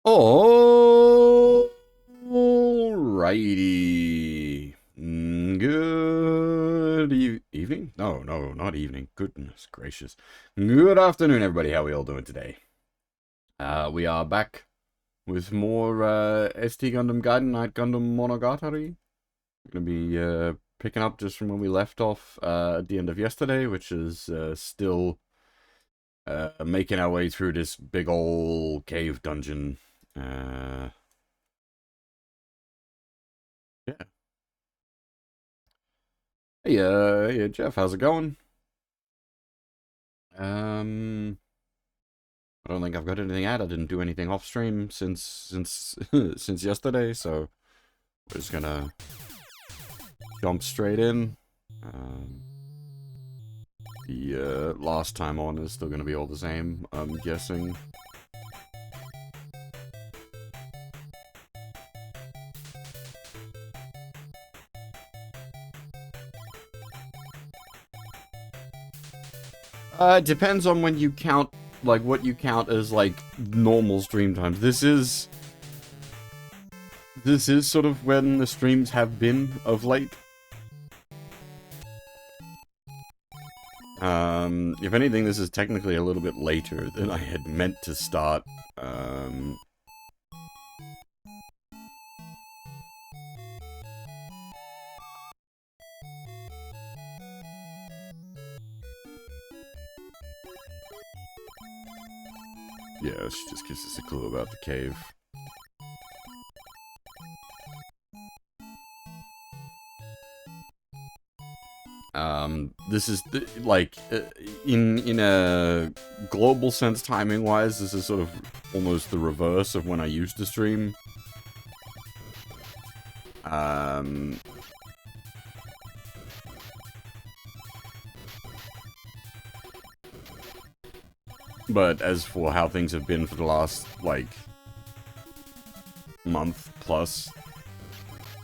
Alrighty. Good evening? No, not evening. Goodness gracious. Good afternoon, everybody. How are we all doing today? We are back with more ST Gundam Gaiden Night Gundam Monogatari. We're going to be picking up just from when we left off at the end of yesterday, which is still making our way through this big old cave dungeon. Yeah. Hey, Jeff, how's it going? I don't think I've got anything out. I didn't do anything off stream since since yesterday, so we're just gonna jump straight in. The last time on is still gonna be all the same, I'm guessing. It depends on when you count, like, what you count as, like, normal stream times. This is sort of when the streams have been of late. If anything, this is technically a little bit later than I had meant to start. Yeah, she just gives us a clue about the cave. This is, like, in a global sense, timing-wise, this is sort of almost the reverse of when I used to stream. But as for how things have been for the last, like, month plus,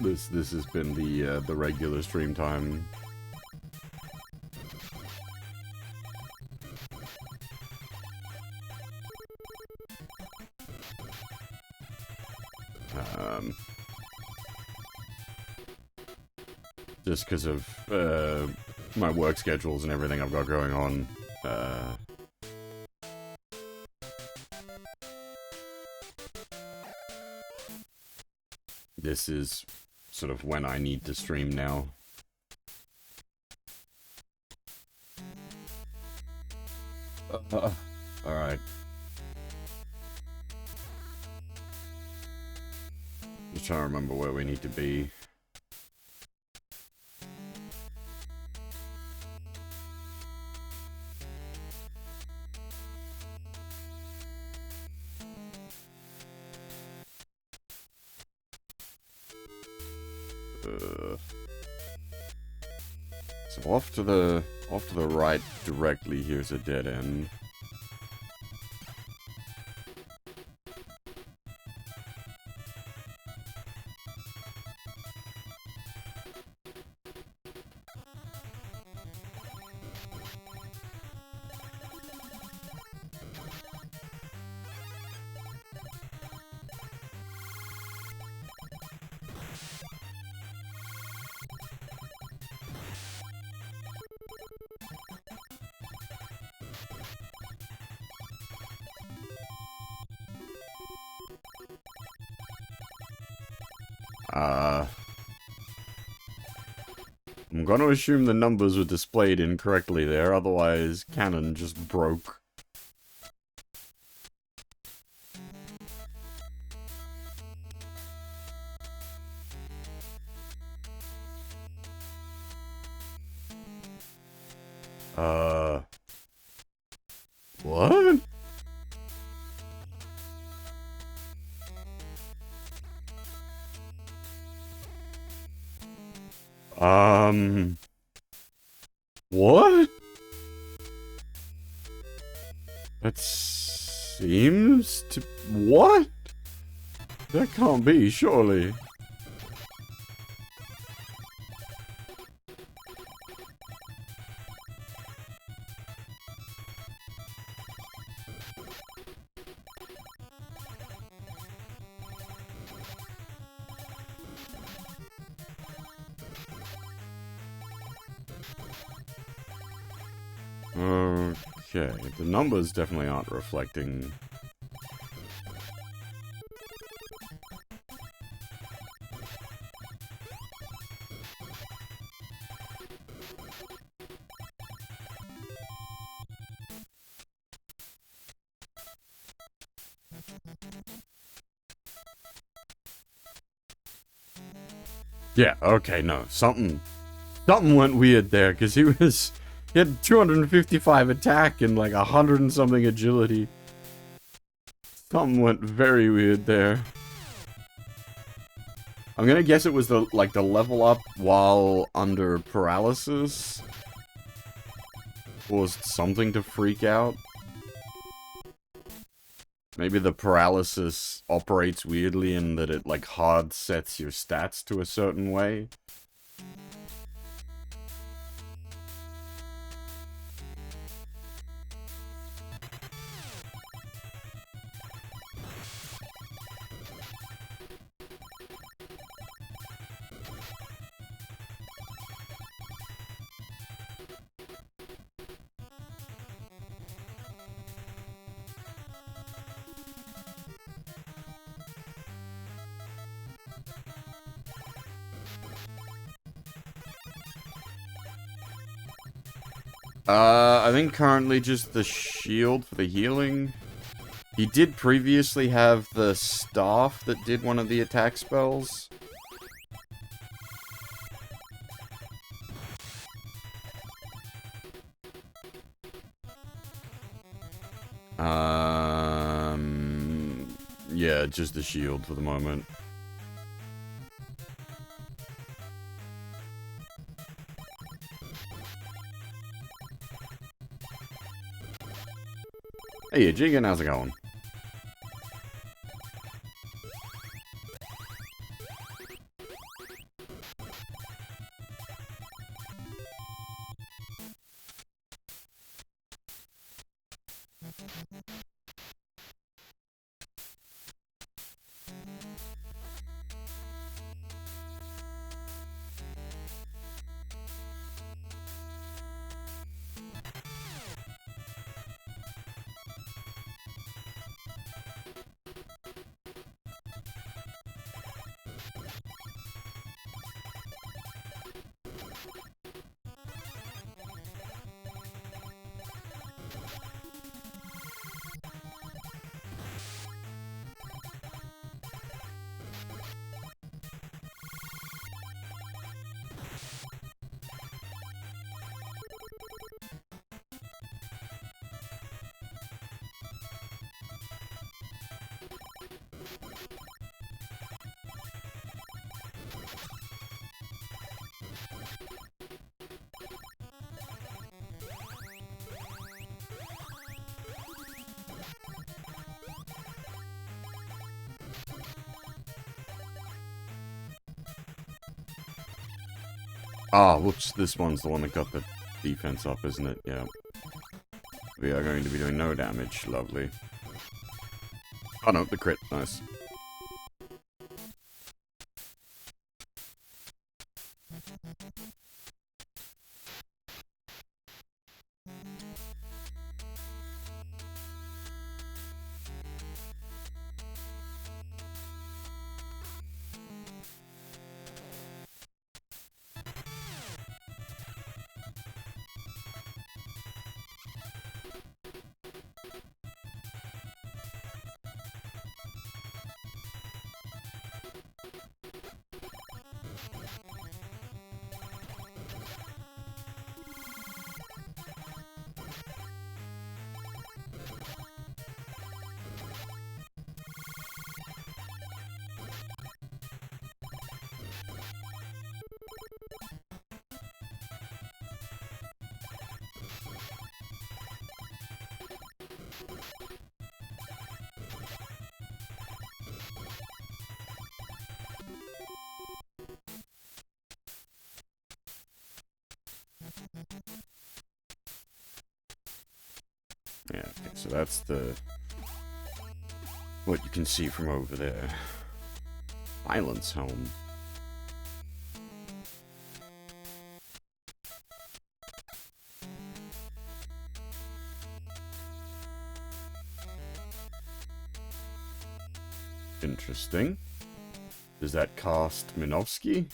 this has been the regular stream time. Just because of my work schedules and everything I've got going on. This is sort of when I need to stream now. Alright. Just trying to remember where we need to be. So off to the right directly, here's a dead end. I'm gonna assume the numbers were displayed incorrectly there, otherwise Canon just broke. What? What? That seems to... What? That can't be, surely. Okay, the numbers definitely aren't reflecting. Yeah, okay, no, something went weird there, because he had 255 attack and like 100 and something agility. Something went very weird there. I'm gonna guess it was the level up while under paralysis. Caused something to freak out. Maybe the paralysis operates weirdly in that it like hard sets your stats to a certain way. I think currently just the shield for the healing. He did previously have the staff that did one of the attack spells. Yeah, just the shield for the moment. Hey, Jigen, how's it going? Ah, whoops, this one's the one that got the defense up, isn't it? Yeah. We are going to be doing no damage. Lovely. Oh no, the crit. Nice. Yeah, okay, so that's the... what you can see from over there. Violence Home. Interesting. Does that cast Minovsky?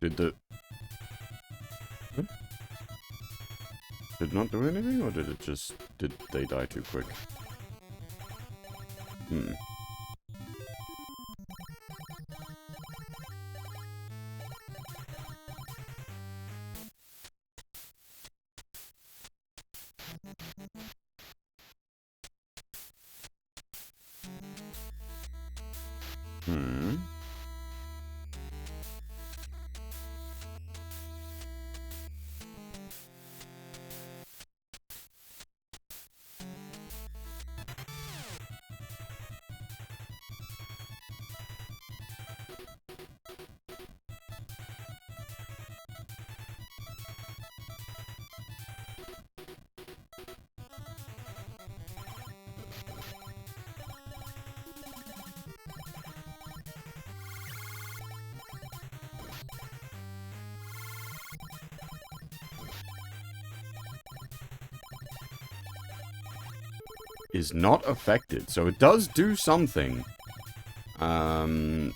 Did the... Did it not do anything, or did it just... did they die too quick? Hmm. Hmm. is not affected. So it does do something. I'm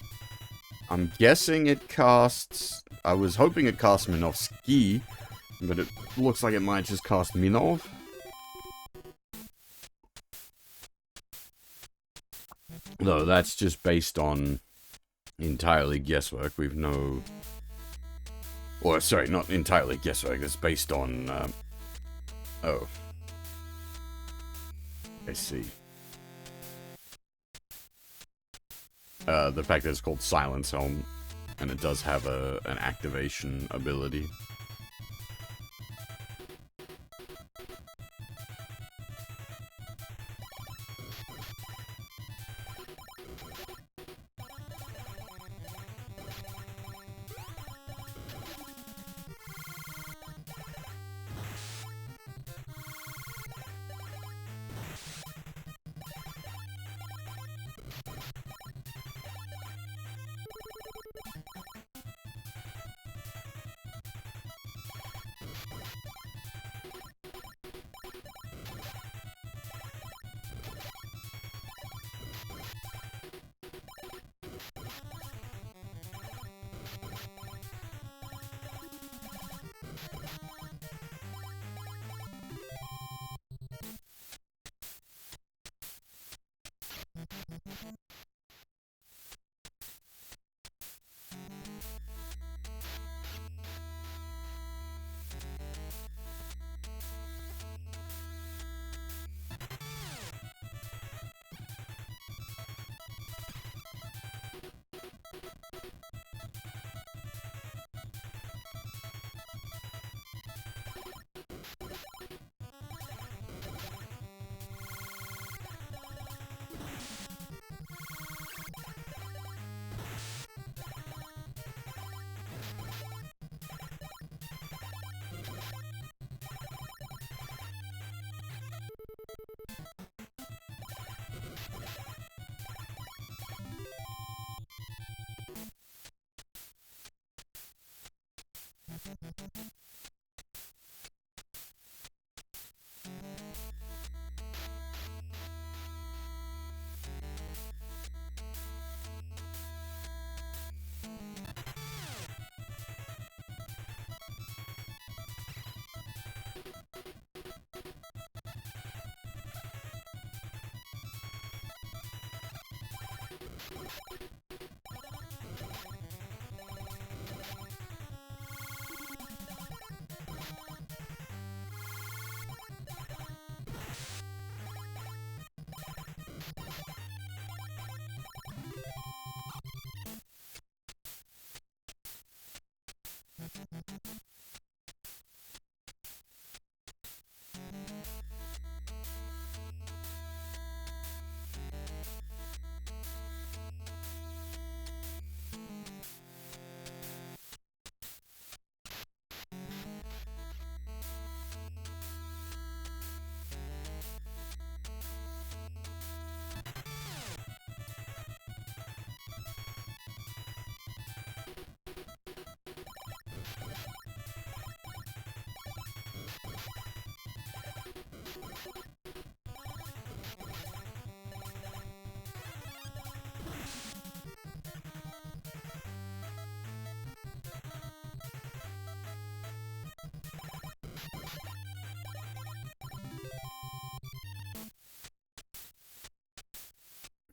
guessing it casts... I was hoping it casts Minov's Ski, but it looks like it might just cast Minov. Though that's just based on entirely guesswork. We've no... Or, sorry, not entirely guesswork. It's based on... oh. I see. The fact that it's called Silence Helm, and it does have an activation ability.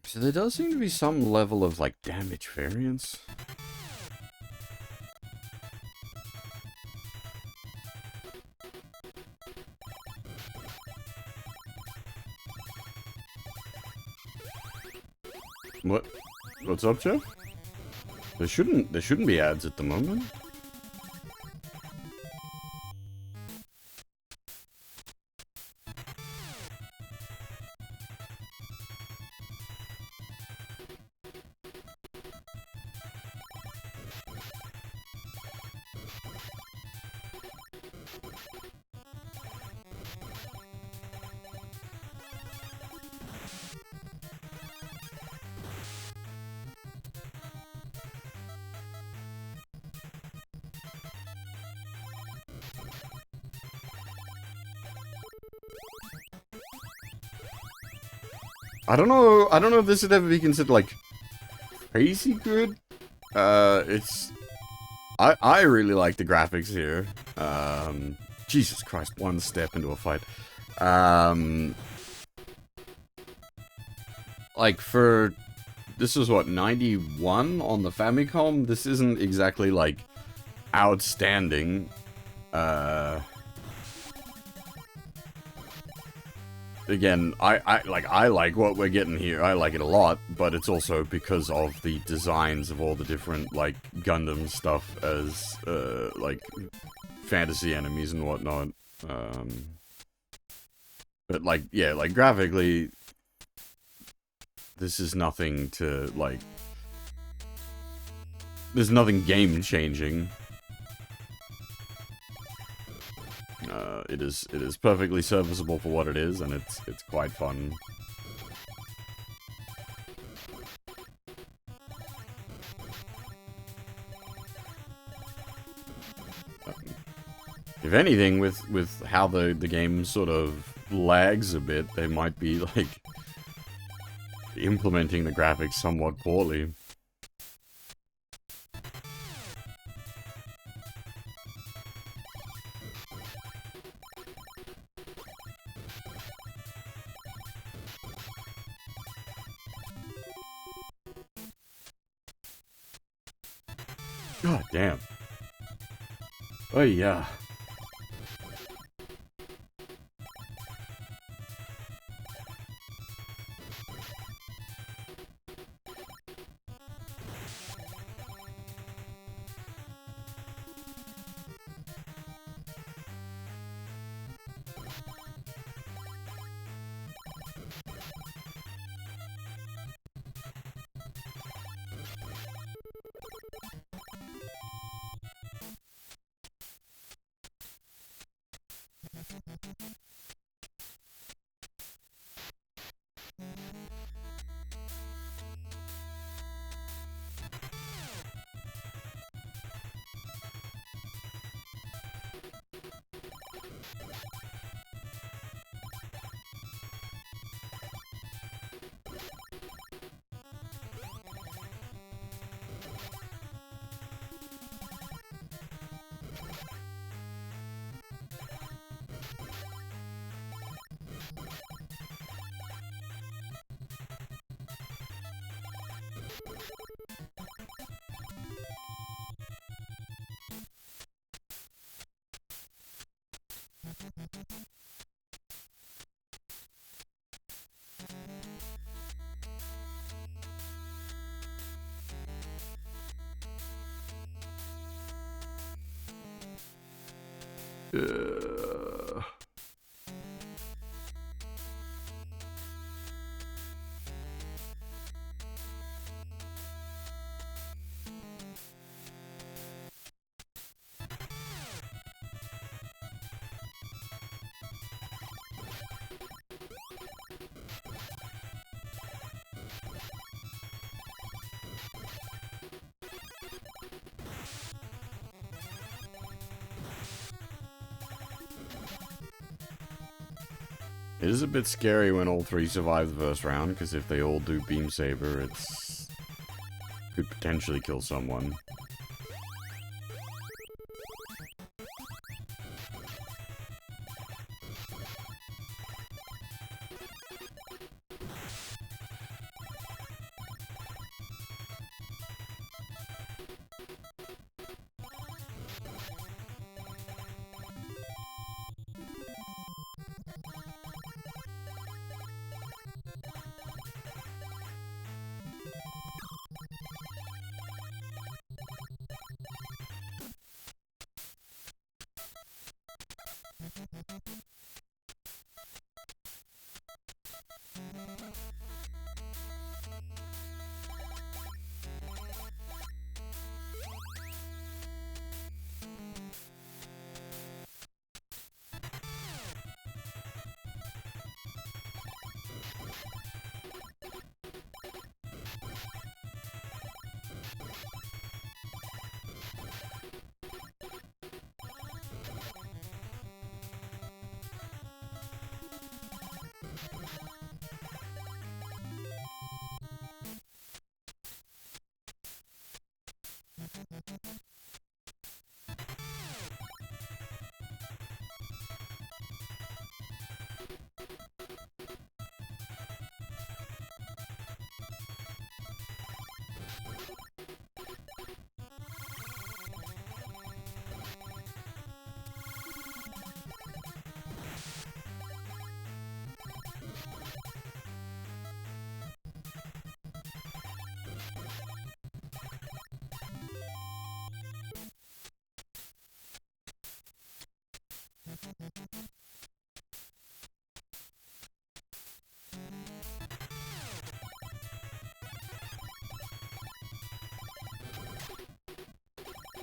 So there does seem to be some level of, like, damage variance. What? What's up, Jeff? There shouldn't be ads at the moment. I don't know if this would ever be considered, like, crazy good. I really like the graphics here. Jesus Christ, one step into a fight. Like, this was what, 91 on the Famicom? This isn't exactly, like, outstanding. Again, I like what we're getting here. I like it a lot, but it's also because of the designs of all the different, like, Gundam stuff as, like, fantasy enemies and whatnot. But, like, yeah, like, graphically, this is nothing to, like... There's nothing game-changing. It is perfectly serviceable for what it is, and it's quite fun. If anything, with how the game sort of lags a bit, they might be, like, implementing the graphics somewhat poorly. God damn. Oh yeah. It is a bit scary when all three survive the first round, because if they all do Beam Saber, it's... could potentially kill someone.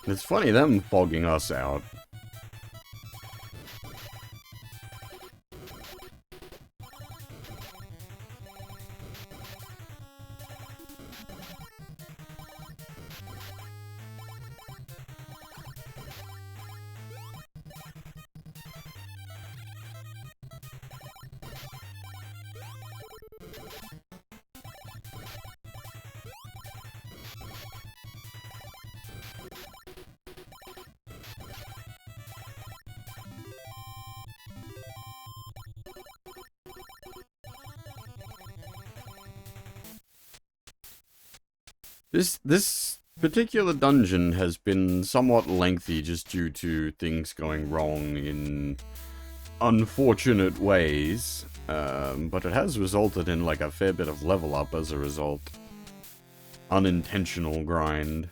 It's funny them fogging us out. This particular dungeon has been somewhat lengthy just due to things going wrong in unfortunate ways, but it has resulted in like a fair bit of level up as a result. Unintentional grind.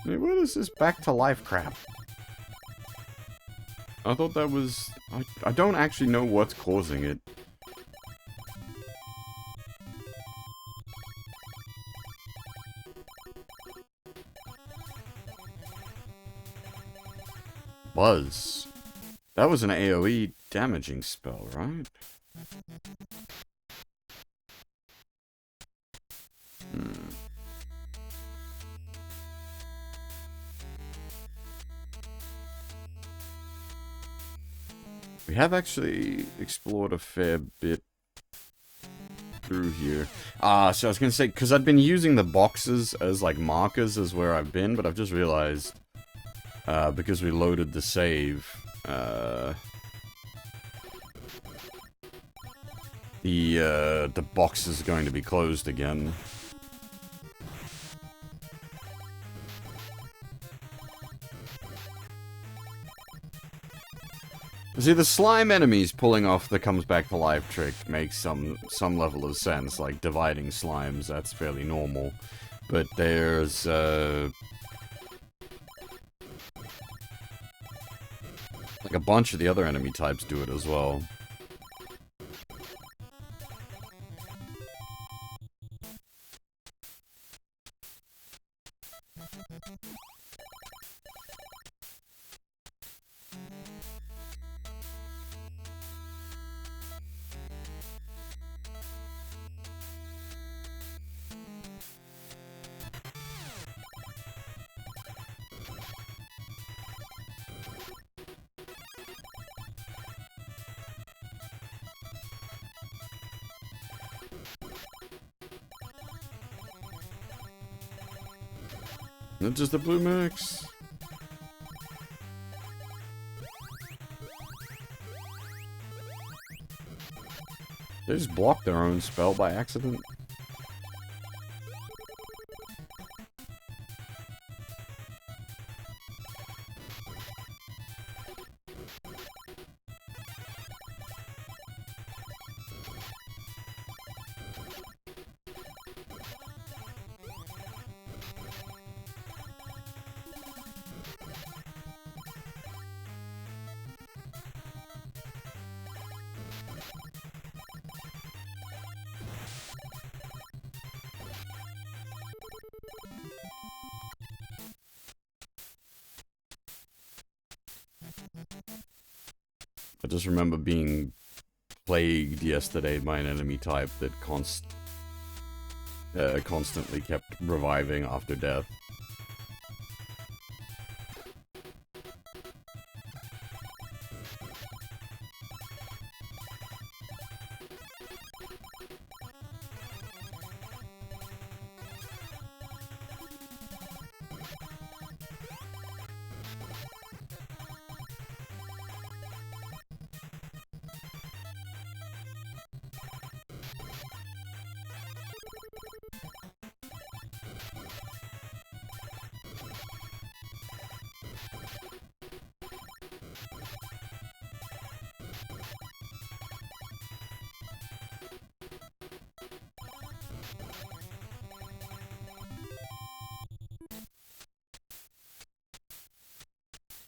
Hey, what is this back to life crap? I thought that was... I don't actually know what's causing it. Buzz. That was an AoE damaging spell, right? We have actually explored a fair bit through here. So I was gonna say, because I'd been using the boxes as like markers as where I've been, but I've just realized, because we loaded the save, the box is going to be closed again. See, the slime enemies pulling off the comes back to life trick makes some level of sense, like dividing slimes, that's fairly normal. But there's, like a bunch of the other enemy types do it as well. Not just the blue mix. They just blocked their own spell by accident. just remember being plagued yesterday by an enemy type that constantly kept reviving after death.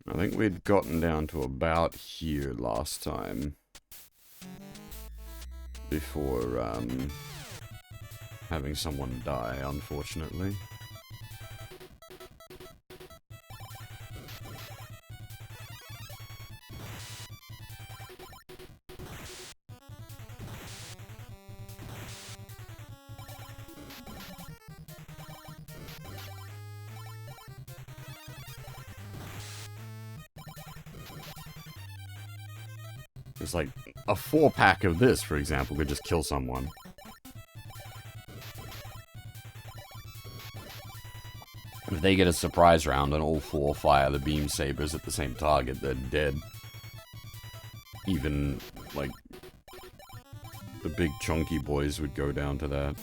I think we'd gotten down to about here last time. Before, having someone die, unfortunately. It's like a 4-pack of this, for example, could just kill someone. If they get a surprise round and all 4 fire the beam sabers at the same target, they're dead. Even, like, the big chunky boys would go down to that.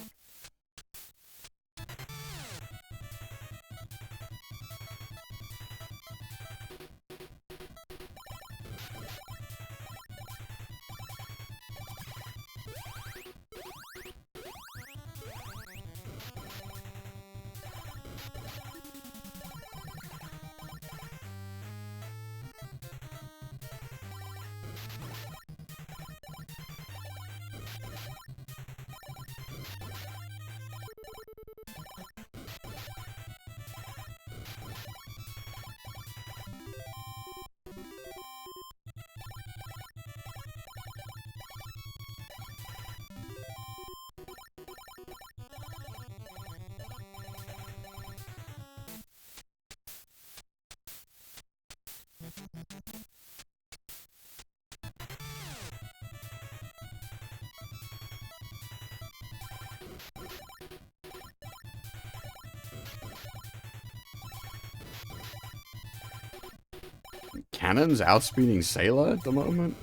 Cannon's outspeeding Sailor at the moment?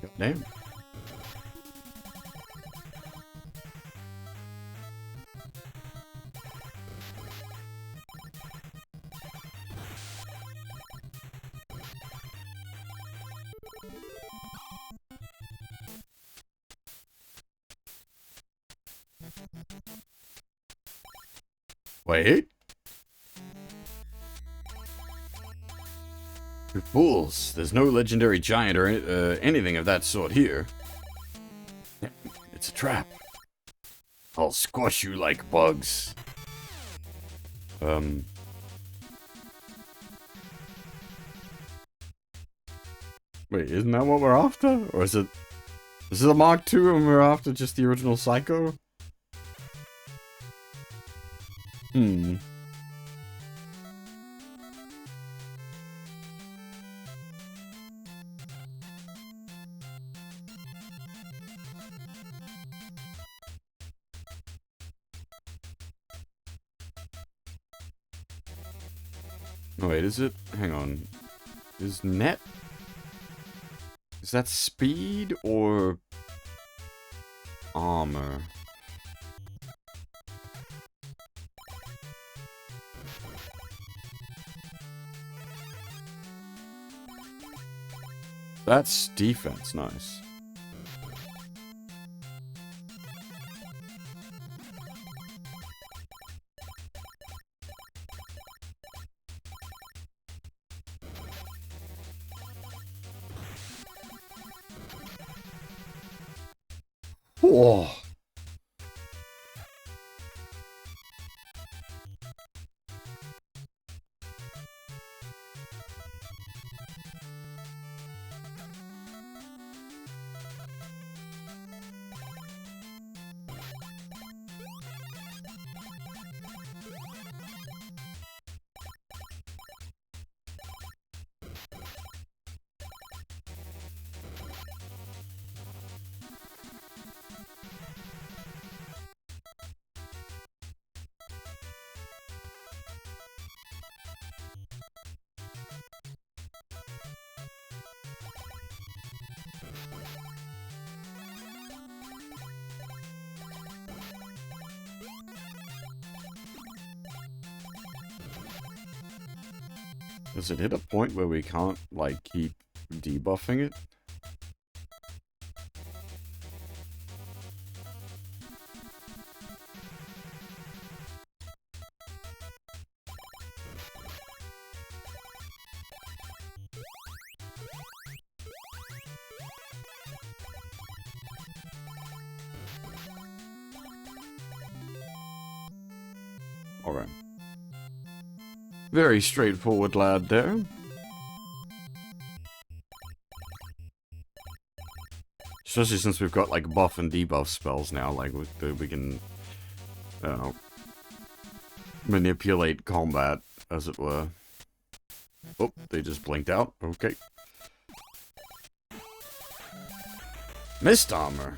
God damn. Wait? You fools, there's no legendary giant or anything of that sort here. It's a trap. I'll squash you like bugs. Wait, isn't that what we're after? Or is it... This is a Mark II and we're after just the original Psycho? Hmm. Oh, wait, is it? Hang on. Is net... Is that speed or... armor? That's defense, nice. Whoa. Does it hit a point where we can't, like, keep debuffing it? Alright. Very straightforward lad there. Especially since we've got, like, buff and debuff spells now, like, we can, I don't know, manipulate combat, as it were. Oh, they just blinked out. Okay. Mist armor.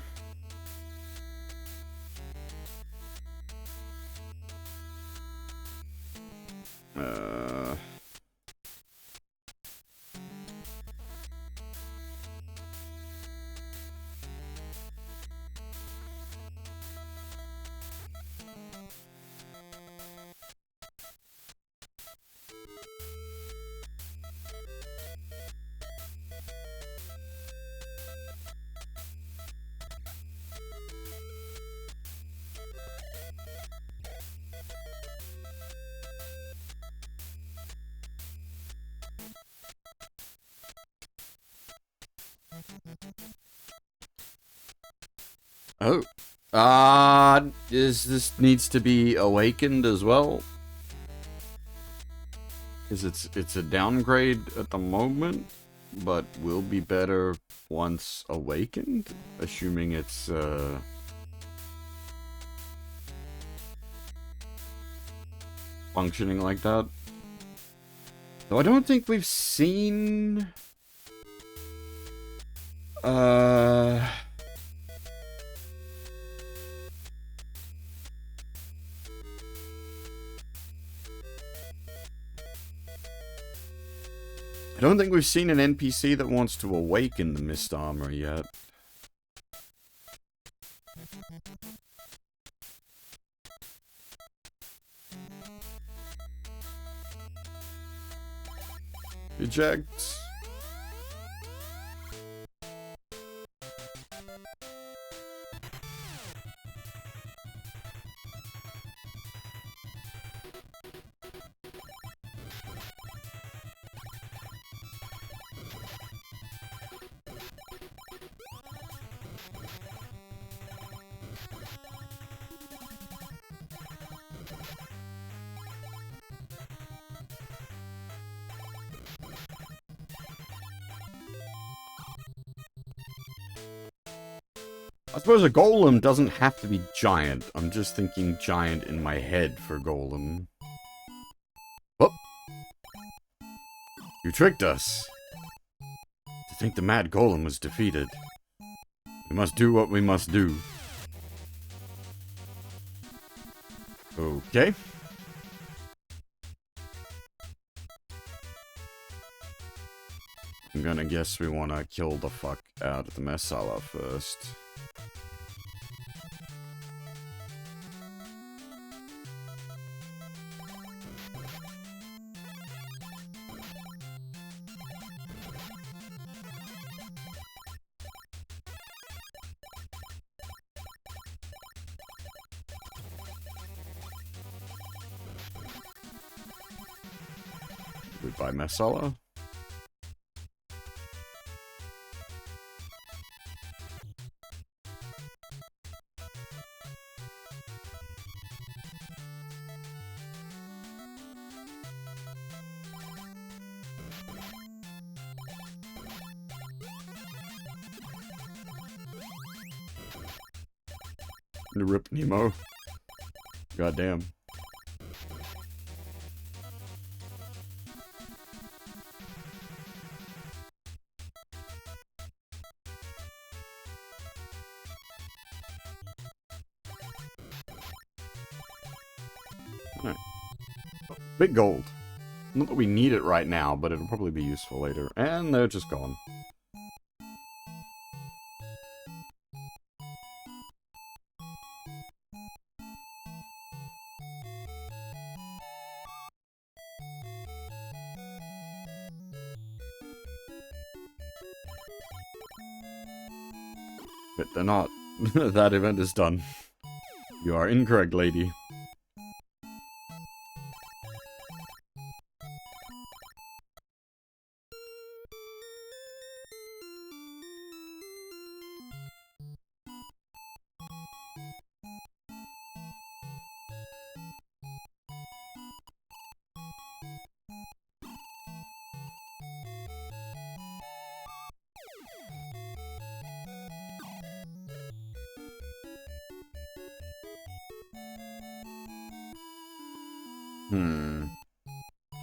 Oh. This needs to be awakened as well? Because it's a downgrade at the moment, but will be better once awakened, assuming it's, functioning like that. Though I don't think we've seen... I don't think we've seen an NPC that wants to awaken the Mist Armor yet. Eject. I suppose a golem doesn't have to be giant. I'm just thinking giant in my head for golem. Oh! You tricked us! To think the mad golem was defeated. We must do what we must do. Okay. I'm gonna guess we wanna kill the fuck out of the Messala first. Goodbye, Messala. Rip Nemo. Goddamn. Alright. Big gold. Not that we need it right now, but it'll probably be useful later. And they're just gone. But they're not. That event is done. You are incorrect, lady.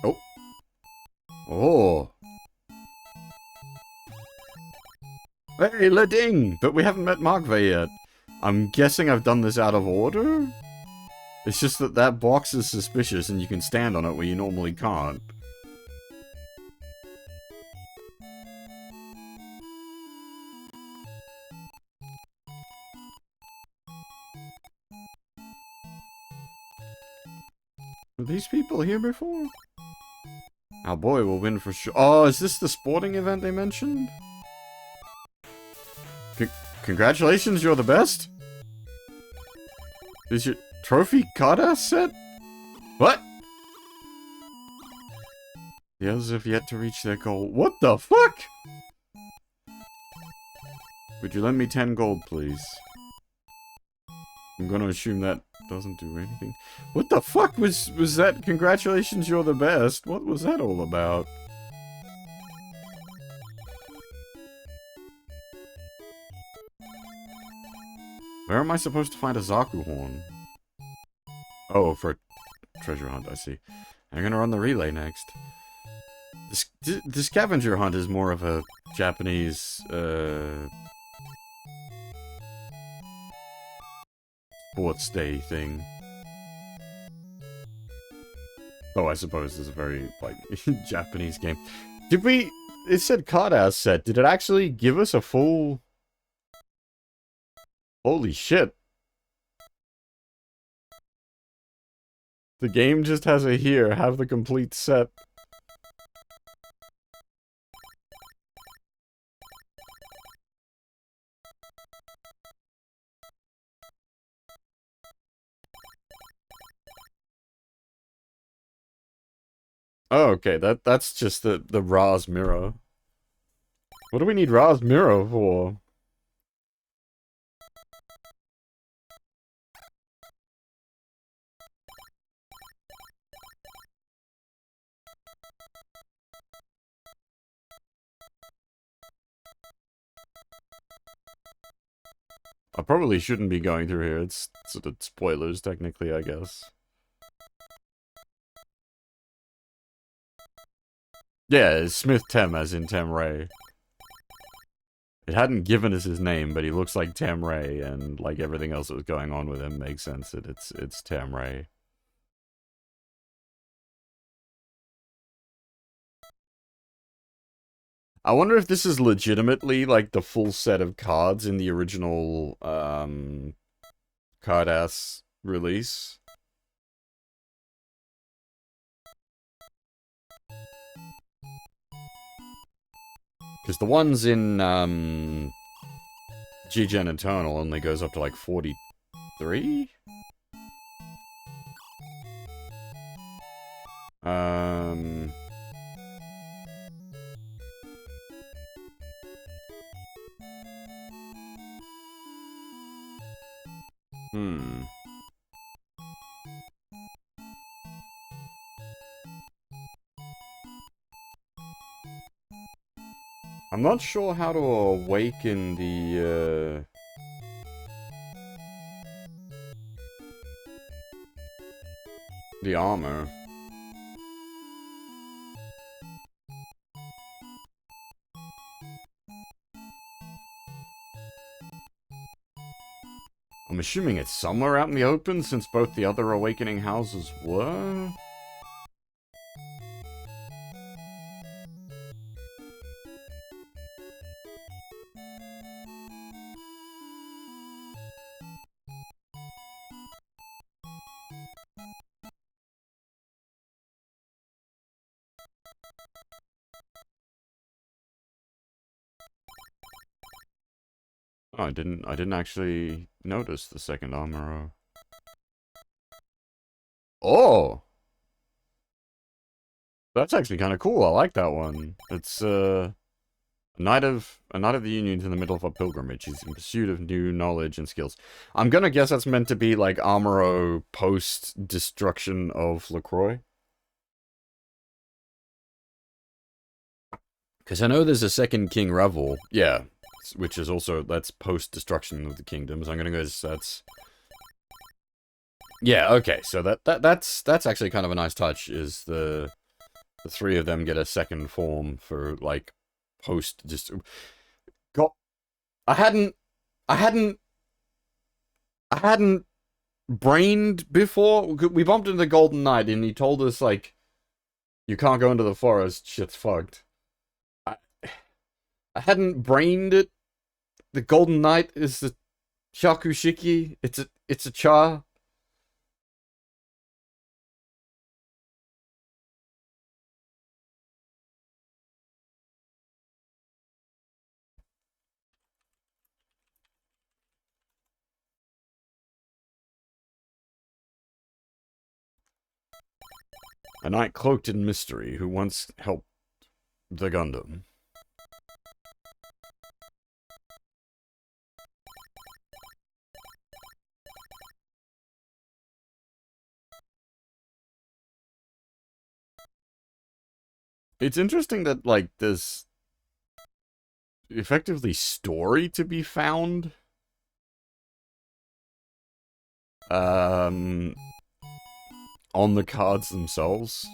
Oh. Oh. Hey, Leding! But we haven't met Markve yet. I'm guessing I've done this out of order? It's just that that box is suspicious and you can stand on it where you normally can't. Were these people here before? Our boy will win for sure. Oh, is this the sporting event they mentioned? Congratulations, you're the best? Is your trophy kata set? What? The others have yet to reach their goal. What the fuck? Would you lend me 10 gold, please? I'm gonna assume that doesn't do anything. What the fuck was that? Congratulations, you're the best. What was that all about? Where am I supposed to find a Zaku horn? Oh, for a treasure hunt, I see. I'm gonna run the relay next. The scavenger hunt is more of a Japanese, sports day thing. Oh, I suppose it's a very, like, Japanese game. Did we... It said card-ass set. Did it actually give us a full... Holy shit. The game just has a here, have the complete set. Oh, okay, that's just the Ra's mirror. What do we need Ra's mirror for? I probably shouldn't be going through here. It's sort of spoilers, technically, I guess. Yeah, it's Smith Tem, as in Tem Ray. It hadn't given us his name, but he looks like Tem Ray, and like everything else that was going on with him makes sense that it's Tem Ray. I wonder if this is legitimately like the full set of cards in the original card-ass release. Because the ones in G-Gen Eternal only goes up to like 43? I'm not sure how to awaken the armor. I'm assuming it's somewhere out in the open, since both the other awakening houses were? Oh, I didn't actually notice the second armor. Oh! That's actually kind of cool. I like that one. It's, a knight of the Union's in the middle of a pilgrimage. He's in pursuit of new knowledge and skills. I'm gonna guess that's meant to be like Amuro post-destruction of LaCroix. Because I know there's a second King Revel. Yeah. Which is also, that's post-destruction of the kingdoms. I'm gonna guess that's... Yeah, okay. So that's actually kind of a nice touch, is the three of them get a second form for, like, post... God, I hadn't brained before. We bumped into the Golden Knight and he told us, like, you can't go into the forest, shit's fucked. I hadn't brained it. The Golden Knight is the Shakushiki. It's a cha. A knight cloaked in mystery who once helped the Gundam. It's interesting that, like, there's effectively story to be found. On the cards themselves.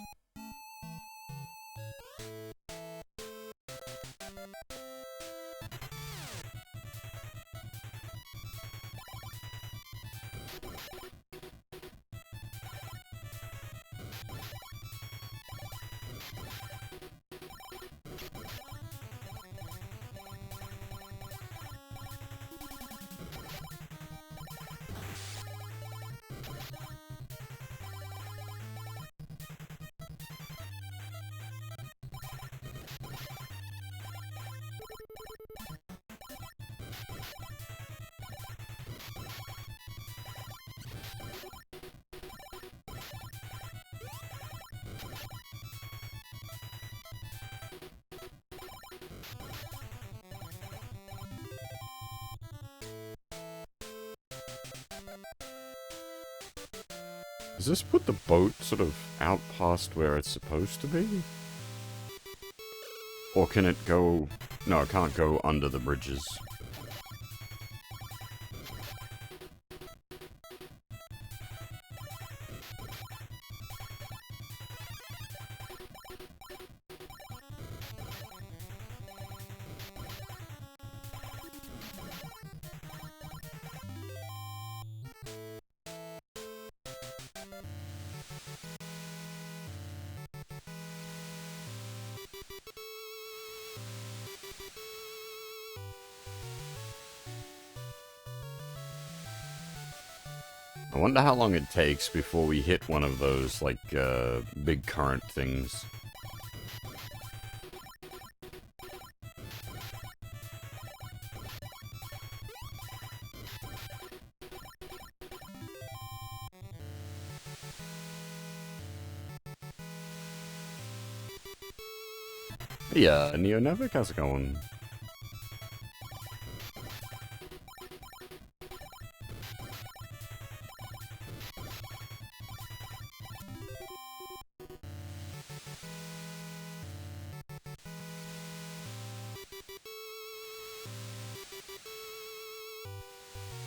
Does this put the boat sort of out past where it's supposed to be? Or can it go... No, it can't go under the bridges. I wonder how long it takes before we hit one of those, like, big current things. Yeah, Neonevic, how's it going?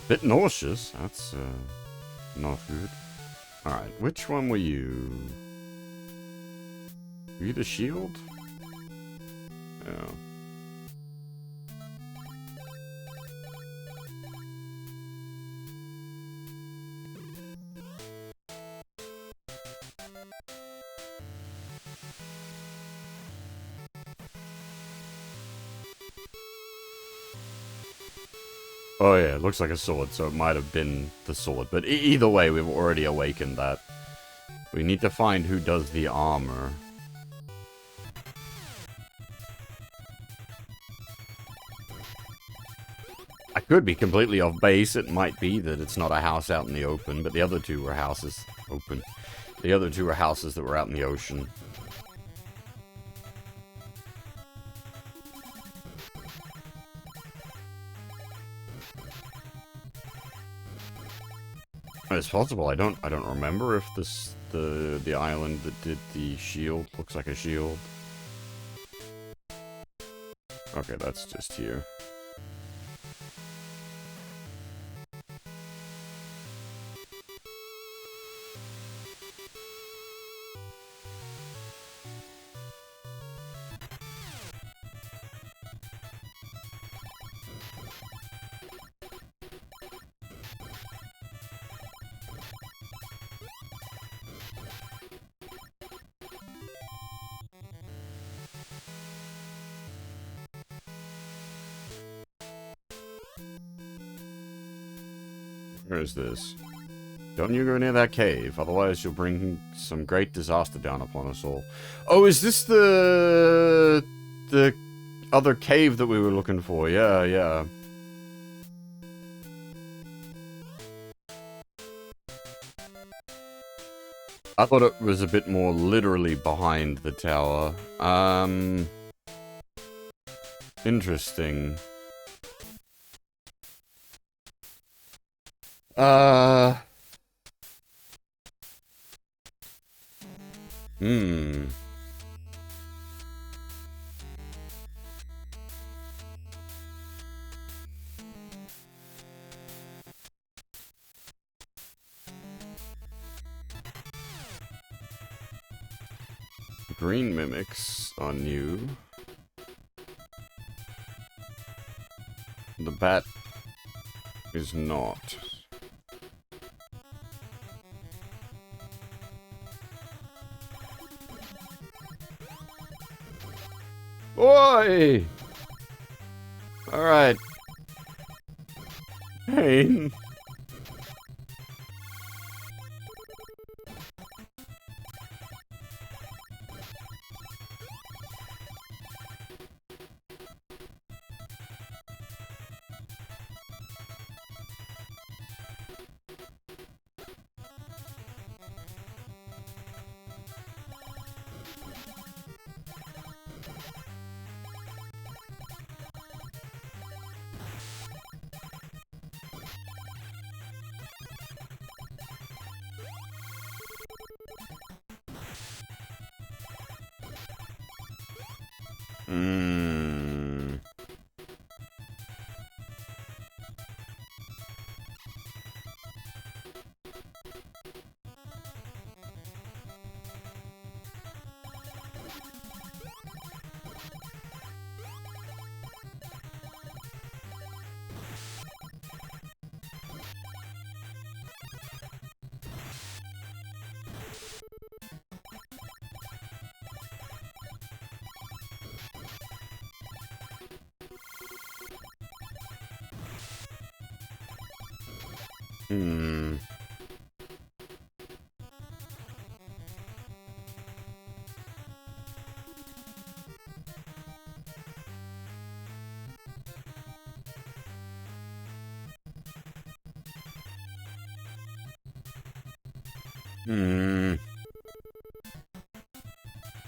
Bit nauseous, that's, not good. Alright, which one were you? Were you the shield? Oh. Oh yeah, it looks like a sword, so it might have been the sword. But either way, we've already awakened that. We need to find who does the armor. I could be completely off base. It might be that it's not a house out in the open, but the other two were houses open. The other two were houses that were out in the ocean. It's possible. I don't remember if the island that did the shield looks like a shield. Okay, that's just here. Where is this? Don't you go near that cave, otherwise you'll bring some great disaster down upon us all. Oh, is this the other cave that we were looking for? Yeah, yeah. I thought it was a bit more literally behind the tower. Interesting. Green mimics are new. The bat is not. Oi! Alright. Pain.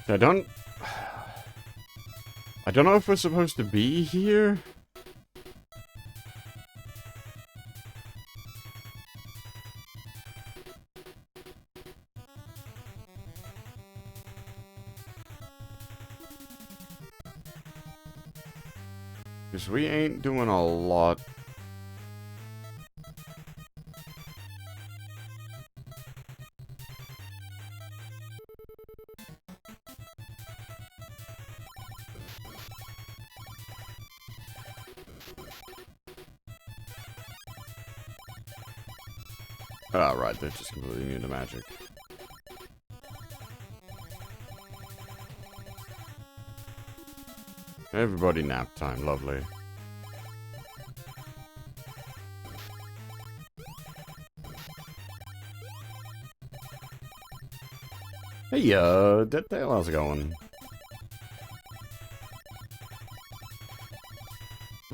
I don't know if we're supposed to be here. Because we ain't doing a lot. Oh, right, they're just completely new to magic. Everybody nap time, lovely. Hey, Deadtail, how's it going?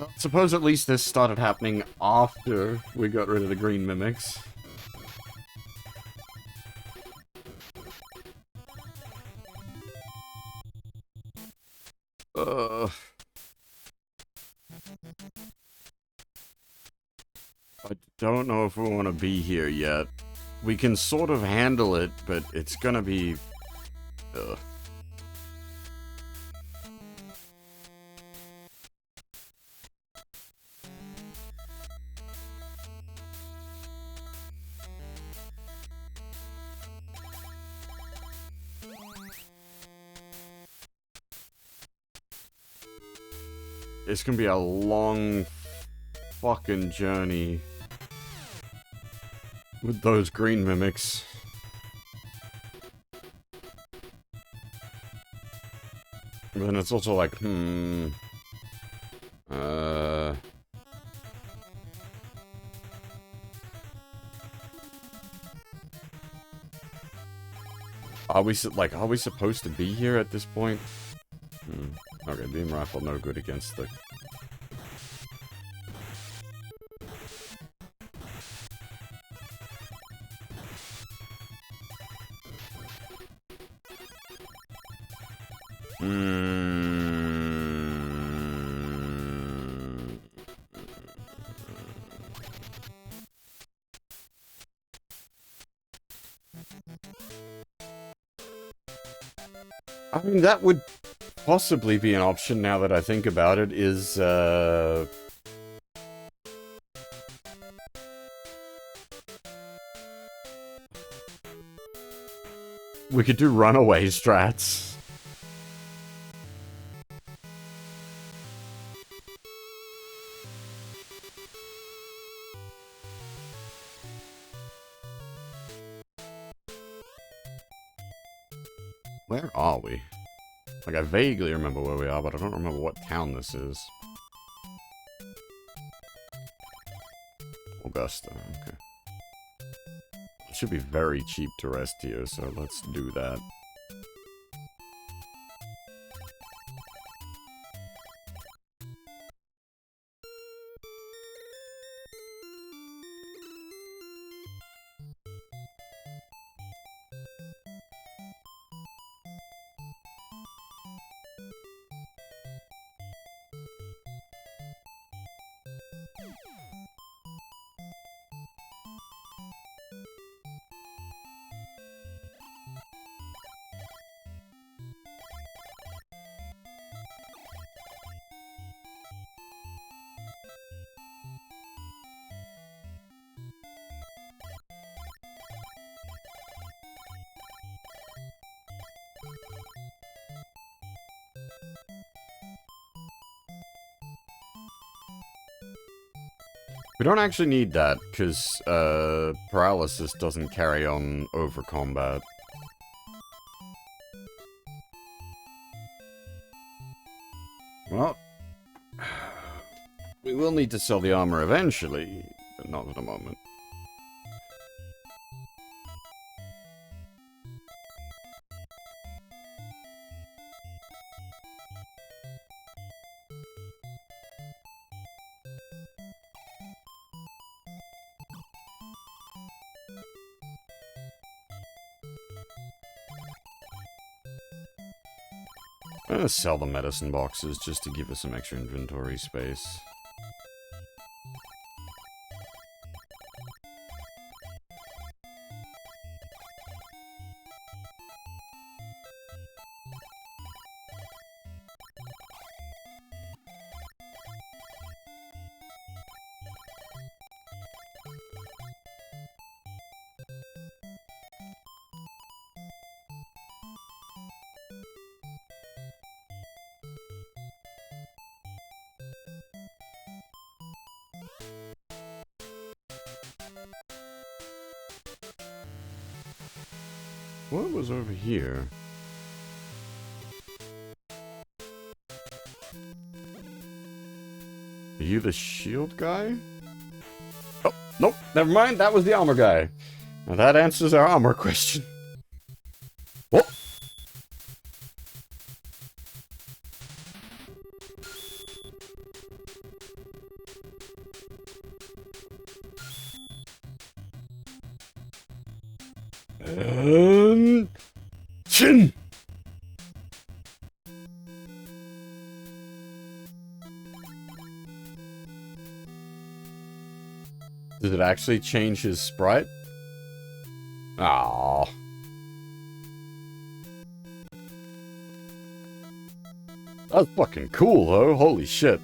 Well, suppose at least this started happening after we got rid of the green mimics. I don't know if we want to be here yet. We can sort of handle it, but it's gonna be... It's gonna be a long fucking journey with those green mimics. And then it's also like, are we supposed to be here at this point? Okay, beam rifle no good against the... I mean, that would possibly be an option now that I think about it, is, we could do runaway strats. Where are we? Like, I vaguely remember where we are, but I don't remember what town this is. Augusta, okay. It should be very cheap to rest here, so let's do that. We don't actually need that, because, paralysis doesn't carry on over combat. Well, we will need to sell the armor eventually, but not at the moment. I'm gonna sell the medicine boxes just to give us some extra inventory space. What was over here? Are you the shield guy? Oh, nope, never mind, that was the armor guy. Now that answers our armor question. Oh! Shin! Shin! Did it actually change his sprite? Aww. That's fucking cool, though. Holy shit.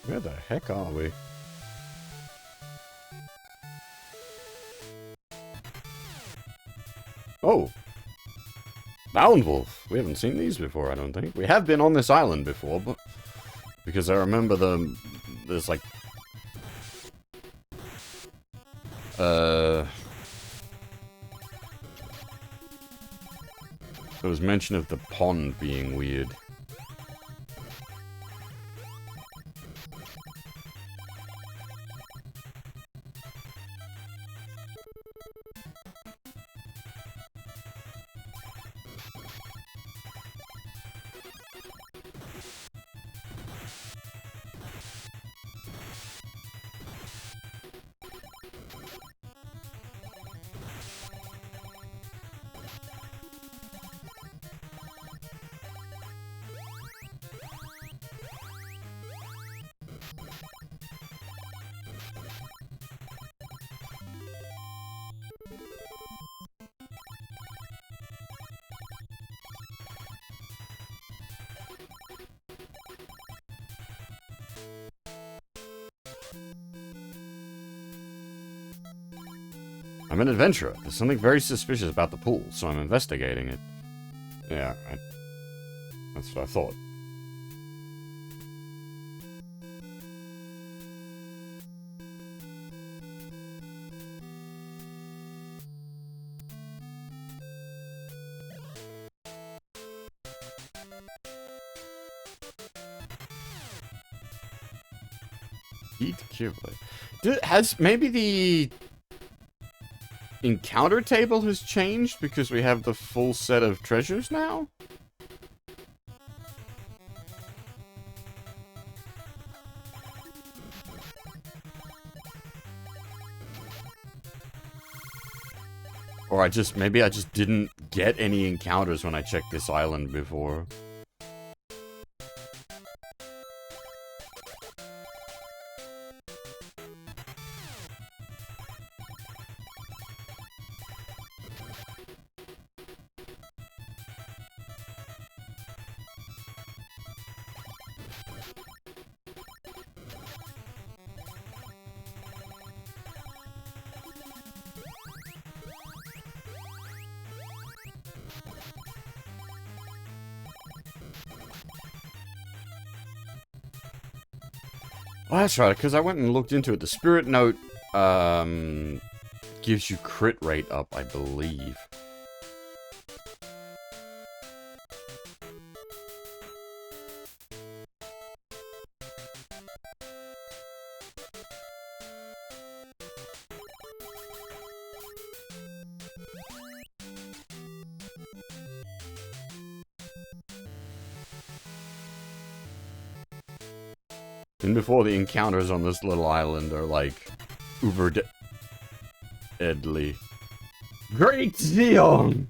Where the heck are we? Oh! Bound Wolf! We haven't seen these before, I don't think. We have been on this island before, but... Because I remember there's like... There was mention of the pond being weird. I'm an adventurer. There's something very suspicious about the pool, so I'm investigating it. Yeah, that's what I thought. Eat Keyblade. Has maybe the encounter table has changed because we have the full set of treasures now? Or maybe I just didn't get any encounters when I checked this island before. Oh, that's right, because I went and looked into it. The Spirit Note, gives you crit rate up, I believe. And before the encounters on this little island are like uber deadly. Great Zeong!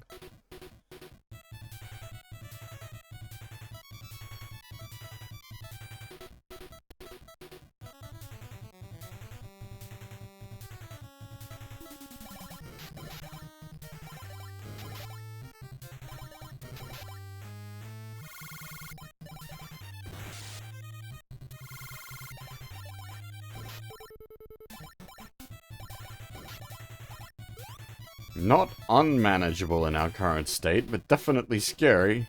Not unmanageable in our current state, but definitely scary.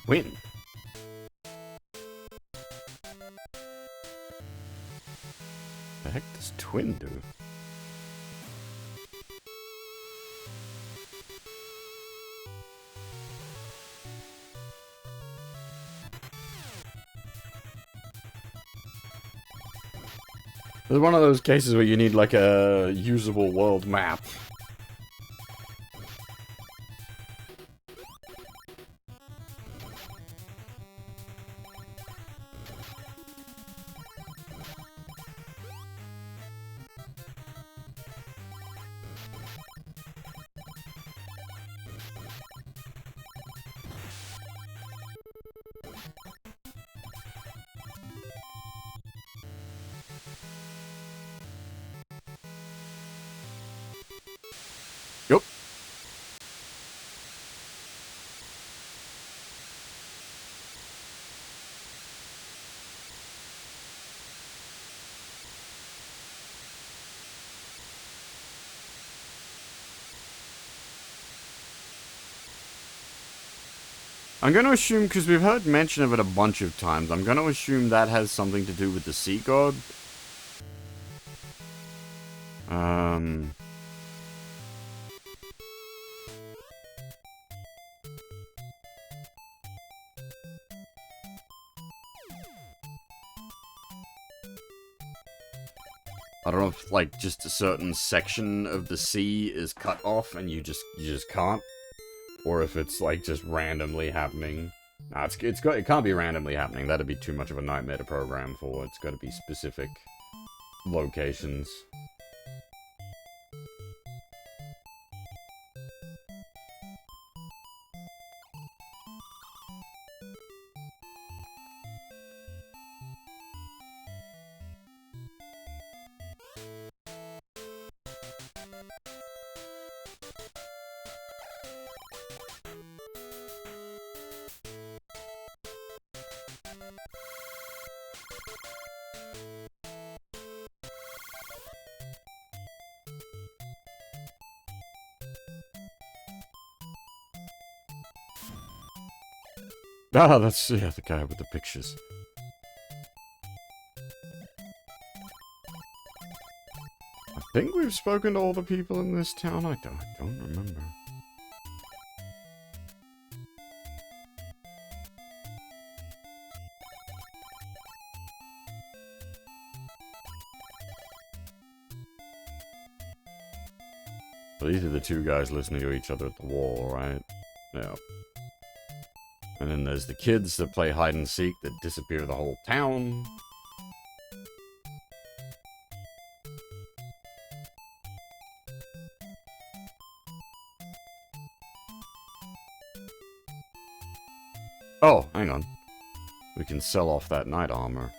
Win. The heck does twin do? It's one of those cases where you need like a usable world map. Yup. I'm going to assume, because we've heard mention of it a bunch of times, I'm going to assume that has something to do with the sea god. I don't know if, like, just a certain section of the sea is cut off and you just can't. Or if it's, like, just randomly happening. Nah, it can't be randomly happening. That'd be too much of a nightmare to program for. It's got to be specific locations. Ah, that's, yeah, the guy with the pictures. I think we've spoken to all the people in this town. I don't remember. Well, these are the two guys listening to each other at the wall, right? Yeah. And then there's the kids that play hide and seek that disappear the whole town. Oh, hang on. We can sell off that knight armor.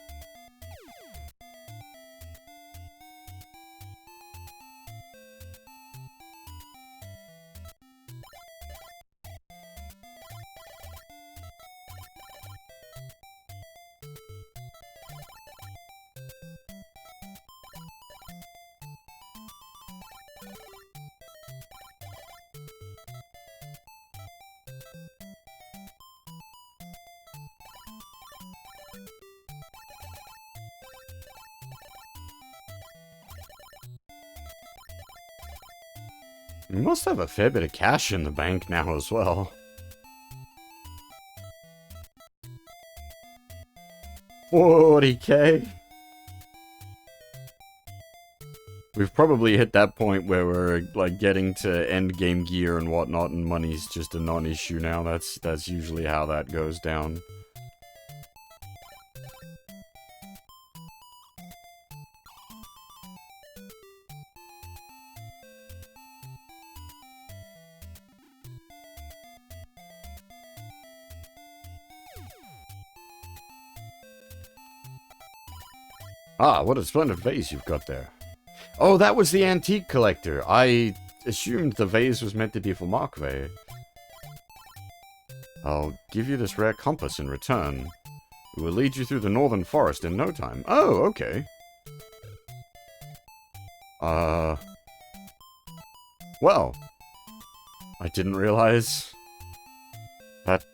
We must have a fair bit of cash in the bank now as well. 40k? We've probably hit that point where we're, like, getting to end game gear and whatnot, and money's just a non-issue now. That's usually how that goes down. Ah, what a splendid vase you've got there. Oh, that was the antique collector. I assumed the vase was meant to be for Markve. I'll give you this rare compass in return. It will lead you through the northern forest in no time. Oh, okay. Well, I didn't realize that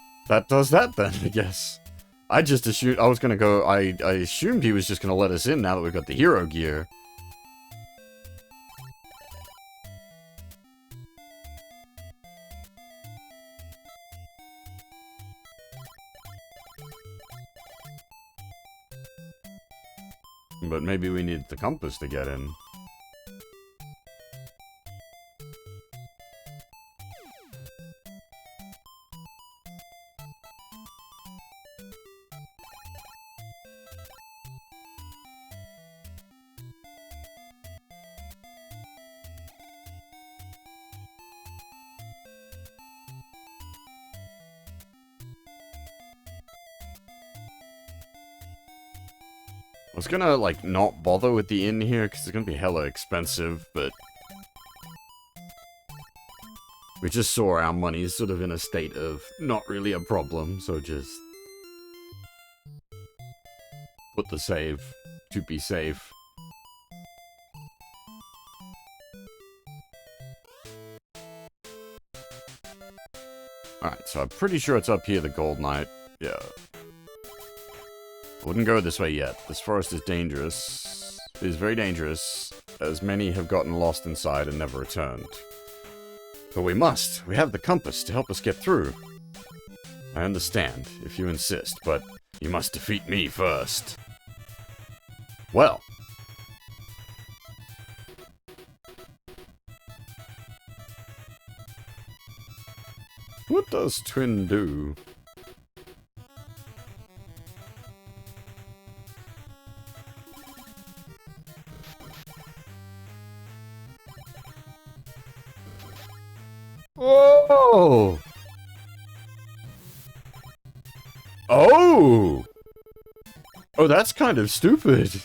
does that then, I guess. I just assumed, I was gonna go, I assumed he was just gonna let us in now that we've got the hero gear. But maybe we need the compass to get in. I was gonna, like, not bother with the inn here, because it's gonna be hella expensive, but we just saw our money sort of in a state of not really a problem, so just put the save to be safe. Alright, so I'm pretty sure it's up here, the Gold Knight. Yeah. Wouldn't go this way yet. This forest is dangerous. It is very dangerous, as many have gotten lost inside and never returned. But we must. We have the compass to help us get through. I understand, if you insist, but you must defeat me first. Well. What does Twin do? Oh! Oh! Oh, that's kind of stupid.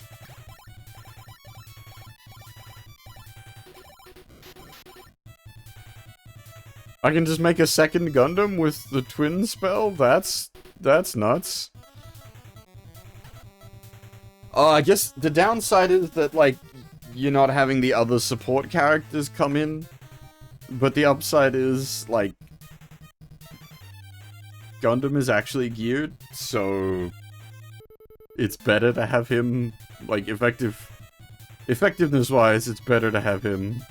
I can just make a second Gundam with the twin spell? That's nuts. I guess the downside is that, like, you're not having the other support characters come in. But the upside is, like, Gundam is actually geared, so it's better to have him, like, effectiveness-wise, it's better to have him.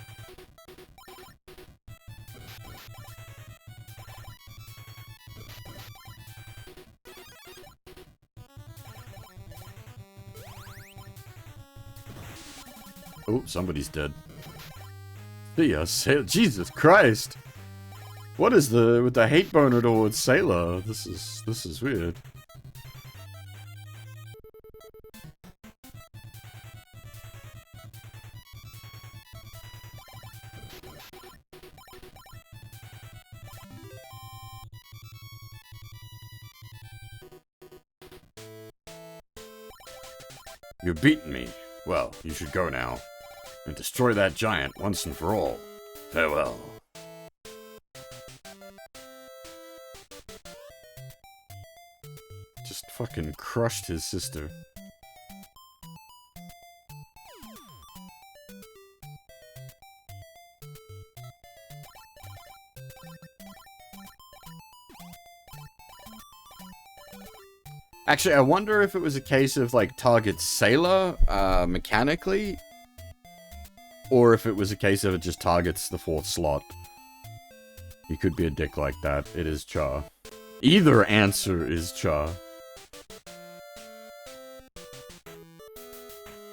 Oh, somebody's dead. Yeah, Jesus Christ! What is with the hate boner towards Sailor? This is weird. You've beaten me. Well, you should go now. And destroy that giant once and for all. Farewell. Just fucking crushed his sister. Actually, I wonder if it was a case of, like, target Sailor, mechanically, or if it was a case of it just targets the 4th slot. He could be a dick like that. It is Char. Either answer is Char.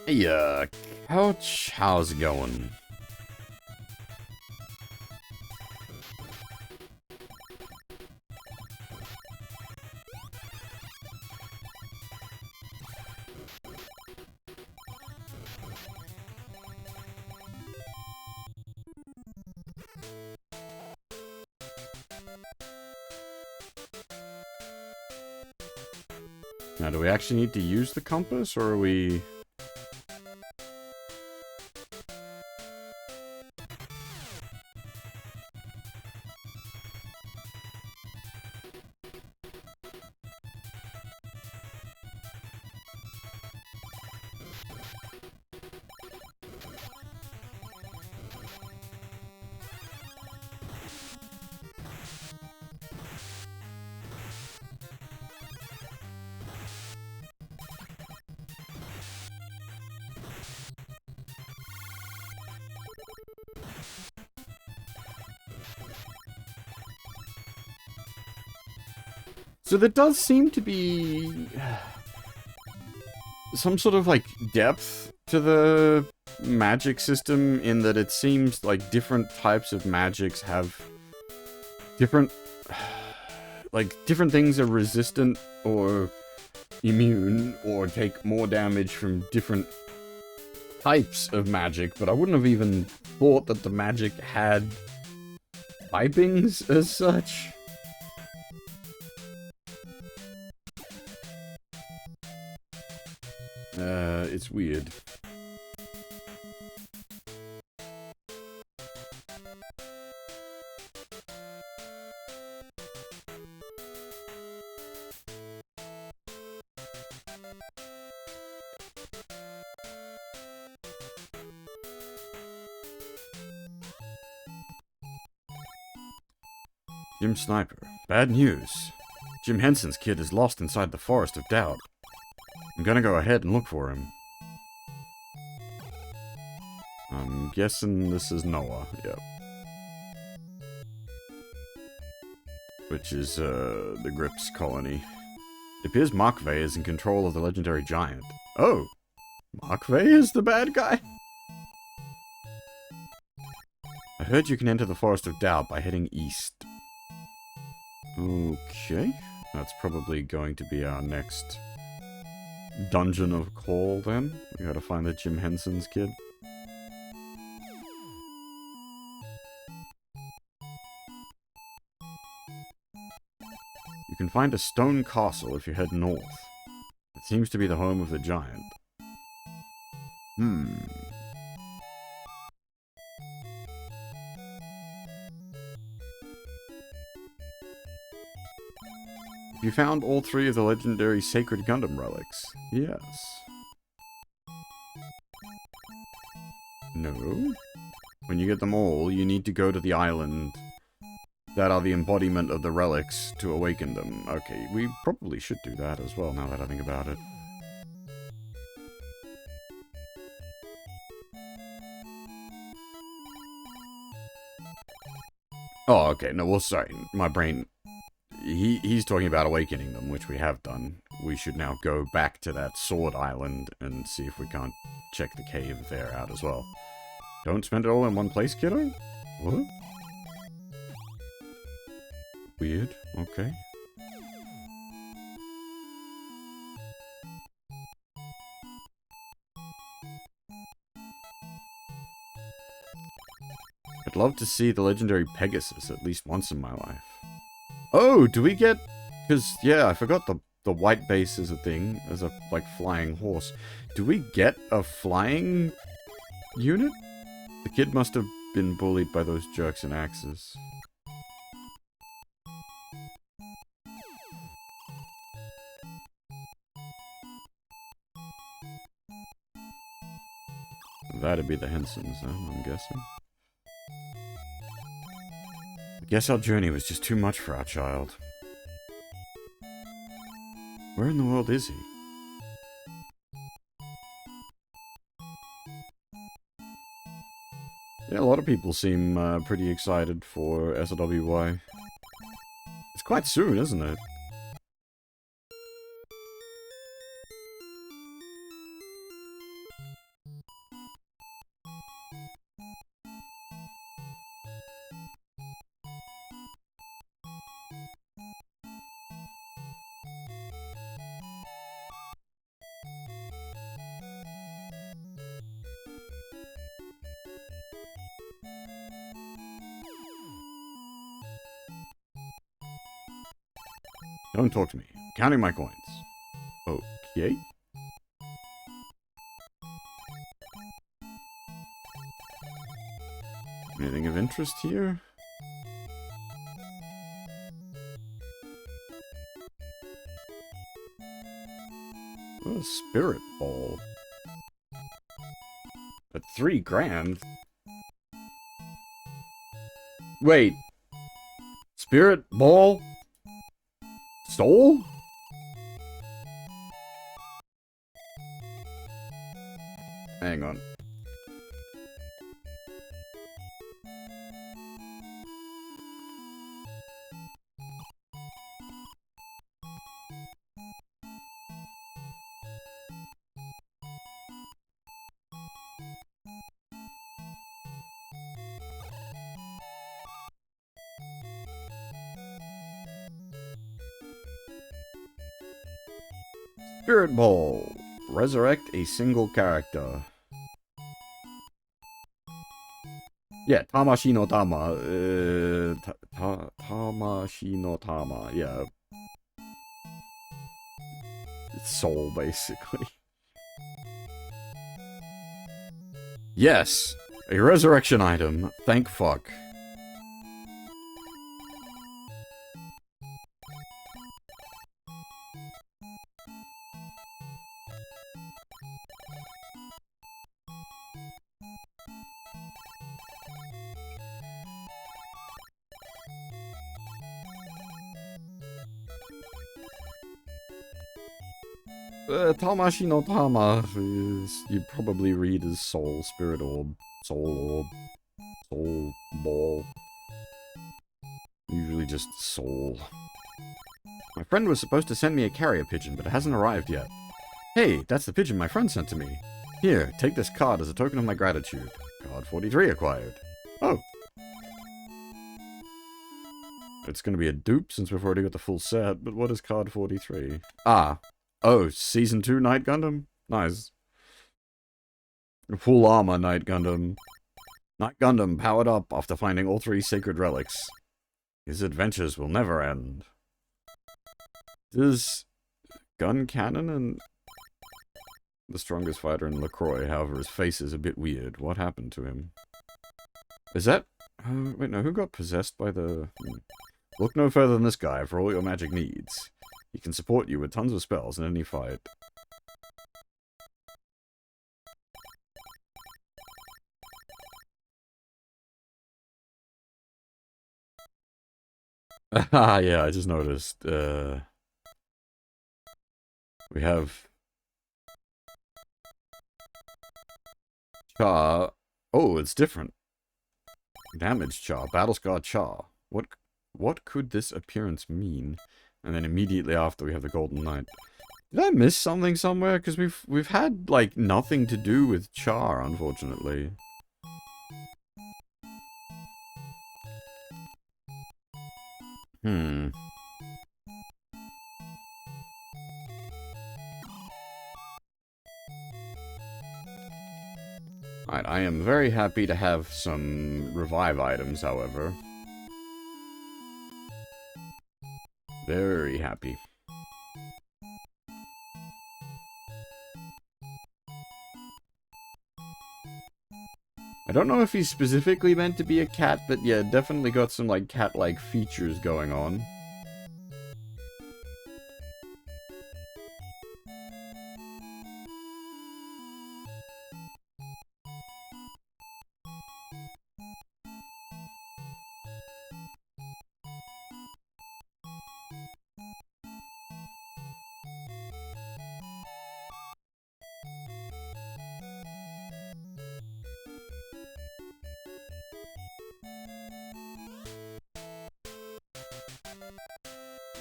Hey, Couch, how's it going? Now, do we actually need to use the compass, or are we... So there does seem to be some sort of, like, depth to the magic system in that it seems like different types of magics have different, like, different things are resistant or immune or take more damage from different types of magic, but I wouldn't have even thought that the magic had typings as such. It's weird. Jim Sniper. Bad news. Jim Henson's kid is lost inside the Forest of Doubt. I'm gonna go ahead and look for him. I'm guessing this is Noah, yep. Which is, the Grips colony. It appears Makveh is in control of the legendary giant. Oh! Makveh is the bad guy? I heard you can enter the Forest of Doubt by heading east. Okay. That's probably going to be our next dungeon of call, then. We gotta find the Jim Henson's kid. You can find a stone castle if you head north. It seems to be the home of the giant. You found all 3 of the legendary Sacred Gundam relics. Yes. No. When you get them all, you need to go to the island that are the embodiment of the relics to awaken them. Okay, we probably should do that as well, now that I think about it. Oh, okay, no, well, sorry, my brain... He's talking about awakening them, which we have done. We should now go back to that Sword Island and see if we can't check the cave there out as well. Don't spend it all in one place, kiddo? What? Weird. Okay. I'd love to see the legendary Pegasus at least once in my life. Oh, do we get... Because, yeah, I forgot the white base is a thing, as a, like, flying horse. Do we get a flying unit? The kid must have been bullied by those jerks and axes. That'd be the Hensons, then, I'm guessing. I guess our journey was just too much for our child. Where in the world is he? Yeah, a lot of people seem pretty excited for SLWY. It's quite soon, isn't it? Don't talk to me. I'm counting my coins. Okay. Anything of interest here? Oh, a spirit ball. 3 grand? Wait. Spirit? Ball? Soul? Hang on. Spirit Ball. Resurrect a single character. Yeah, Tamashi no Tama. Tamashi no Tama. Yeah. It's soul, basically. Yes! A resurrection item. Thank fuck. Tamashi no Tama is, you probably read as Soul, Spirit Orb, Soul Ball. Usually just Soul. My friend was supposed to send me a carrier pigeon, but it hasn't arrived yet. Hey, that's the pigeon my friend sent to me. Here, take this card as a token of my gratitude. Card 43 acquired. Oh. It's gonna be a dupe since we've already got the full set, but what is card 43? Ah. Oh, Season 2 Night Gundam? Nice. Full armor Night Gundam. Night Gundam powered up after finding all 3 sacred relics. His adventures will never end. Is Gun Cannon and the strongest fighter in LaCroix, however his face is a bit weird. What happened to him? Is that... wait, no, who got possessed by the... Look no further than this guy for all your magic needs. He can support you with tons of spells in any fight. Ah, yeah, I just noticed. We have... Char. Oh, it's different. Damage Char. Battle-scarred Char. What could this appearance mean? And then immediately after we have the Golden Knight. Did I miss something somewhere? Because we've had, like, nothing to do with Char, unfortunately. Alright, I am very happy to have some revive items, however. Very happy. I don't know if he's specifically meant to be a cat, but yeah, definitely got some, like, cat-like features going on.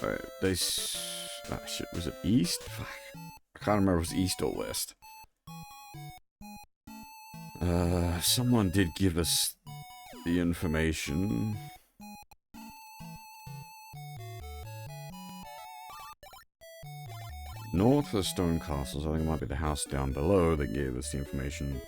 Alright, ah, shit, was it east? Fuck. I can't remember if it was east or west. Someone did give us the information. North of Stone Castles. I think it might be the house down below that gave us the information.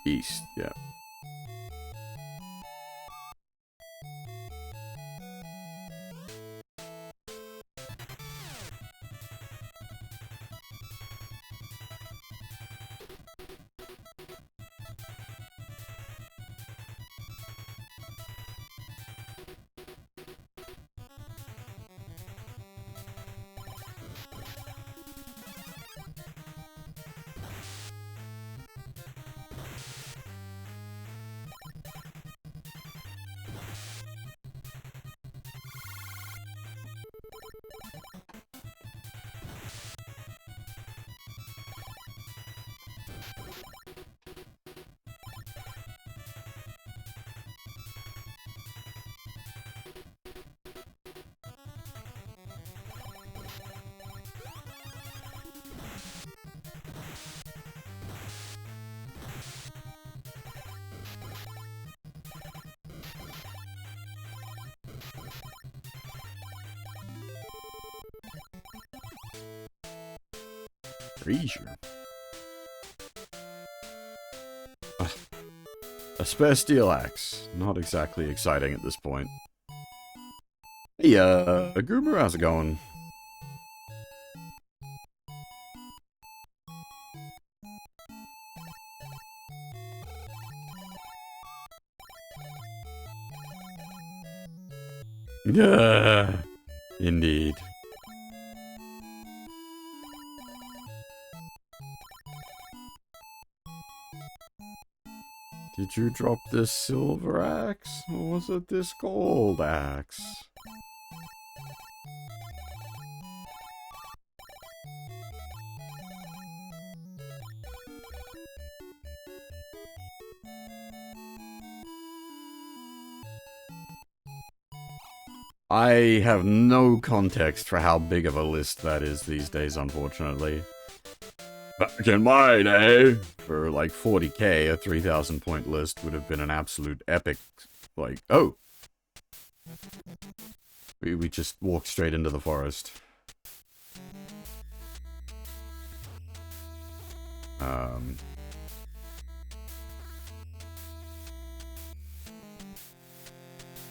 East, yeah. Treasure. A spare steel axe. Not exactly exciting at this point. Hey, Goober, how's it going? Yeah, indeed. Did you drop this silver axe? Or was it this gold axe? I have no context for how big of a list that is these days, unfortunately. Back in my day, for like 40k, a 3,000 point list would have been an absolute epic, like, oh! We just walked straight into the forest.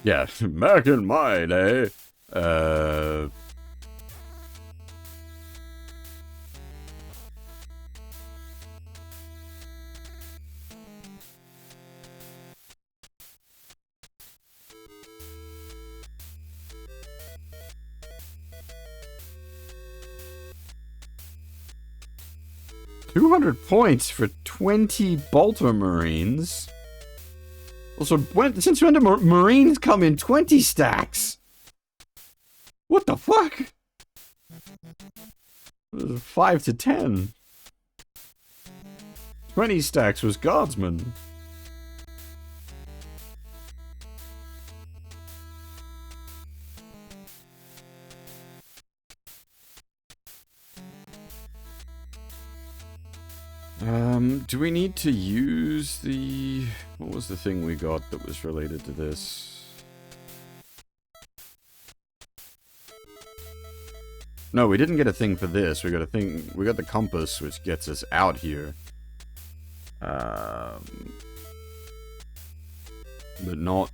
Yeah, back in my day, 200 points for 20 Bolter Marines. Also, since when do Marines come in 20 stacks? What the fuck? 5 to 10. 20 stacks was Guardsmen. Do we need to use the... What was the thing we got that was related to this? No, we didn't get a thing for this. We got a thing... We got the compass, which gets us out here. But not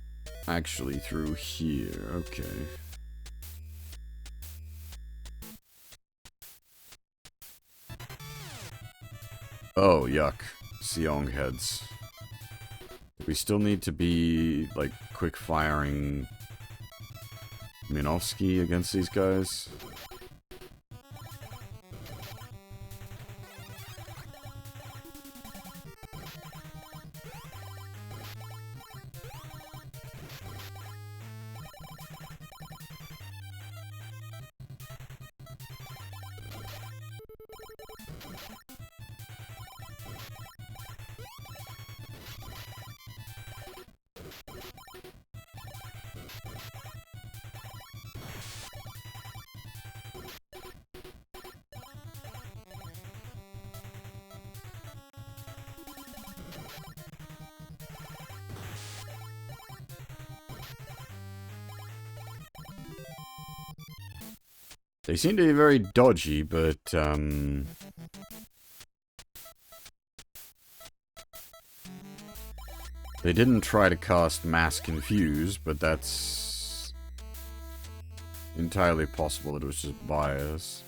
actually through here. Okay. Oh, yuck. Seong heads. We still need to be, like, quick-firing Minovsky against these guys. They seem to be very dodgy, but, they didn't try to cast Mass Confuse, but that's entirely possible it was just bias.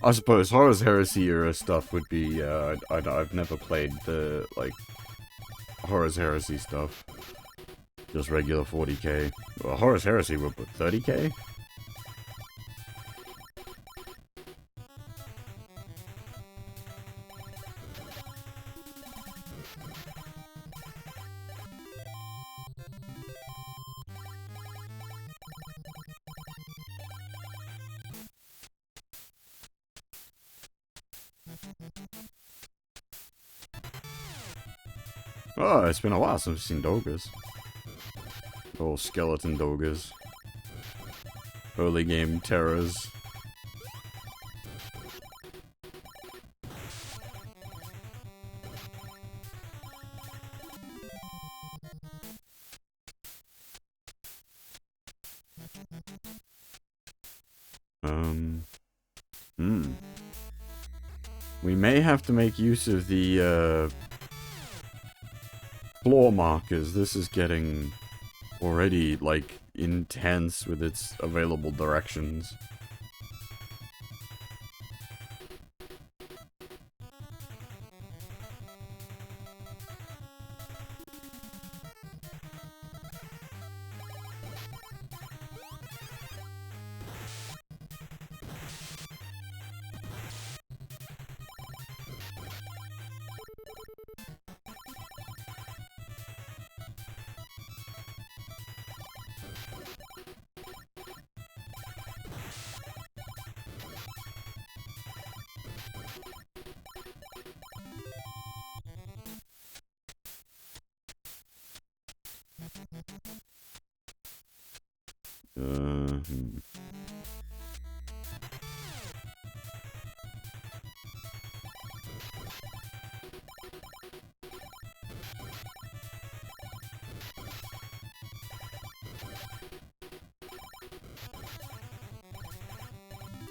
I suppose Horus Heresy era stuff would be, I've never played the, like, Horus Heresy stuff. Just regular 40k. Well, Horus Heresy would put 30k? Oh, it's been a while since I've seen Dogas. Oh, skeleton Dogas. Early game terrors. We may have to make use of the, floor markers. This is getting already, like, intense with its available directions.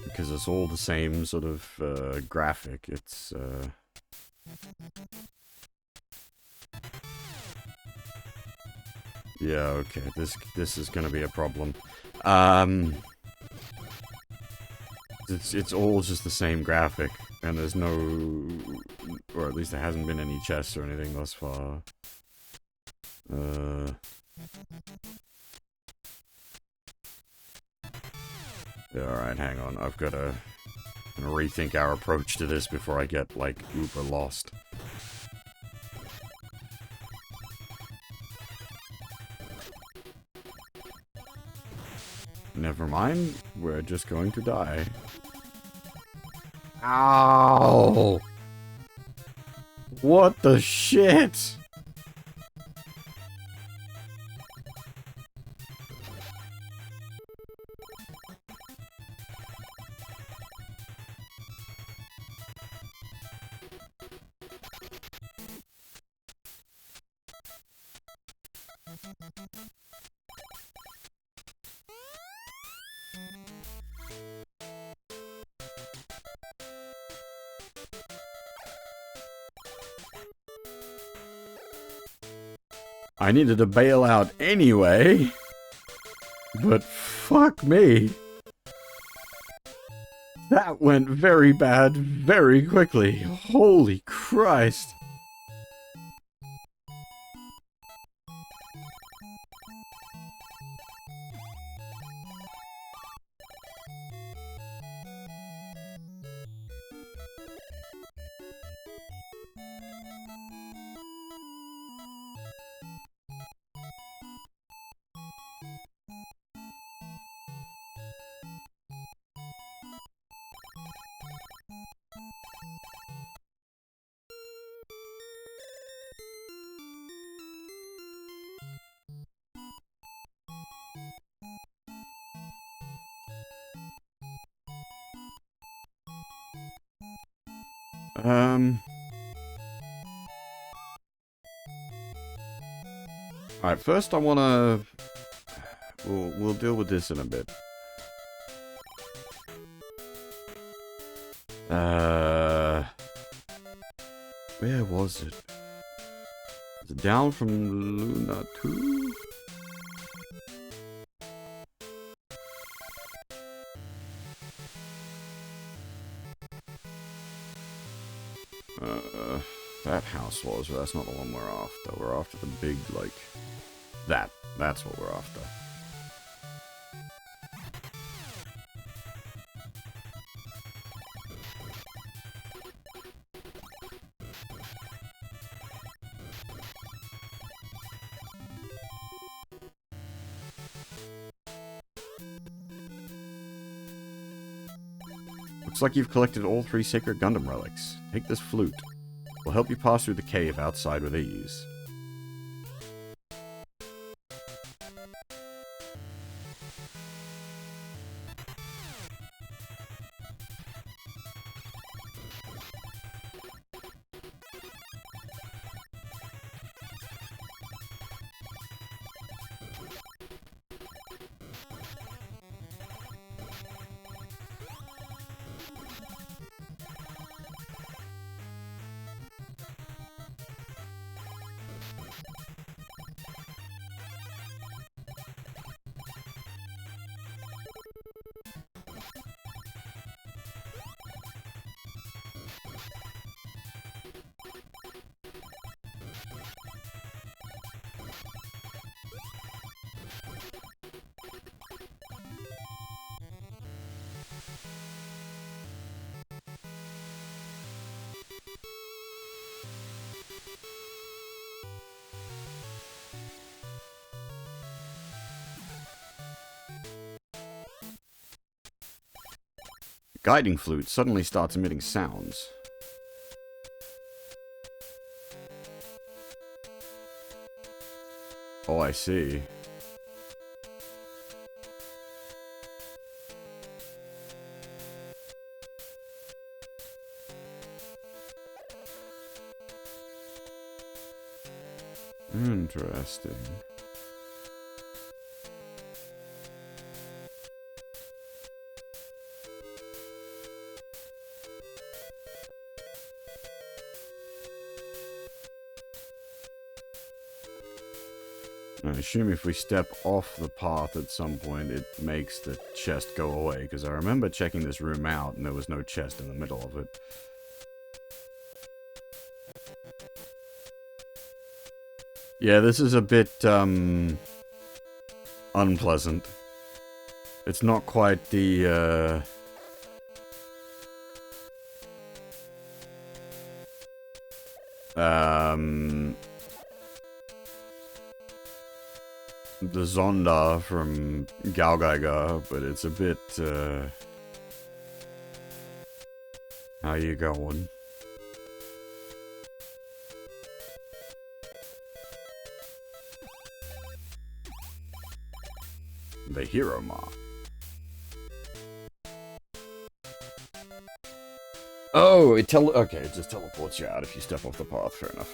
Because it's all the same sort of graphic. It's yeah, okay. This is gonna be a problem. It's all just the same graphic, and there's no, or at least there hasn't been any chests or anything thus far. Yeah, alright, hang on. I've gotta rethink our approach to this before I get, like, uber lost. Never mind, we're just going to die. Ow! What the shit? I needed to bail out anyway, but fuck me. That went very bad very quickly. Holy Christ. Alright, first I wanna... We'll deal with this in a bit. Where was it? Is it down from Luna 2? That house was, but that's not the one we're after. We're after the big, like... That's what we're after. Looks like you've collected all 3 sacred Gundam relics. Take this flute. It will help you pass through the cave outside with ease. Guiding flute suddenly starts emitting sounds. Oh, I see. Interesting. I assume if we step off the path at some point, it makes the chest go away, because I remember checking this room out and there was no chest in the middle of it. Yeah, this is a bit, unpleasant. It's not quite the, the Zonda from Galgaiga, but it's a bit, how you going? The hero mark. Oh, it okay, it just teleports you out if you step off the path, fair enough.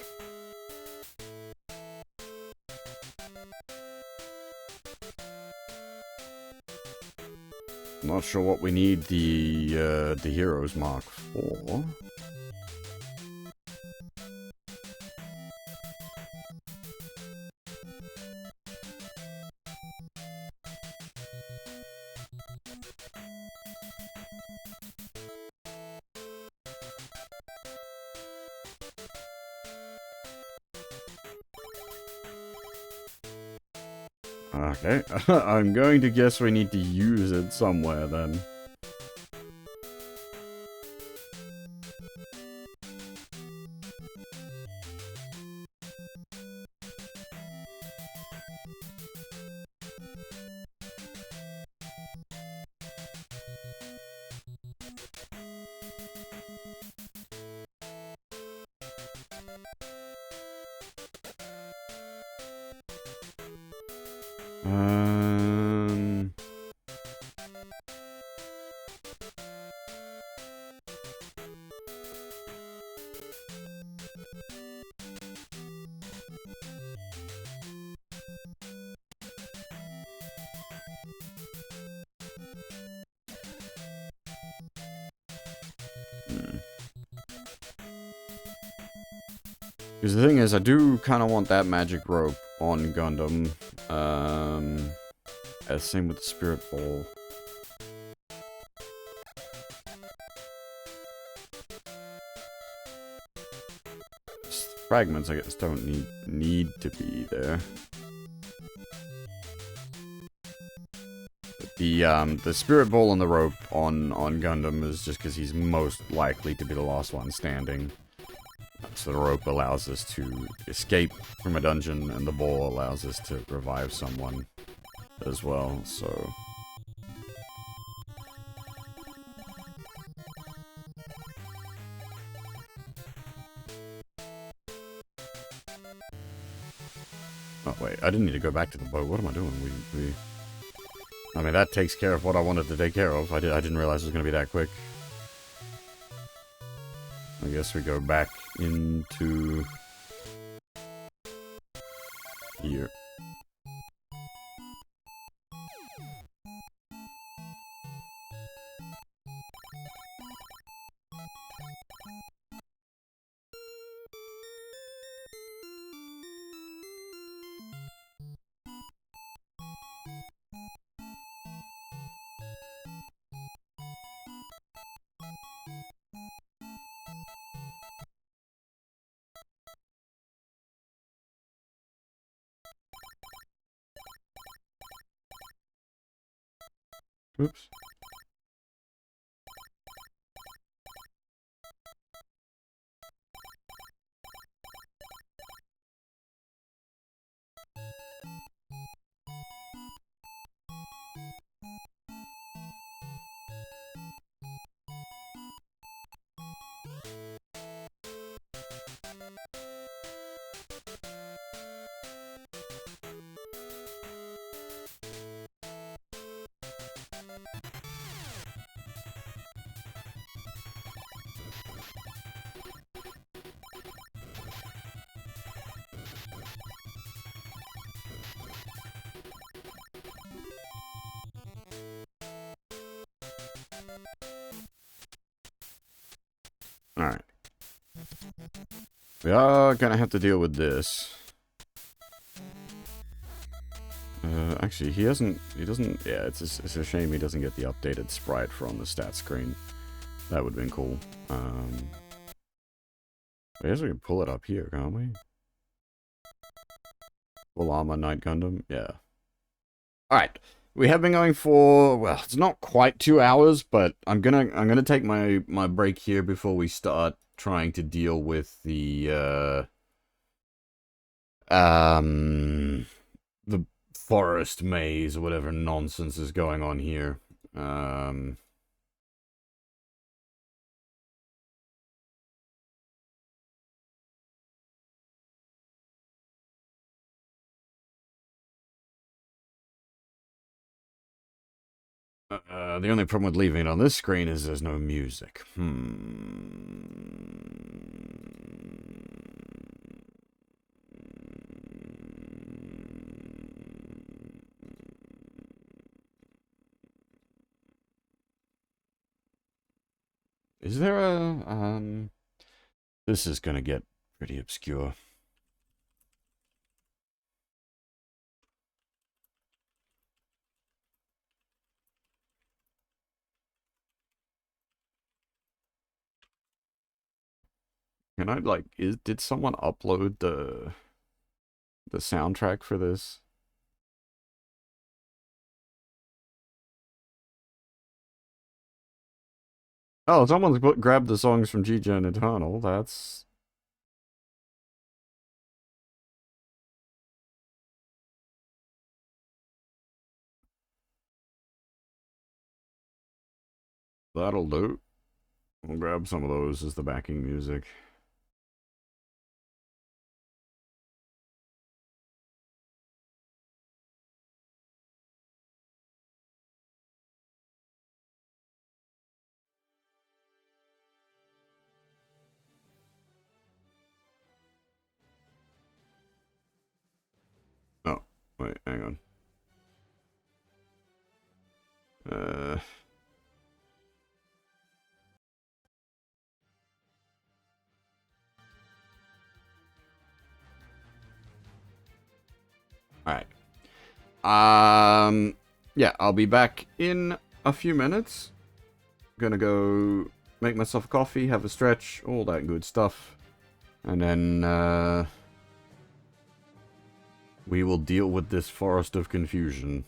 Not sure what we need the hero's mark for. Okay, I'm going to guess we need to use it somewhere then. Because the thing is, I do kind of want that magic rope on Gundam. Same with the spirit ball. Fragments, I guess, don't need to be there. But the spirit ball and the rope on Gundam is just because he's most likely to be the last one standing. So the rope allows us to escape from a dungeon, and the ball allows us to revive someone as well, so... Oh, wait. I didn't need to go back to the boat. What am I doing? I mean, that takes care of what I wanted to take care of. I didn't realize it was going to be that quick. I guess we go back into... here. Oops. Alright. We are gonna have to deal with this. Actually, he doesn't, yeah, it's a shame he doesn't get the updated sprite for on the stat screen. That would've been cool. I guess we can pull it up here, can't we? Full armor Night Gundam, yeah. Alright, we have been going for, well, it's not quite 2 hours, but I'm gonna take my break here before we start trying to deal with the forest maze or whatever nonsense is going on here. The only problem with leaving it on this screen is there's no music. Is there a, this is gonna get pretty obscure. Can I, like, did someone upload the soundtrack for this? Oh, someone's grabbed the songs from G-Gen Eternal. That's... that'll do. We'll grab some of those as the backing music. Oh, wait, hang on. Alright. Yeah, I'll be back in a few minutes. Gonna go make myself a coffee, have a stretch, all that good stuff. And then, we will deal with this forest of confusion.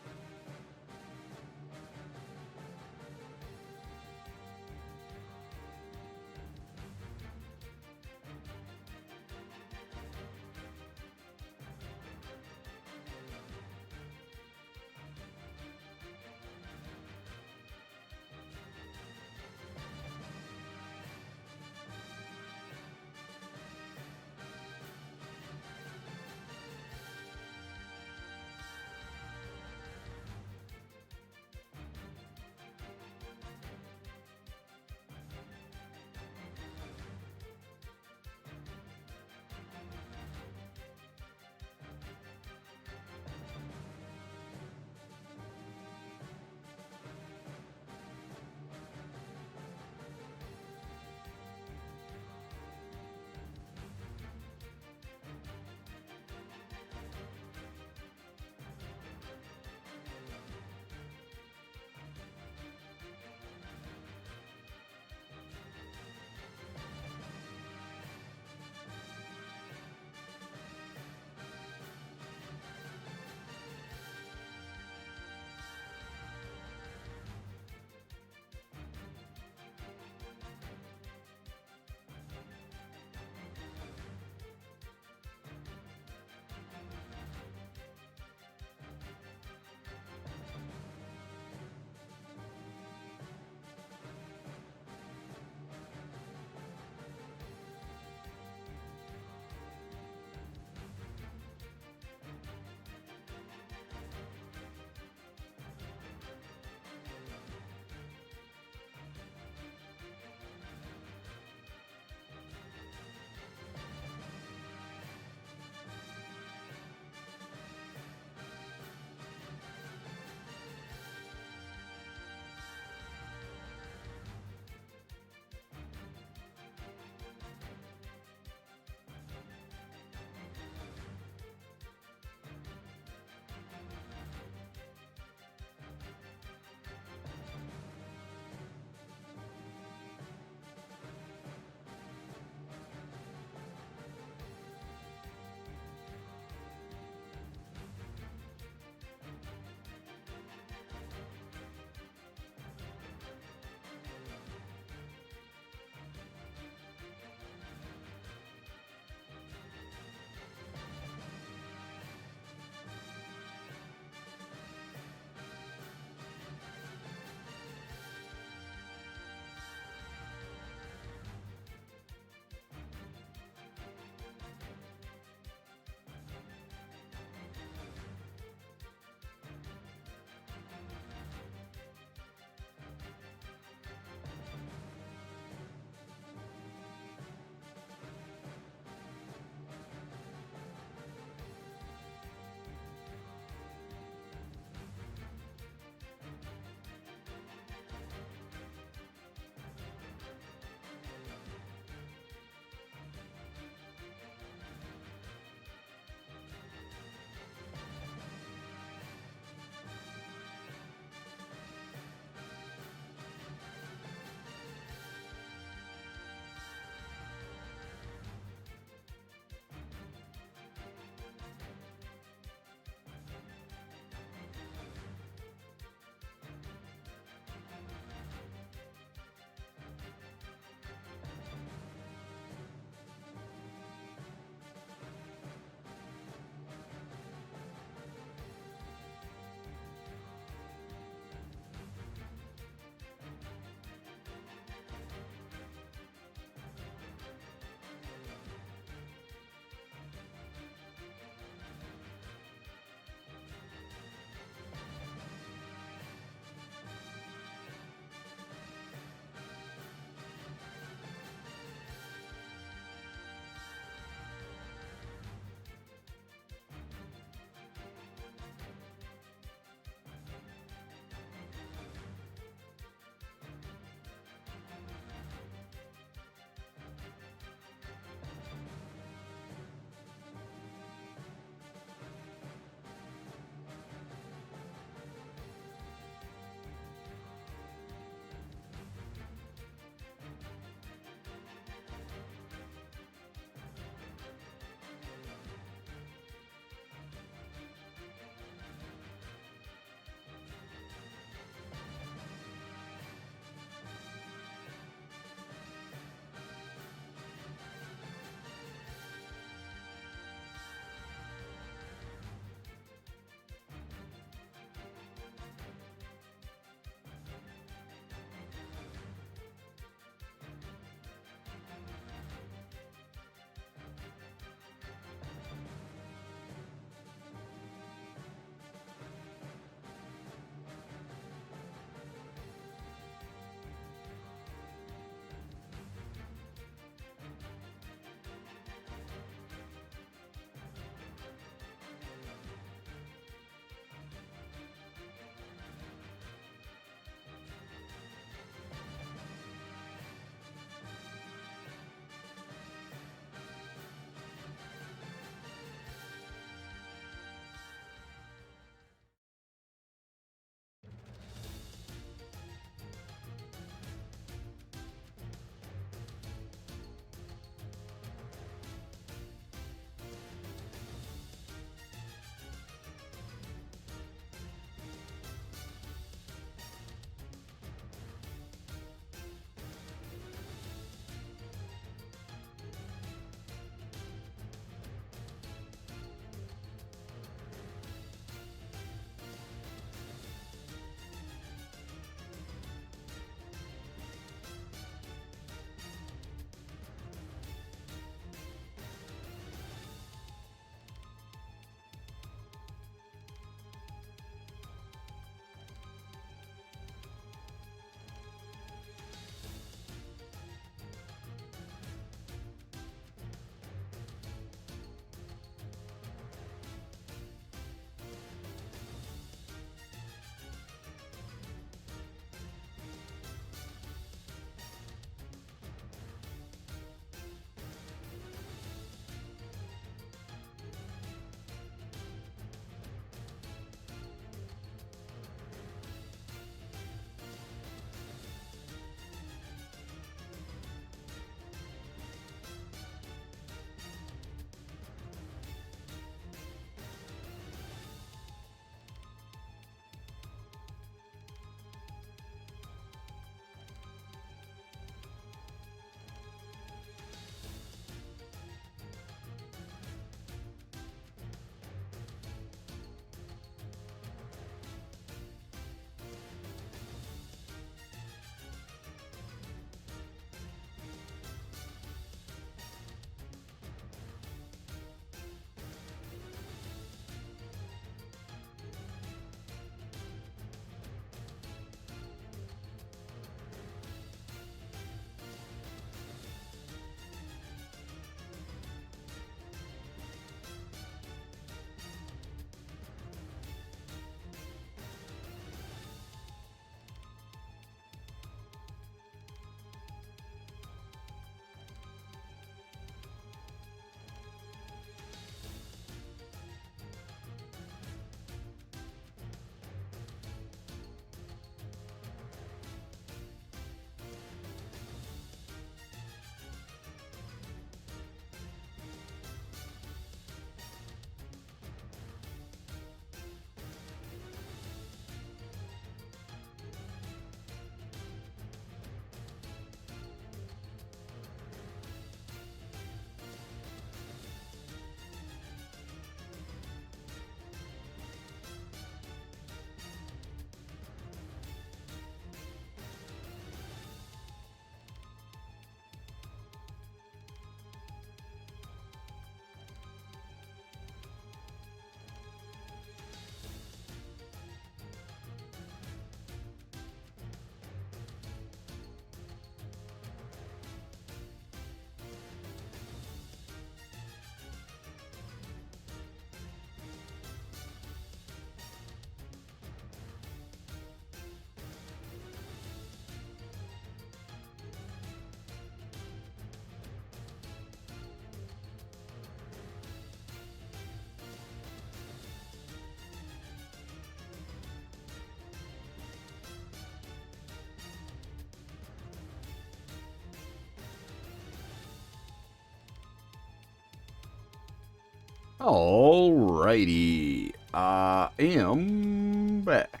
Alrighty, I am back.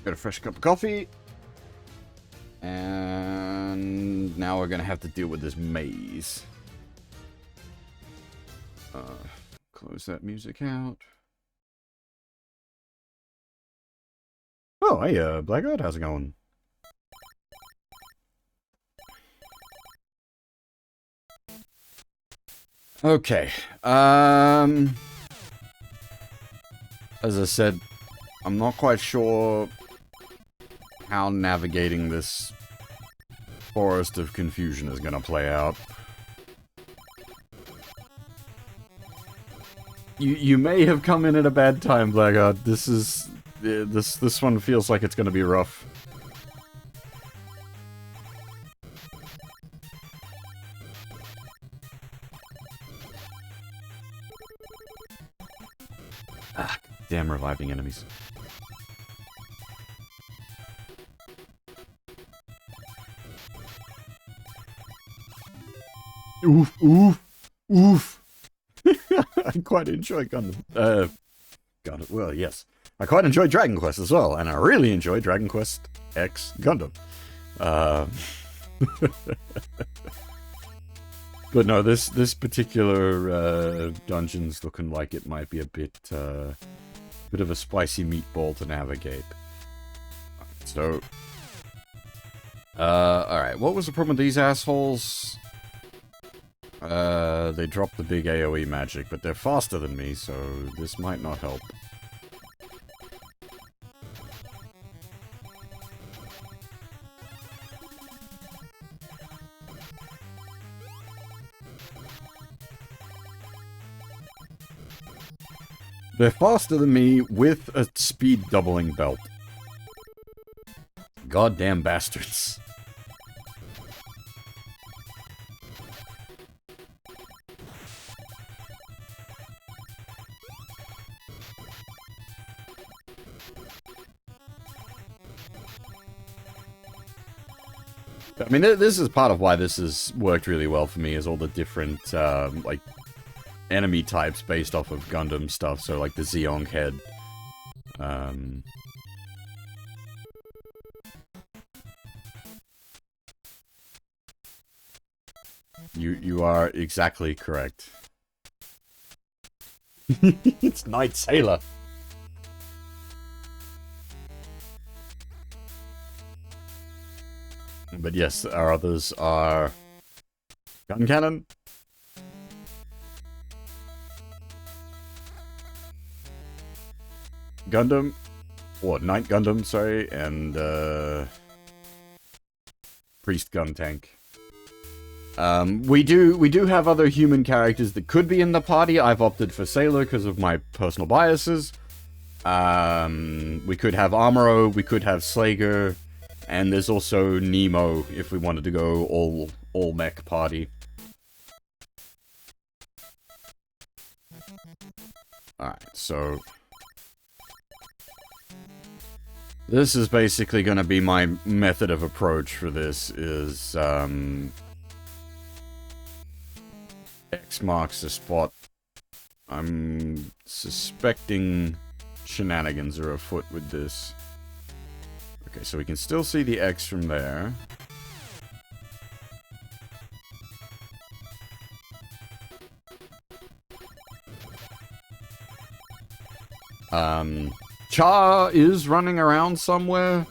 Got a fresh cup of coffee. And now we're gonna have to deal with this maze. Close that music out. Oh, hey, Blackguard, how's it going? Okay, as I said, I'm not quite sure how navigating this forest of confusion is gonna play out. You may have come in at a bad time, Blackguard. This one feels like it's gonna be rough. Ah, damn reviving enemies. Oof, oof, oof. I quite enjoy Gundam. Well, yes. I quite enjoy Dragon Quest as well, and I really enjoy Dragon Quest X Gundam. But no, this particular dungeon's looking like it might be a bit of a spicy meatball to navigate. So, alright, what was the problem with these assholes? They dropped the big AoE magic, but they're faster than me, so this might not help. They're faster than me with a speed doubling belt. Goddamn bastards. I mean, this is part of why this has worked really well for me, is all the different, like, enemy types based off of Gundam stuff, so like the Zeong head. You are exactly correct. It's Night Sailor. But yes, our others are Gun Cannon, Gundam, or Night Gundam, sorry, and Priest Gun Tank. We do have other human characters that could be in the party. I've opted for Sailor because of my personal biases. We could have Amuro, we could have Slager, and there's also Nemo if we wanted to go all mech party. Alright, so this is basically going to be my method of approach for this, is X marks the spot. I'm suspecting shenanigans are afoot with this. Okay, so we can still see the X from there. Cha is running around somewhere.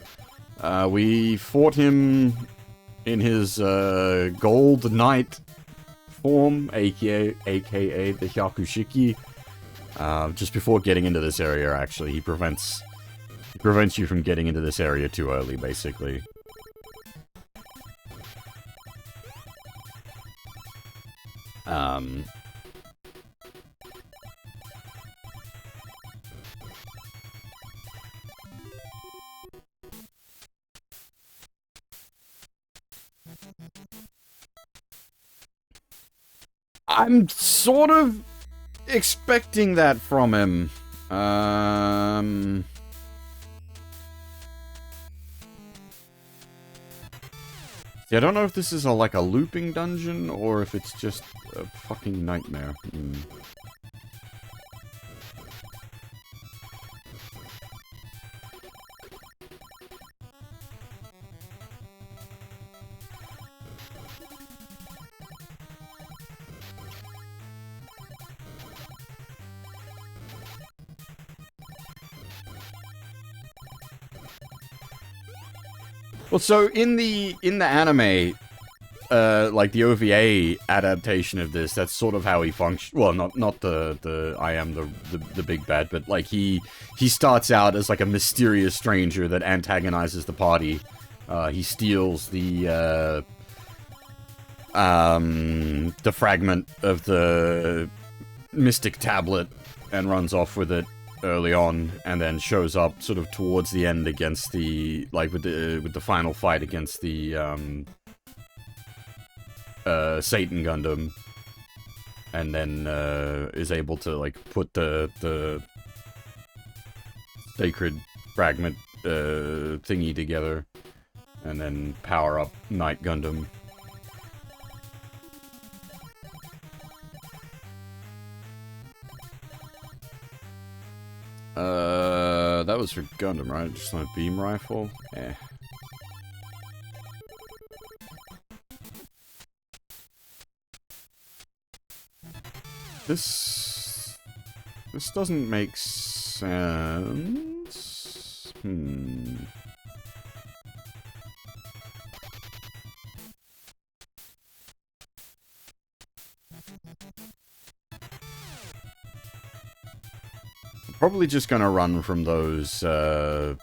We fought him in his Gold Knight form, aka the Hyakushiki. Just before getting into this area, actually, he prevents you from getting into this area too early, basically. I'm sort of expecting that from him. See, I don't know if this is like a looping dungeon, or if it's just a fucking nightmare. Well, so in the anime, like the OVA adaptation of this, that's sort of how he functions. Well, not the I am the big bad, but like he starts out as like a mysterious stranger that antagonizes the party. He steals the fragment of the mystic tablet and runs off with it early on, and then shows up sort of towards the end against the, like, with the final fight against the Satan Gundam, and then is able to, like, put the sacred fragment thingy together, and then power up Night Gundam. That was for Gundam, right? Just on a beam rifle? Eh. This doesn't make sense. Probably just gonna run from those, the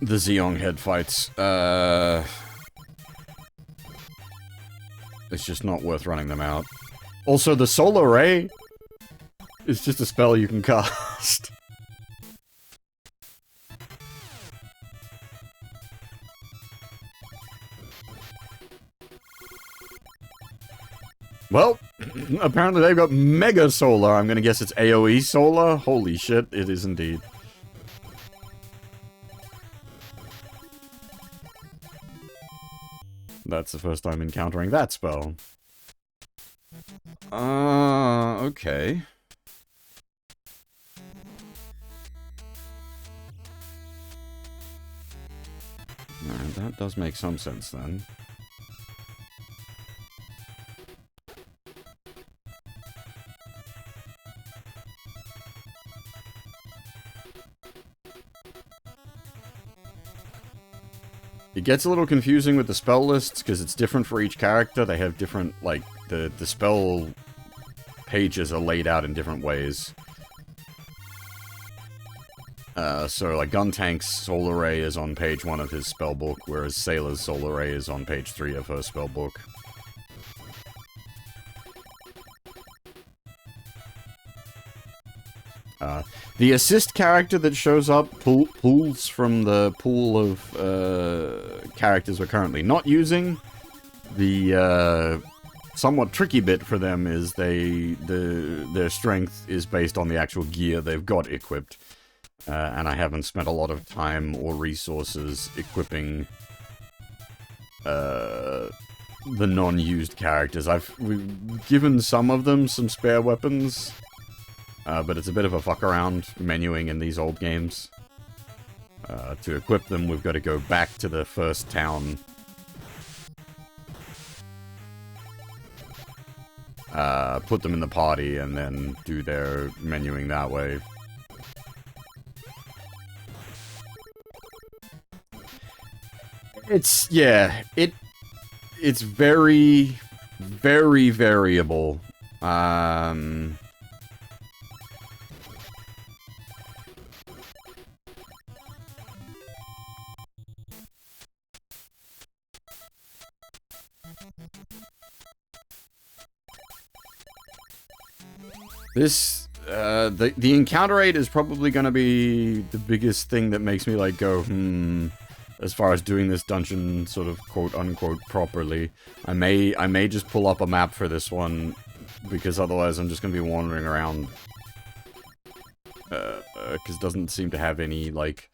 Zeong head fights. It's just not worth running them out. Also, the Solar Ray is just a spell you can cast. Well, apparently they've got Mega Solar. I'm gonna guess it's AoE Solar. Holy shit, it is indeed. That's the first time encountering that spell. Okay. Alright, that does make some sense then. It gets a little confusing with the spell lists, because it's different for each character. They have different, like, the spell pages are laid out in different ways. So, like, Guntank's Solar Ray is on page 1 of his spellbook, whereas Sailor's Solar Ray is on page 3 of her spellbook. The assist character that shows up pulls from the pool of characters we're currently not using. The somewhat tricky bit for them is their strength is based on the actual gear they've got equipped. And I haven't spent a lot of time or resources equipping the non-used characters. We've given some of them some spare weapons. But it's a bit of a fuck around menuing in these old games. To equip them, we've got to go back to the first town. Put them in the party, and then do their menuing that way. It's, yeah, it's very, very variable. This, the encounter rate is probably gonna be the biggest thing that makes me, like, go, as far as doing this dungeon sort of quote-unquote properly. I may just pull up a map for this one, because otherwise I'm just gonna be wandering around. Because it doesn't seem to have any, like,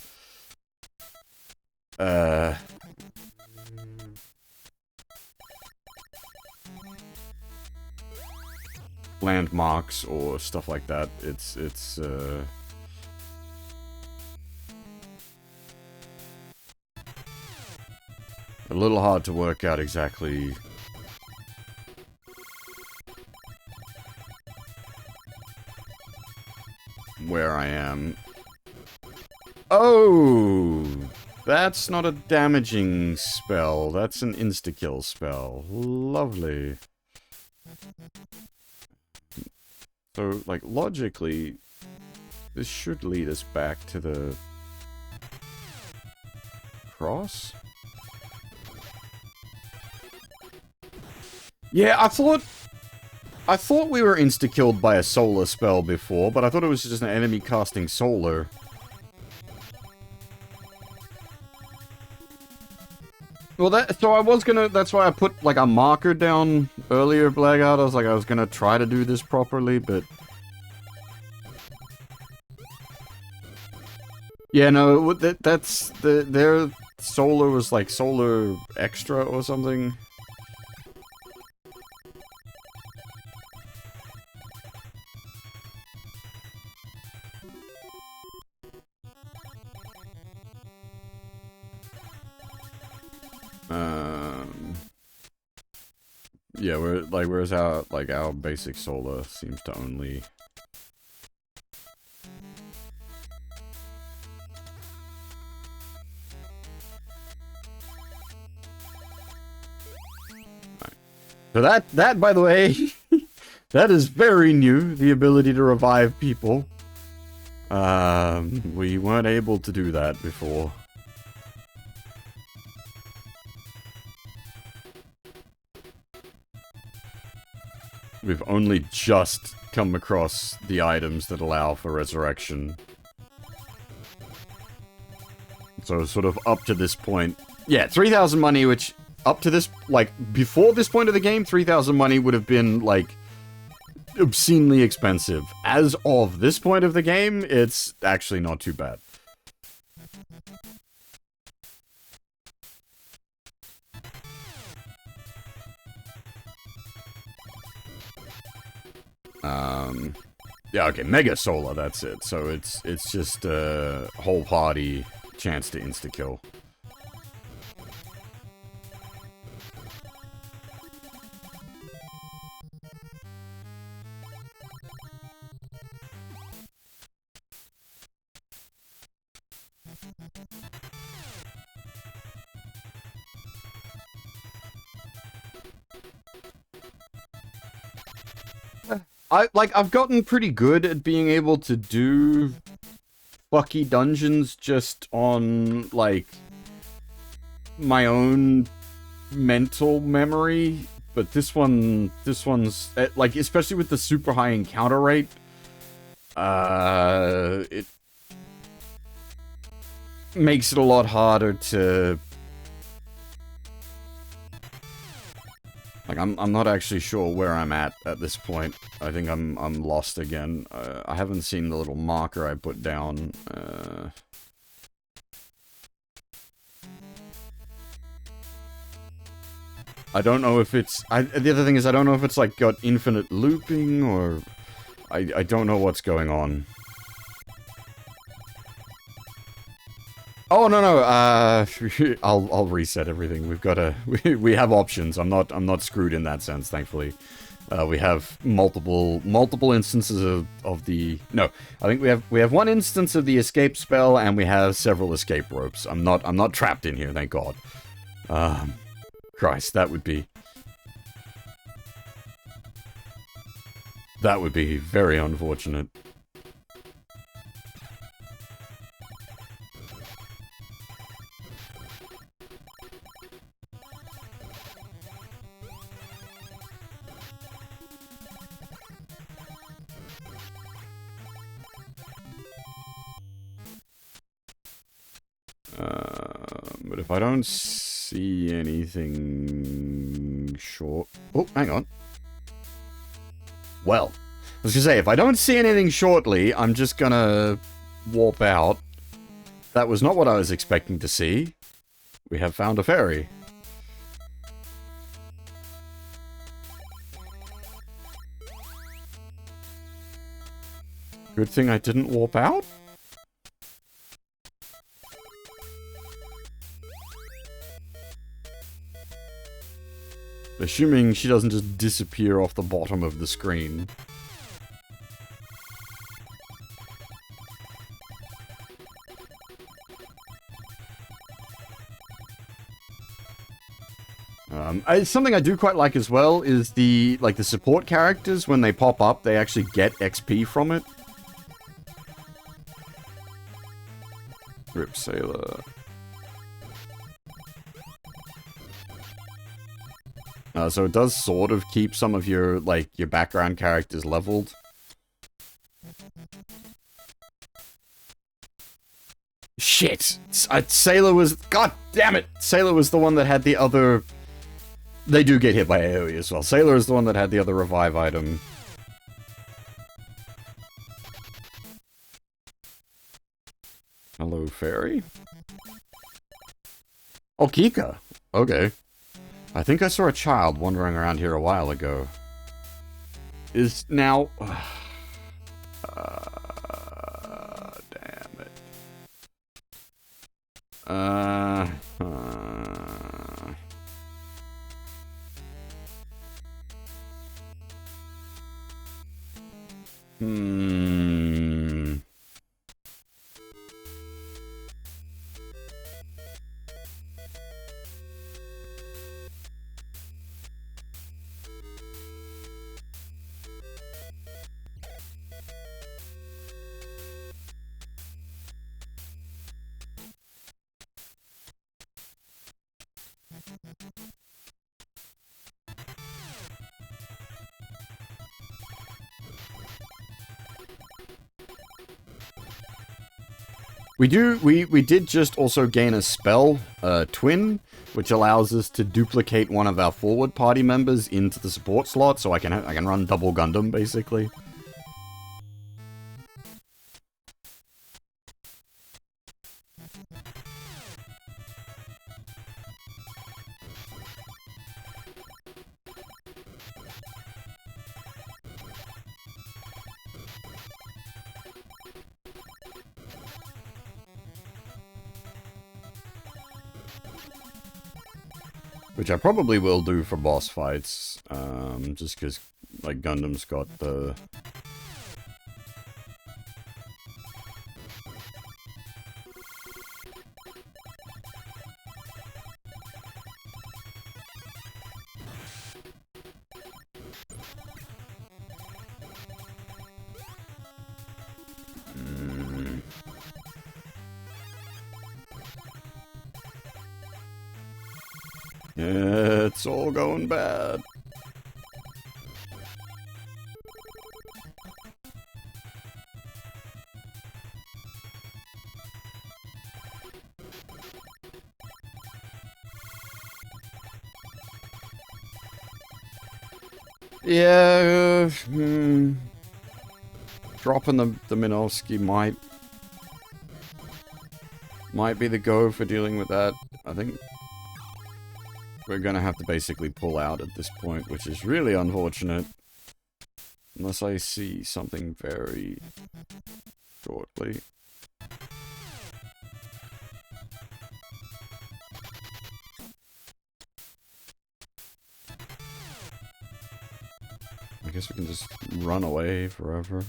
landmarks or stuff like that. It's a little hard to work out exactly where I am. Oh! That's not a damaging spell. That's an insta-kill spell. Lovely. So, like, logically, this should lead us back to the cross? Yeah, I thought we were insta-killed by a solar spell before, but I thought it was just an enemy casting solar. Well, so I was gonna, that's why I put, like, a marker down earlier, Blackout. I was gonna try to do this properly, but... Yeah, no, their solar was, like, solar extra or something. Yeah, whereas our basic solar seems to only... Right. So that, by the way, that is very new, the ability to revive people. We weren't able to do that before. We've only just come across the items that allow for resurrection. So sort of up to this point... Yeah, 3,000 money, which up to this... Like, before this point of the game, 3,000 money would have been, like, obscenely expensive. As of this point of the game, it's actually not too bad. Yeah, okay, Mega Solar, that's it. So it's just a whole party chance to insta-kill. I've gotten pretty good at being able to do fucky dungeons just on, like, my own mental memory, but this one's, like, especially with the super high encounter rate, it makes it a lot harder to... Like, I'm not actually sure where I'm at this point. I think I'm lost again. I haven't seen the little marker I put down. I don't know if it's... the other thing is, I don't know if it's, like, got infinite looping, or... I don't know what's going on. Oh, no, I'll reset everything. We've got a... We have options. I'm not screwed in that sense, thankfully. We have multiple instances of the... No, I think we have one instance of the escape spell, and we have several escape ropes. I'm not trapped in here, thank God. Christ, that would be very unfortunate. But if I don't see anything short... Oh, hang on. Well, I was gonna say, if I don't see anything shortly, I'm just gonna warp out. That was not what I was expecting to see. We have found a fairy. Good thing I didn't warp out? Assuming she doesn't just disappear off the bottom of the screen. Something I do quite like as well is the support characters, when they pop up, they actually get XP from it. Rip Sailor. So it does sort of keep some of your, your background characters leveled. Shit! Sailor was... God damn it! Sailor was the one that had the other... They do get hit by AoE as well. Sailor is the one that had the other revive item. Hello, fairy? Oh, Kika! Okay. I think I saw a child wandering around here a while ago. Is now... damn it. We did just also gain a spell, Twin, which allows us to duplicate one of our forward party members into the support slot, so I can run double Gundam, basically. Which I probably will do for boss fights, just because, Gundam's got the... Yeah, it's all going bad. Yeah, dropping the Minovsky might be the go for dealing with that. I think we're gonna have to basically pull out at this point, which is really unfortunate. Unless I see something very shortly. I guess we can just run away forever.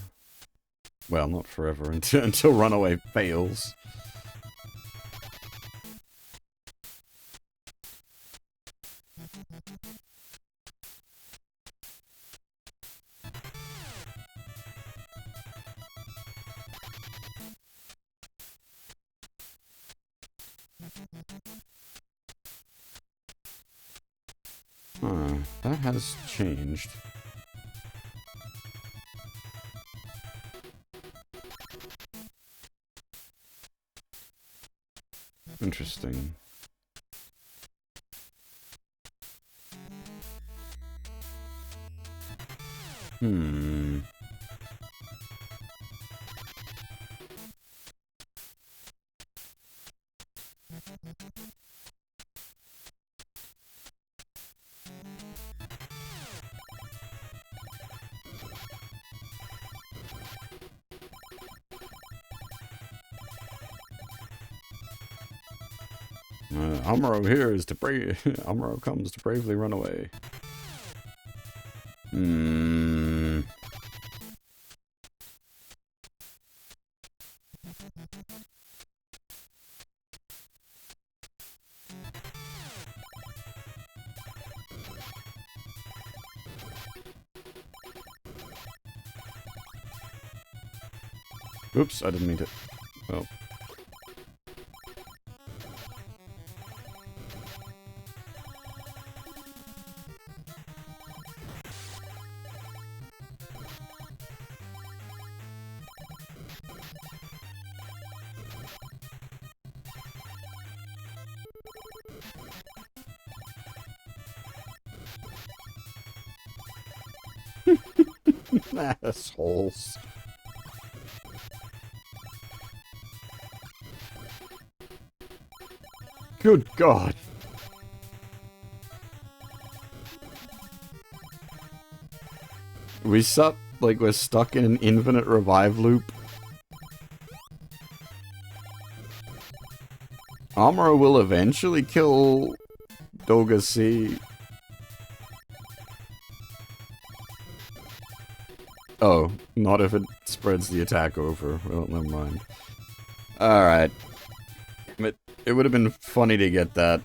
Well, not forever, until runaway fails. That has changed. Interesting. Hmm. Amuro here is to brave. Amuro comes to bravely run away. Hmm. Oops, I didn't mean to. Well. Assholes. Good God. We're stuck in an infinite revive loop. Amuro will eventually kill Doga C. Oh, not if it spreads the attack over. Well, never mind. Alright. It would have been funny to get that.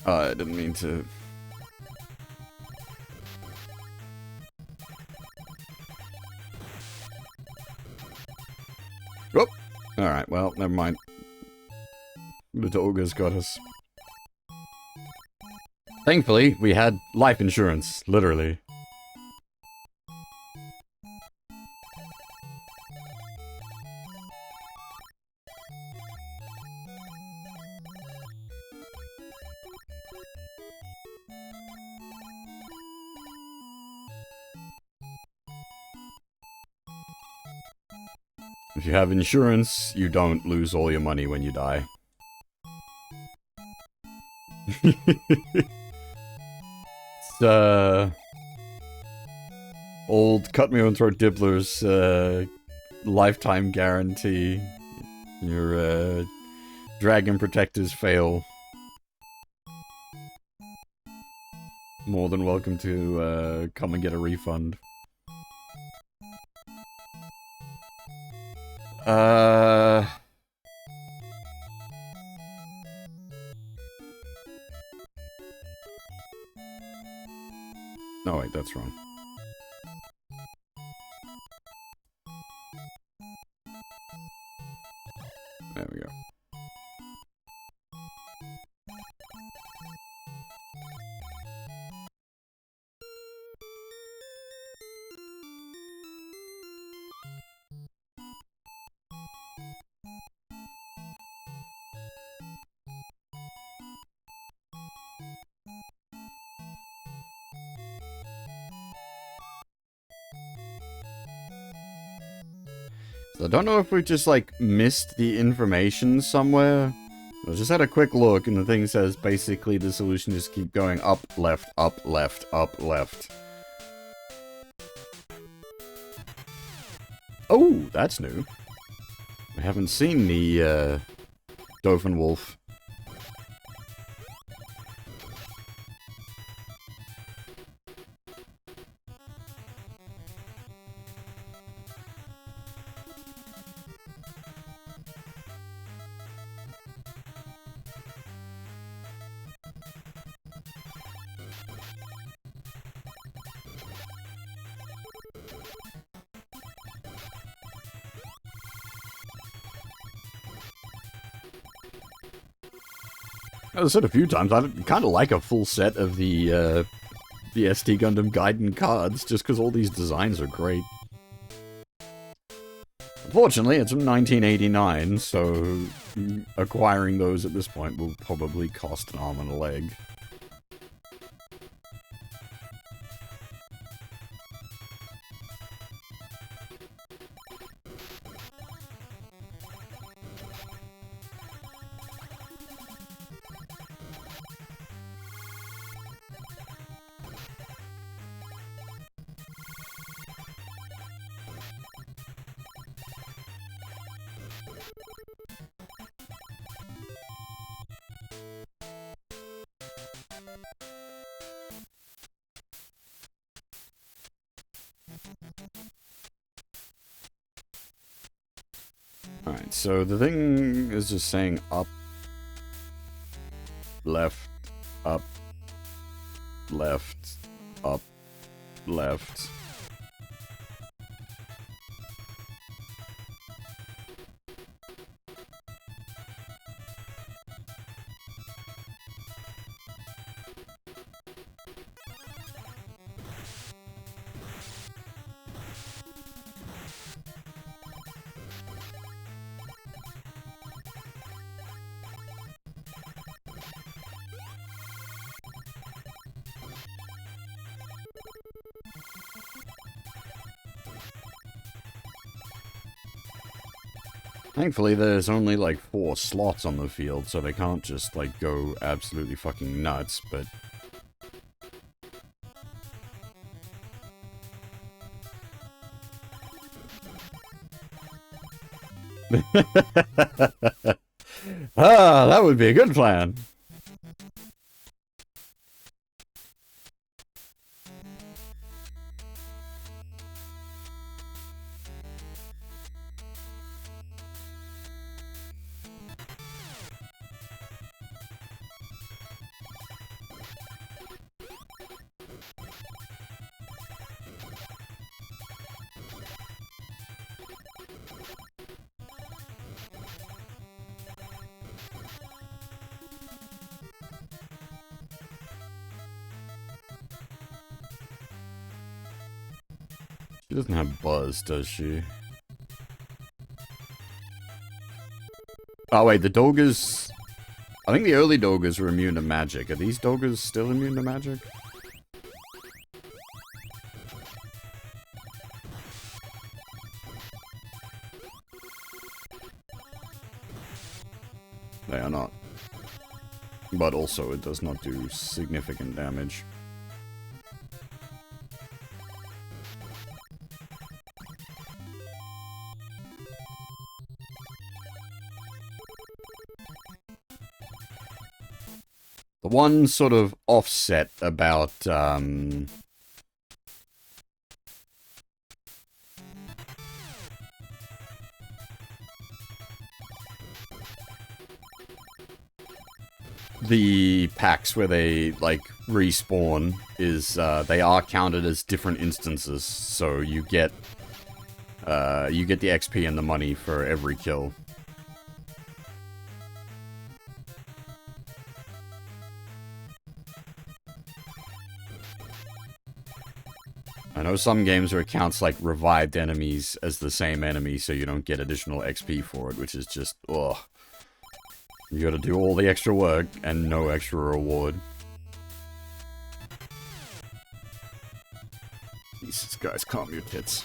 I didn't mean to. Oh! Alright, well, never mind. The Doga's got us. Thankfully, we had life insurance, literally. If you have insurance, you don't lose all your money when you die. It's, old cut me own throat Dibbler's, lifetime guarantee. Your, dragon protectors fail. More than welcome to, come and get a refund. No, wait, that's wrong. There we go. So I don't know if we just, like, missed the information somewhere. I just had a quick look, and the thing says basically the solution is keep going up, left, up, left, up, left. Oh, that's new. I haven't seen the, Dolphin Wolf. As I said a few times, I kind of like a full set of the ST Gundam Gaiden cards, just because all these designs are great. Unfortunately, it's from 1989, so acquiring those at this point will probably cost an arm and a leg. Alright, so the thing is just saying up, left, up, left, up, left. Thankfully, there's only like 4 slots on the field, so they can't just like go absolutely fucking nuts, but... Ah, that would be a good plan. She doesn't have buzz, does she? Oh wait, the Dogas... I think the early Dogas were immune to magic. Are these Dogas still immune to magic? They are not. But also, it does not do significant damage. The one sort of offset about, the packs where they, like, respawn is, they are counted as different instances, so you get the XP and the money for every kill. I know some games where it counts, like, revived enemies as the same enemy, so you don't get additional XP for it, which is just, ugh. You gotta do all the extra work, and no extra reward. Jesus, guys, calm your tits.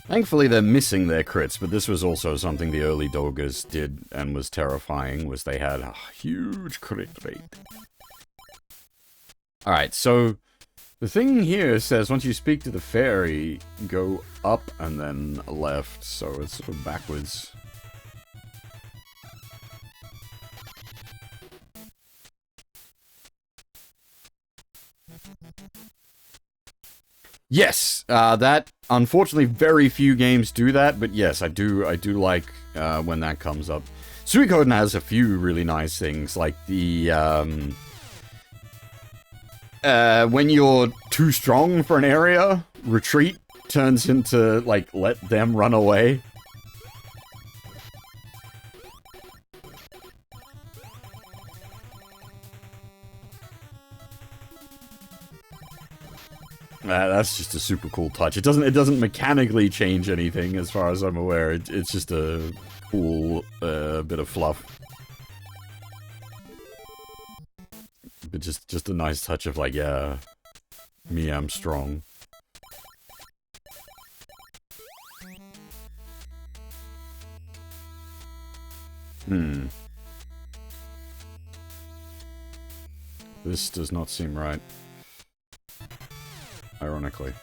Thankfully, they're missing their crits, but this was also something the early Dogas did and was terrifying, was they had a huge crit rate. Alright, so the thing here says once you speak to the fairy, go up and then left, so it's sort of backwards. Yes, that, unfortunately, very few games do that, but yes, I do like when that comes up. Suikoden has a few really nice things, like the, when you're too strong for an area, retreat turns into, like, let them run away. That's just a super cool touch. It doesn't mechanically change anything as far as I'm aware. It's just a cool bit of fluff. But just a nice touch of like, yeah, me, I'm strong. This does not seem right. Ironically.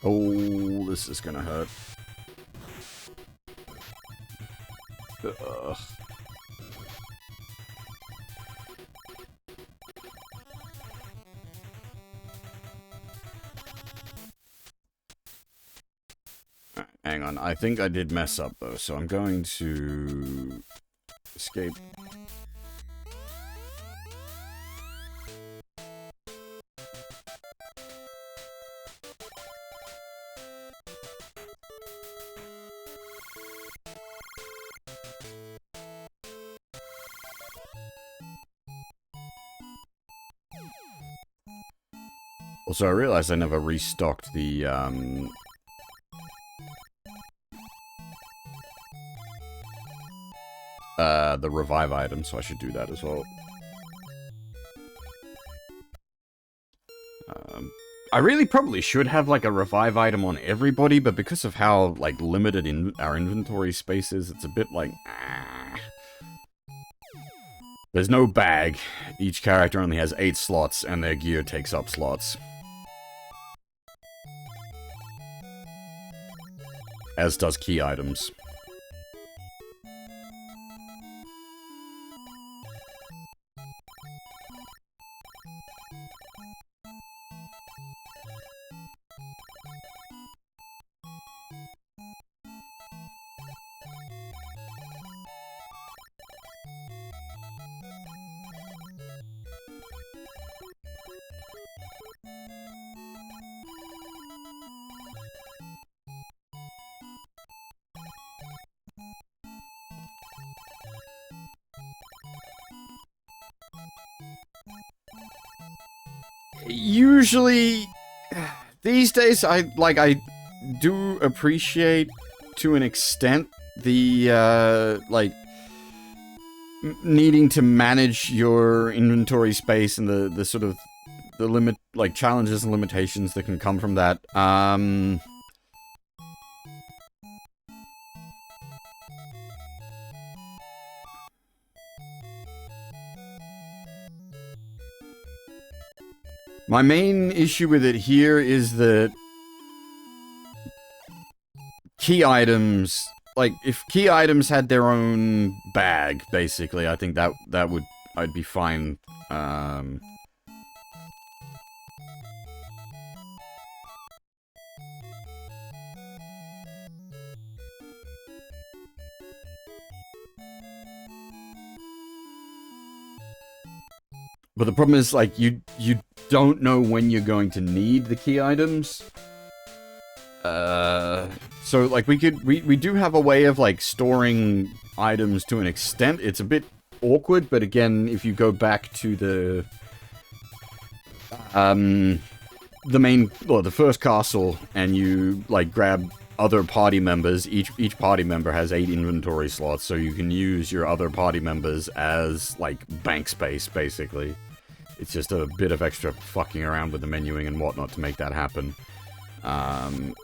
Oh, this is gonna hurt. Ugh. Right, hang on, I think I did mess up though, so I'm going to escape. Also, I realized I never restocked the revive item, so I should do that as well. I really probably should have, like, a revive item on everybody, but because of how, like, limited our inventory space is, it's a bit like, There's no bag. Each character only has 8 slots, and their gear takes up slots. As does key items. Usually, these days, I do appreciate, to an extent, the, needing to manage your inventory space and the sort of, the limit, challenges and limitations that can come from that. My main issue with it here is that key items, if key items had their own bag, basically, I think that would, I'd be fine. But the problem is, you don't know when you're going to need the key items. So, we do have a way of, storing items to an extent. It's a bit awkward, but again, if you go back to the main, well, the first castle, and you, grab other party members, each party member has 8 inventory slots, so you can use your other party members as, bank space, basically. It's just a bit of extra fucking around with the menuing and whatnot to make that happen. And,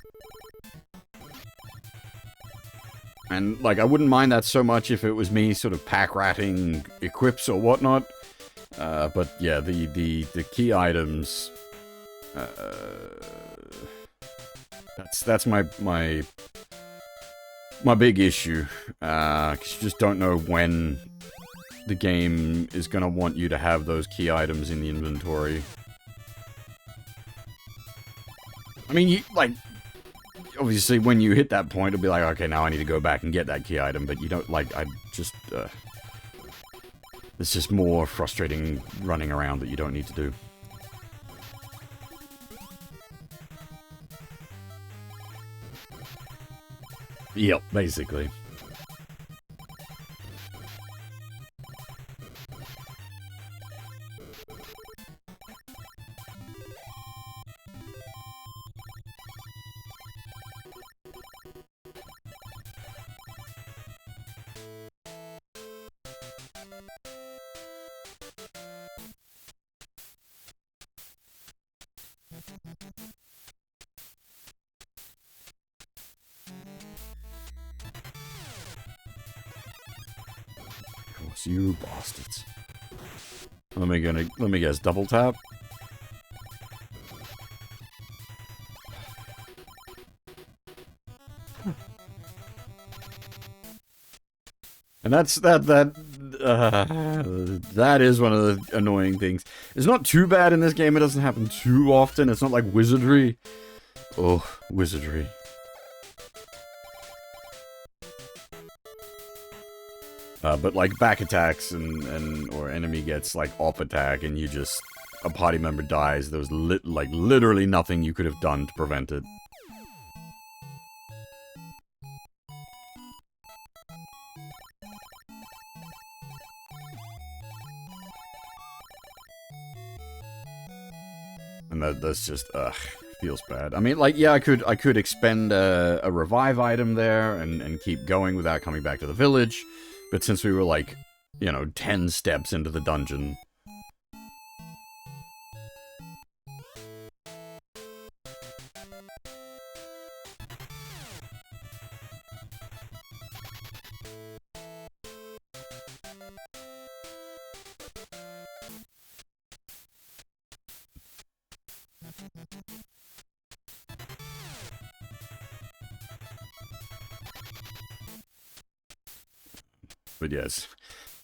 I wouldn't mind that so much if it was me sort of pack-ratting equips or whatnot. But, yeah, the key items... That's my big issue. 'Cause you just don't know when the game is gonna want you to have those key items in the inventory. I mean, obviously when you hit that point, it'll be like, okay, now I need to go back and get that key item, but you don't, it's just more frustrating running around that you don't need to do. Yep, basically. You bastards. Let me guess, double tap? And that is one of the annoying things. It's not too bad in this game, it doesn't happen too often, it's not like wizardry. Oh, wizardry. But like back attacks or enemy gets like off attack and a party member dies, there was literally nothing you could have done to prevent it. And that's just, feels bad. I mean, yeah, I could expend a revive item there and keep going without coming back to the village. But since we were 10 steps into the dungeon... But yes,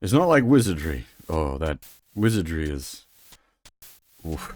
it's not like wizardry. Oh, that wizardry is... Oof.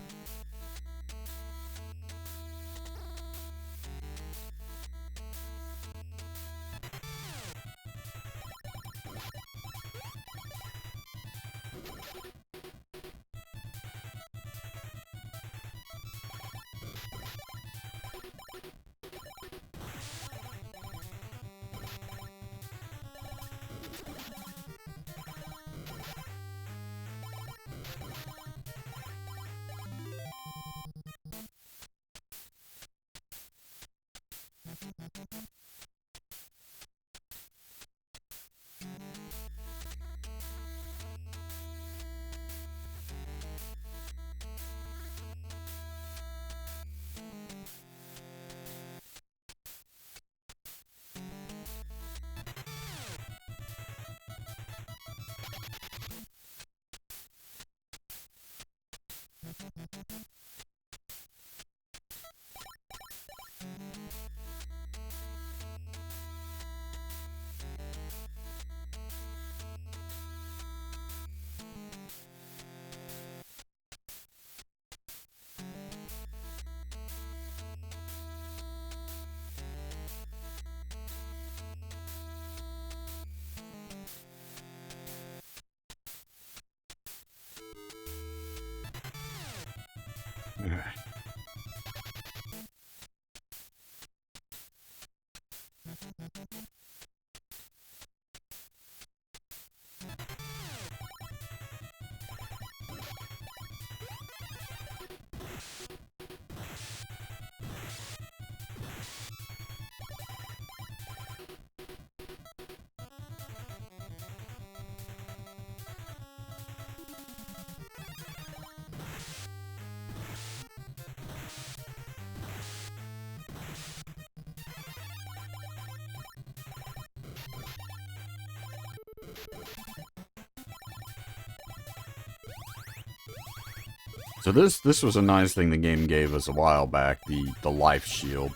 So this was a nice thing the game gave us a while back, the life shield.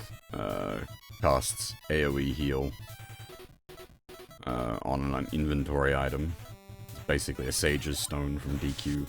casts AoE heal on an inventory item. It's basically a Sage's Stone from DQ.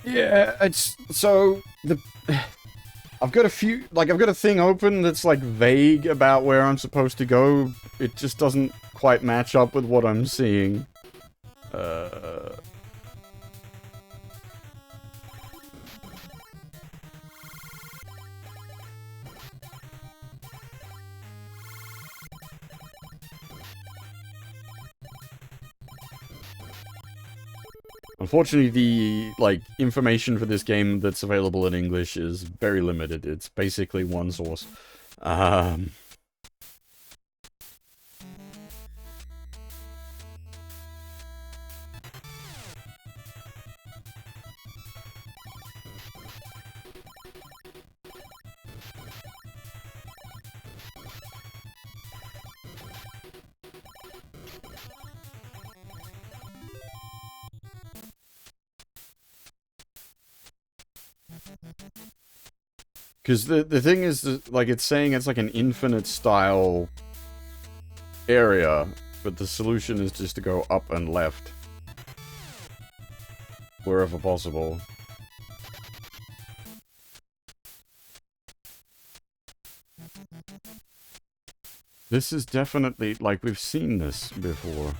Yeah, it's so I've got a few, like, I've got a thing open that's like vague about where I'm supposed to go. It just doesn't quite match up with what I'm seeing. Unfortunately, the, like, information for this game that's available in English is very limited. It's basically one source. Because the thing is, that, like, it's saying it's like an infinite style area, but the solution is just to go up and left. Wherever possible. This is definitely, like, we've seen this before.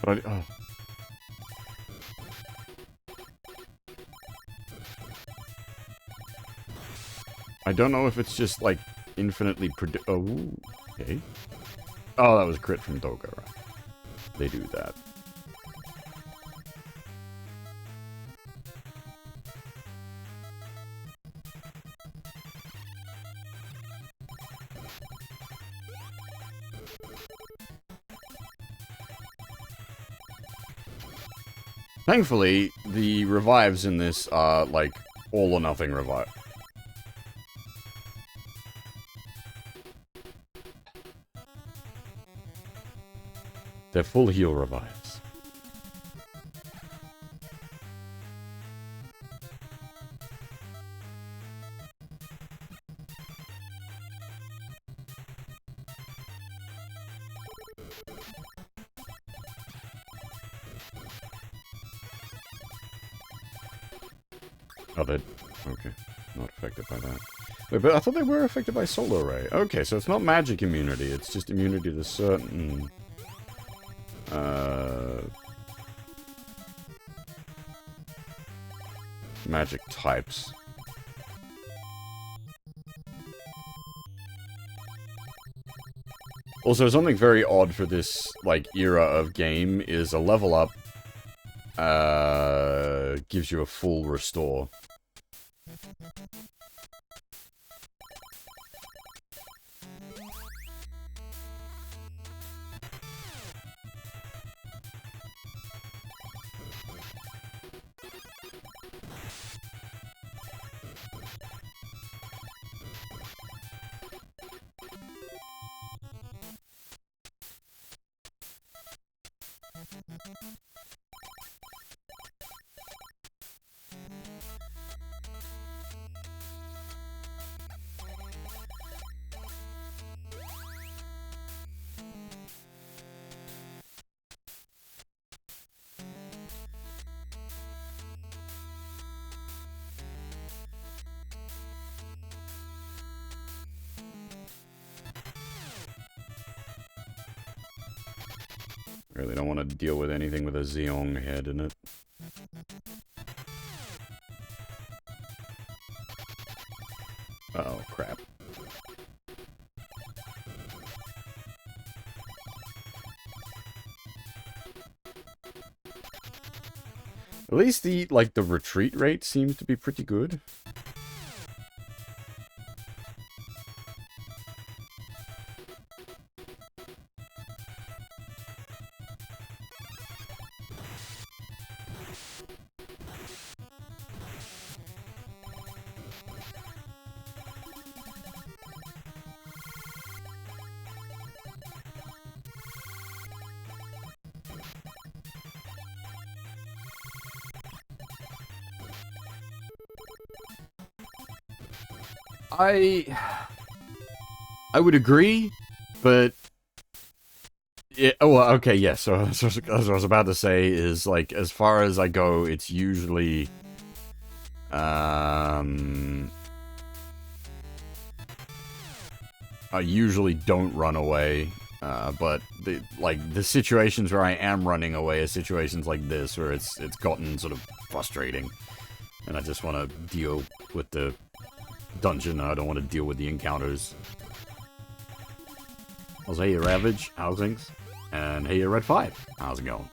But I don't know if it's just, like, infinitely oh, okay. Oh, that was a crit from Dogara. They do that. Thankfully, the revives in this are, like, all or nothing revive. They're full heal revives. Oh, they're... okay. Not affected by that. Wait, but I thought they were affected by Solar Ray. Okay, so it's not magic immunity, it's just immunity to certain... magic types. Also, something very odd for this, like, era of game is a level up gives you a full restore. Really don't want to deal with anything with a Zeong head in it. Oh, crap. At least the, like, the retreat rate seems to be pretty good. I would agree, but oh, okay, yeah. So as I was about to say is, like, as far as I go, it's usually I usually don't run away, but the situations where I am running away are situations like this, where it's gotten sort of frustrating, and I just want to deal with the dungeon. I don't want to deal with the encounters. Also, hey, Ravage, how's things? And hey, Red 5, how's it going?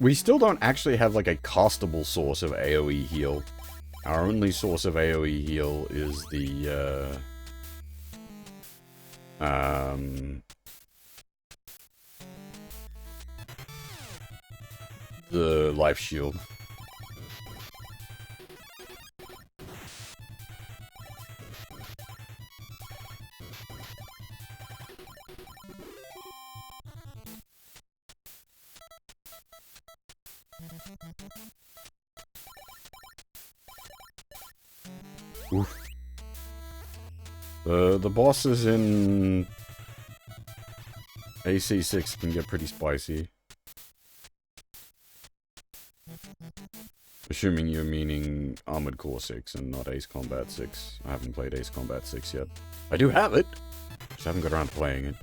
We still don't actually have, like, a castable source of AoE heal. Our only source of AoE heal is the, the life shield. Oof. The bosses in AC6 can get pretty spicy. Assuming you're meaning Armored Core 6 and not Ace Combat 6. I haven't played Ace Combat 6 yet. I do have it, just haven't got around to playing it.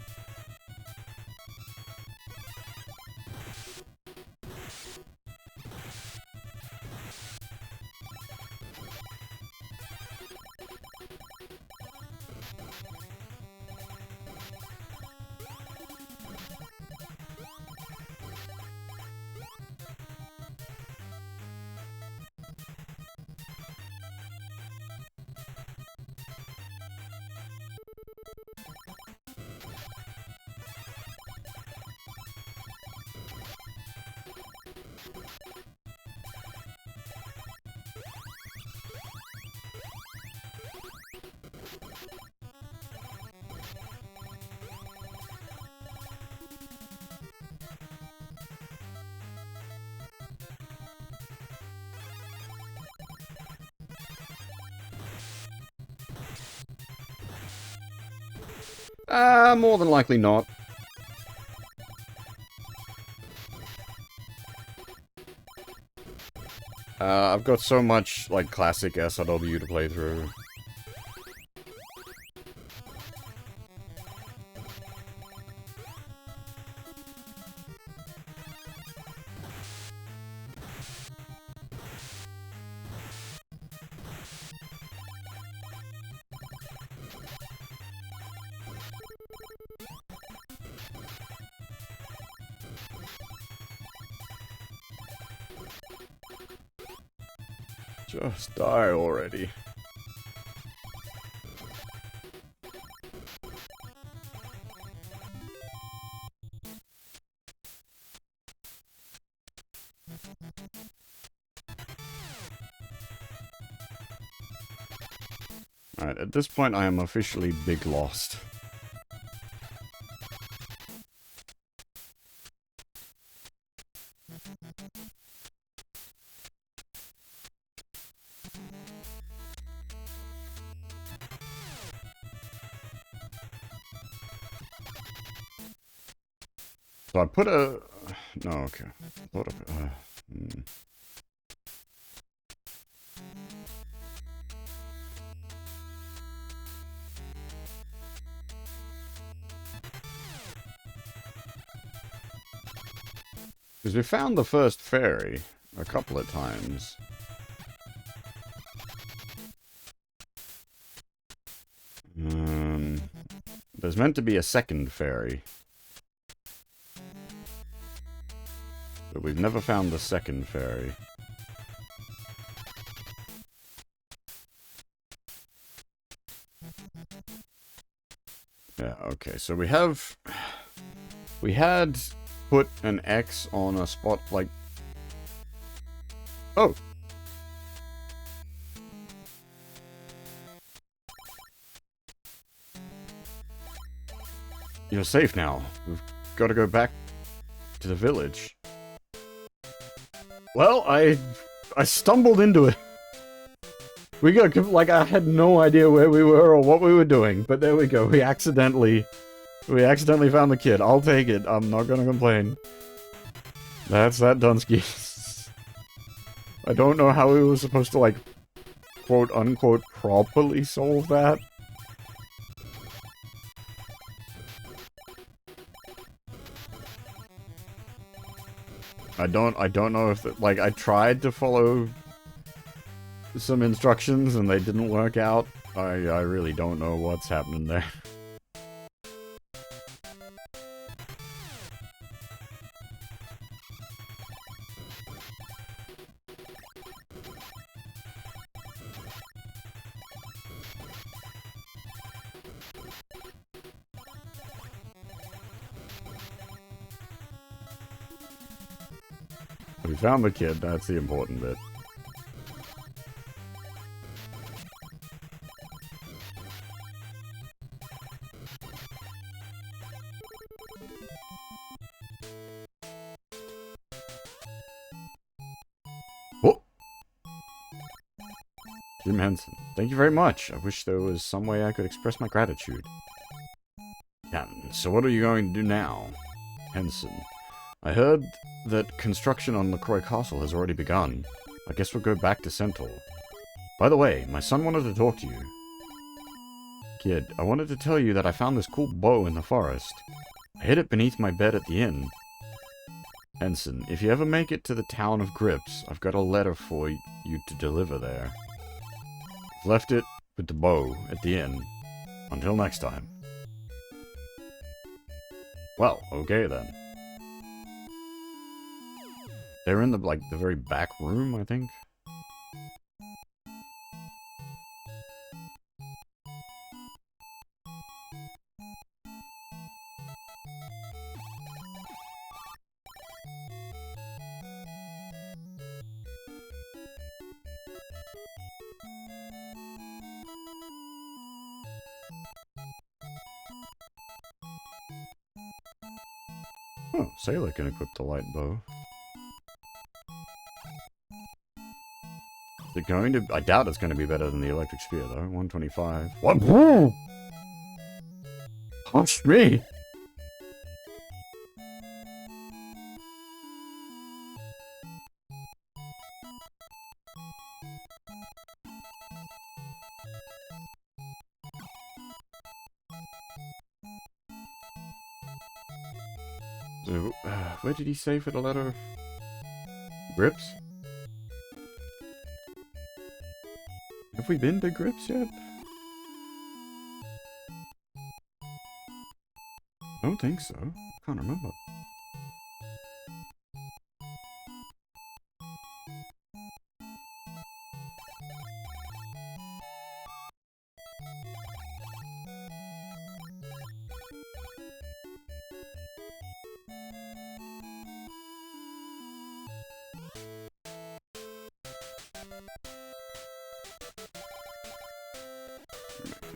More than likely not. I've got so much, like, classic SRW to play through. Just die already. Alright, at this point I am officially big lost. So I put a... No, okay. Put a... Because we found the first fairy a couple of times. There's meant to be a second fairy. But we've never found the second fairy. Yeah, okay, so we have... We had put an X on a spot like... Oh! You're safe now. We've got to go back to the village. Well, I stumbled into it. We got, like, I had no idea where we were or what we were doing, but there we go. We accidentally found the kid. I'll take it. I'm not gonna complain. That's that Dunsky. I don't know how we were supposed to, like, quote-unquote properly solve that. I don't know if, like, I tried to follow some instructions and they didn't work out. I really don't know what's happening there. We found the kid, that's the important bit. Oh! Jim Henson, thank you very much. I wish there was some way I could express my gratitude. Yeah, so what are you going to do now? Henson, I heard that construction on LaCroix Castle has already begun. I guess we'll go back to Centaur. By the way, my son wanted to talk to you. Kid, I wanted to tell you that I found this cool bow in the forest. I hid it beneath my bed at the inn. Ensign, if you ever make it to the town of Grips, I've got a letter for you to deliver there. I've left it with the bow at the inn. Until next time. Well, okay then. They're in the, like, the very back room, I think. Oh, Sailor can equip the light bow. Is it going to... I doubt it's going to be better than the electric spear, though. 125. What? Gosh me! So, where did he say for the letter? Grips? Have we been to Grips yet? I don't think so. Can't remember.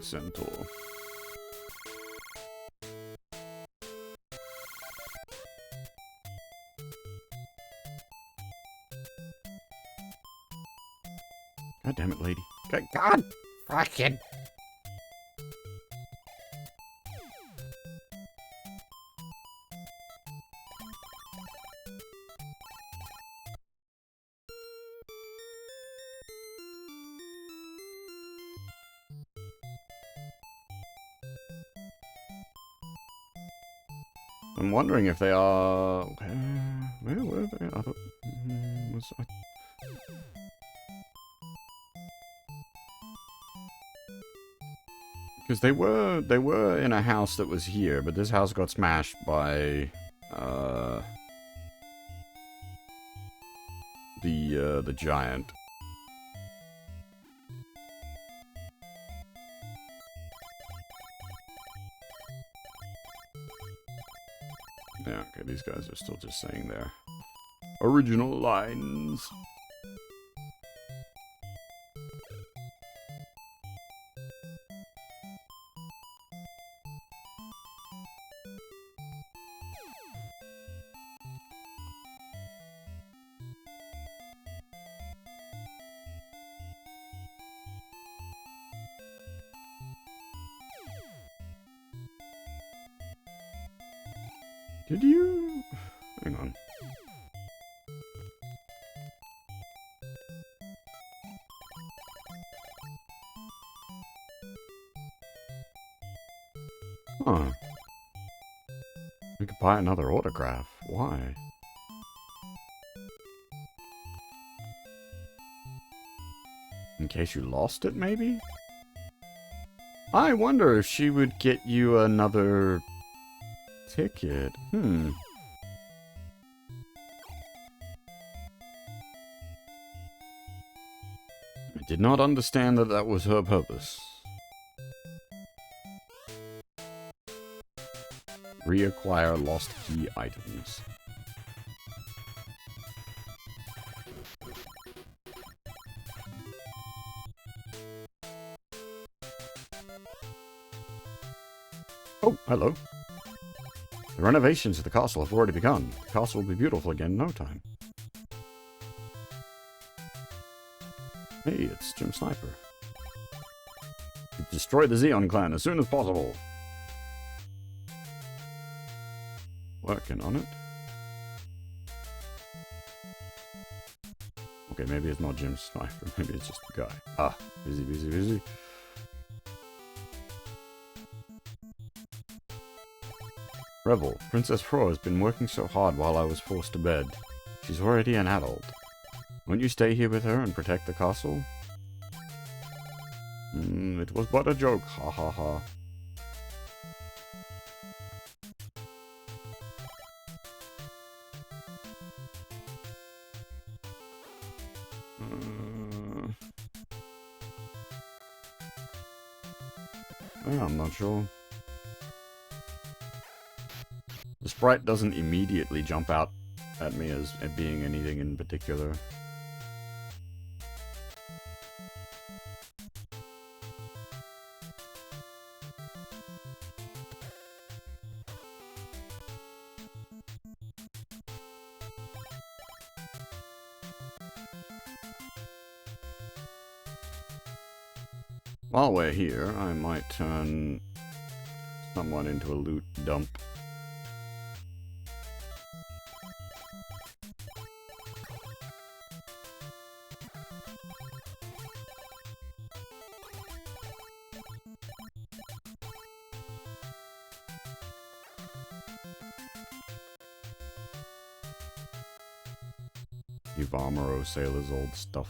Centaur. God damn it, lady. God fucking. I'm wondering if they are... Where were they? I thought... Because they were in a house that was here, but this house got smashed by... the giant. Yeah, okay, these guys are still just saying their original lines. Did you... Hang on. Huh. We could buy another autograph. Why? In case you lost it, maybe? I wonder if she would get you another... ticket. I did not understand that that was her purpose. Reacquire lost key items. Oh, hello. The renovations of the castle have already begun. The castle will be beautiful again in no time. Hey, it's Jim Sniper. Destroy the Xeon clan as soon as possible. Working on it. Okay, maybe it's not Jim Sniper. Maybe it's just the guy. Ah, busy, busy, busy. Rebel, Princess Fro has been working so hard while I was forced to bed. She's already an adult. Won't you stay here with her and protect the castle? It was but a joke, ha ha ha. I'm not sure. The sprite doesn't immediately jump out at me as being anything in particular. While we're here, I might turn someone into a loot dump. Ivamaro Sailor's old stuff.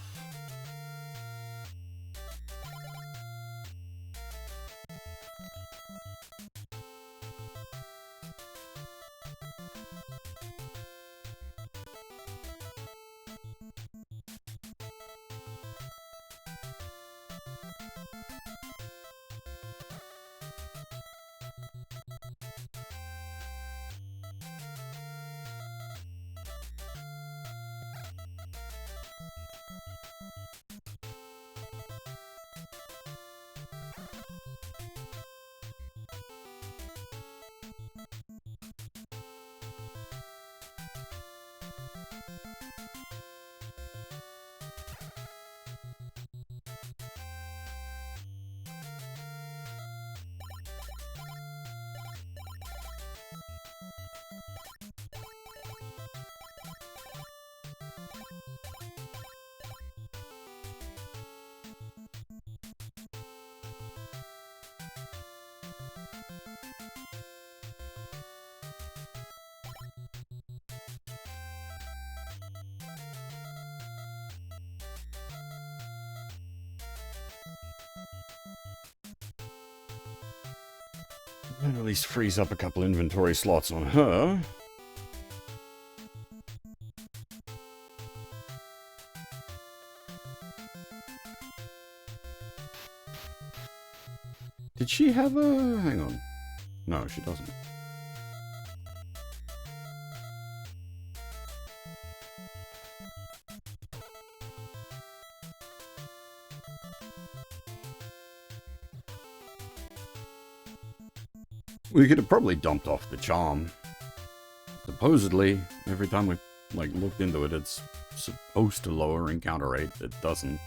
And at least frees up a couple inventory slots on her. Did she have a... hang on. No, she doesn't. We could have probably dumped off the charm. Supposedly, every time we looked into it, it's supposed to lower encounter rate. It doesn't.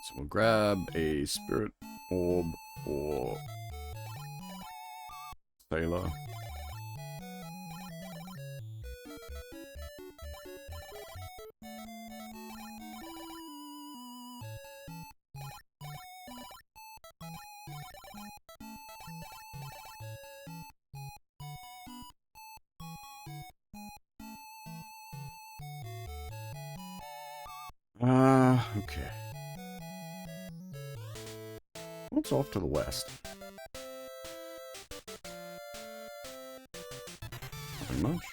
So we'll grab a spirit orb for Sailor. Okay. What's off to the west? Nothing much.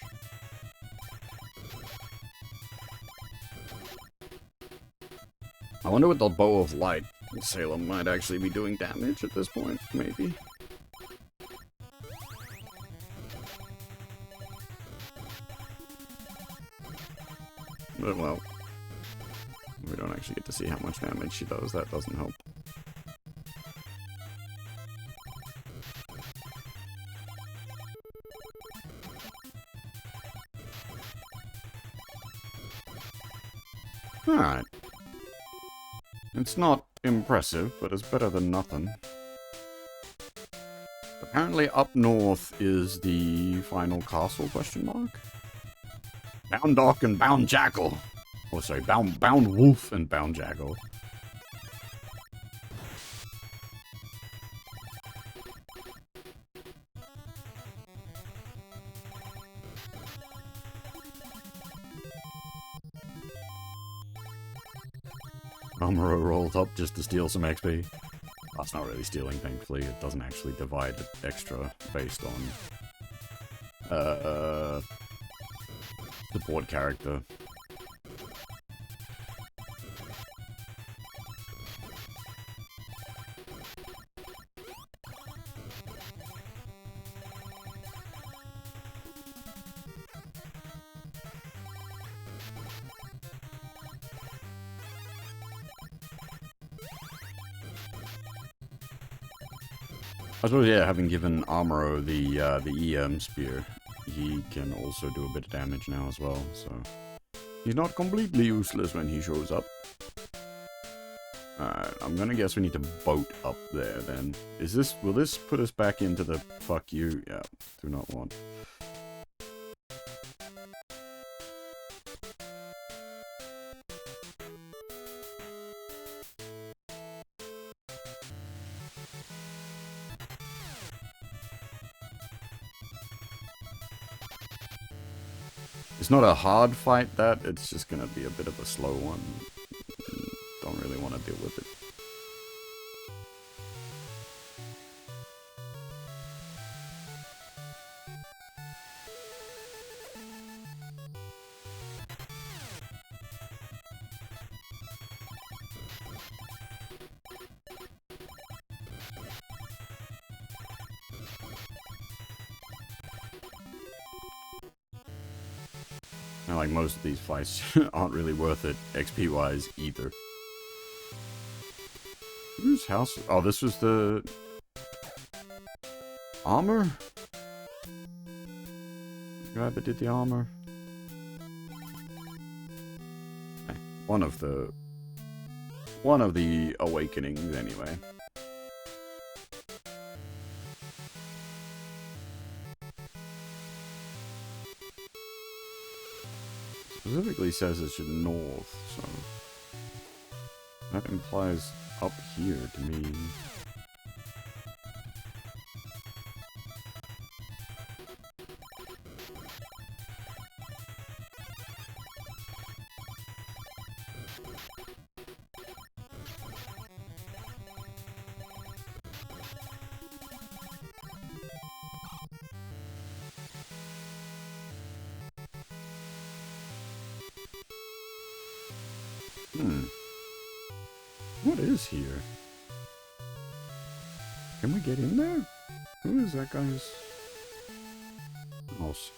I wonder what the bow of light Salem might actually be doing damage at this point, maybe. But well, we don't actually get to see how much damage she does. That doesn't help. Alright. It's not impressive, but it's better than nothing. Apparently up north is the final castle, question mark? Bound Dog and Bound Jackal. Oh, sorry, Bound Wolf and Bound Jackal. Amuro rolls up just to steal some XP. That's not really stealing, thankfully. It doesn't actually divide extra based on support character. I suppose, yeah, having given Amuro the EM spear, he can also do a bit of damage now as well, so he's not completely useless when he shows up. Alright, I'm gonna guess we need to boat up there then. Will this put us back into the fuck you? Yeah, do not want. It's not a hard fight, it's just gonna be a bit of a slow one. Don't really want to deal with it. And like most of these fights aren't really worth it XP wise either. Whose house? Oh, this was the armor? The guy that did the armor? One of the awakenings anyway. Specifically says it's north, so that implies up here to me. What is here? Can we get in there? Who is that guy's house?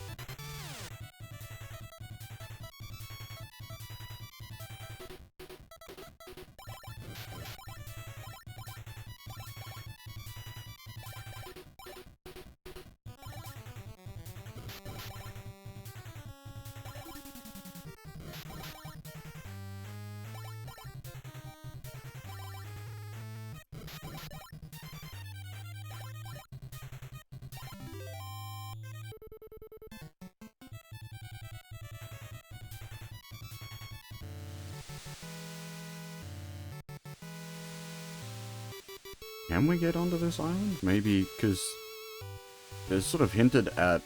Can we get onto this island? Maybe, because there's sort of hinted at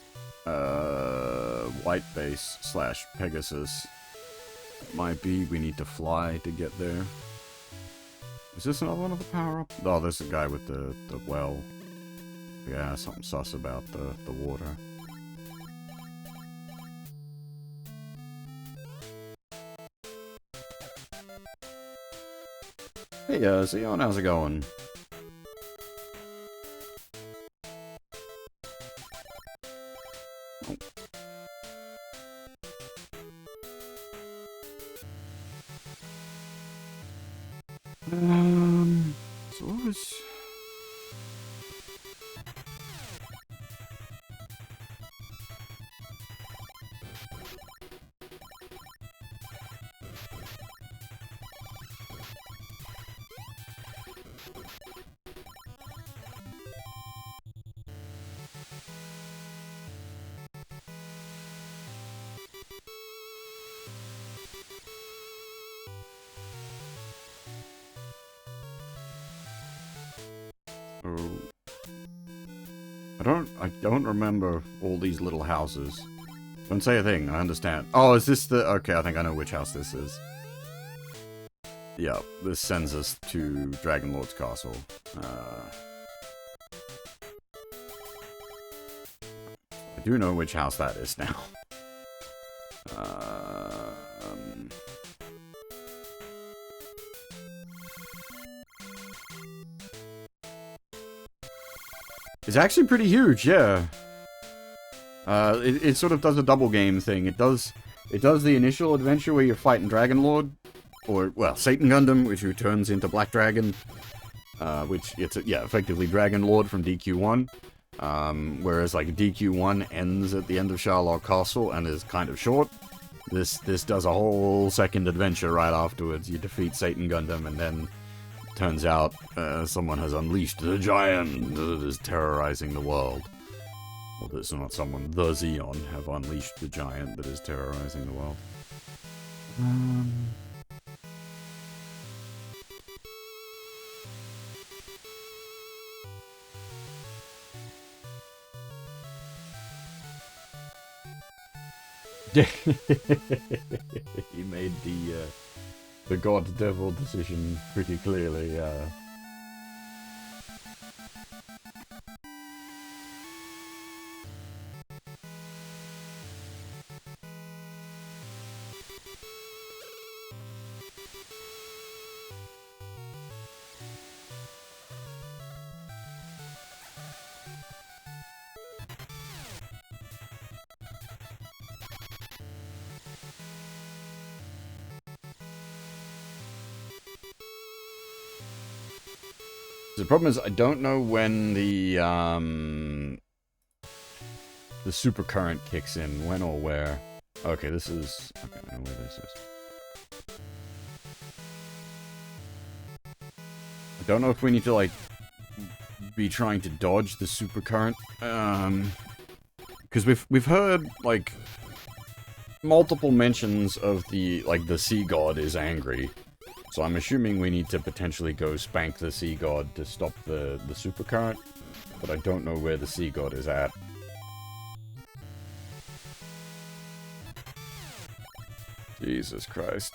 White Base / Pegasus. Might be we need to fly to get there. Is this another one of the power-up? Oh, there's a guy with the well. Yeah, something sus about the water. Hey, Zeon, how's it going? So what was... I don't remember all these little houses. Don't say a thing, I understand. Oh, is this the... Okay, I think I know which house this is. Yeah, this sends us to Dragon Lord's castle. I do know which house that is now. It's actually pretty huge, yeah. It sort of does a double game thing. It does the initial adventure where you're fighting Dragon Lord, or, well, Satan Gundam, which turns into Black Dragon, which, yeah, effectively Dragon Lord from DQ1, whereas, like, DQ1 ends at the end of Charlotte Castle and is kind of short. This does a whole second adventure right afterwards. You defeat Satan Gundam, and then turns out someone has unleashed the giant that is terrorizing the world. Well, it's not someone. The Xeon have unleashed the giant that is terrorizing the world. He made the god-devil decision pretty clearly, The problem is, I don't know when the super current kicks in, when or where. Okay, this is... Okay, I know where this is. I don't know if we need to, like, be trying to dodge the super current. Because we've heard, like, multiple mentions of the, like, the sea god is angry. So I'm assuming we need to potentially go spank the sea god to stop the super current, but I don't know where the sea god is at. Jesus Christ.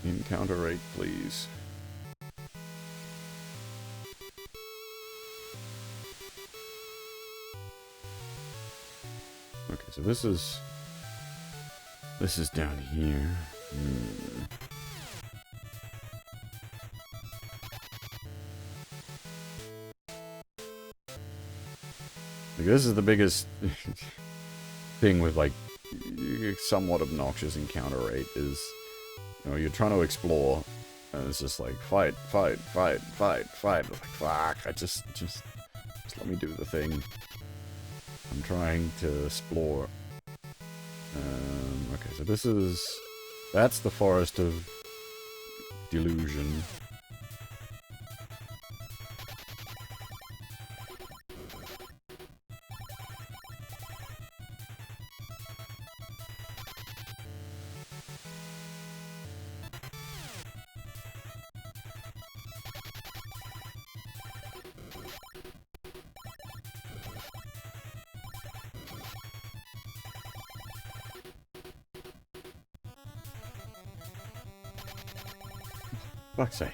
Encounter rate, please. Okay, so this is down here. Like, this is the biggest thing with, like, somewhat obnoxious encounter rate is, you know, you're trying to explore, and it's just like, fight. It's like, fuck, just let me do the thing. I'm trying to explore. Okay, so that's the Forest of Delusion. Fuck's sake.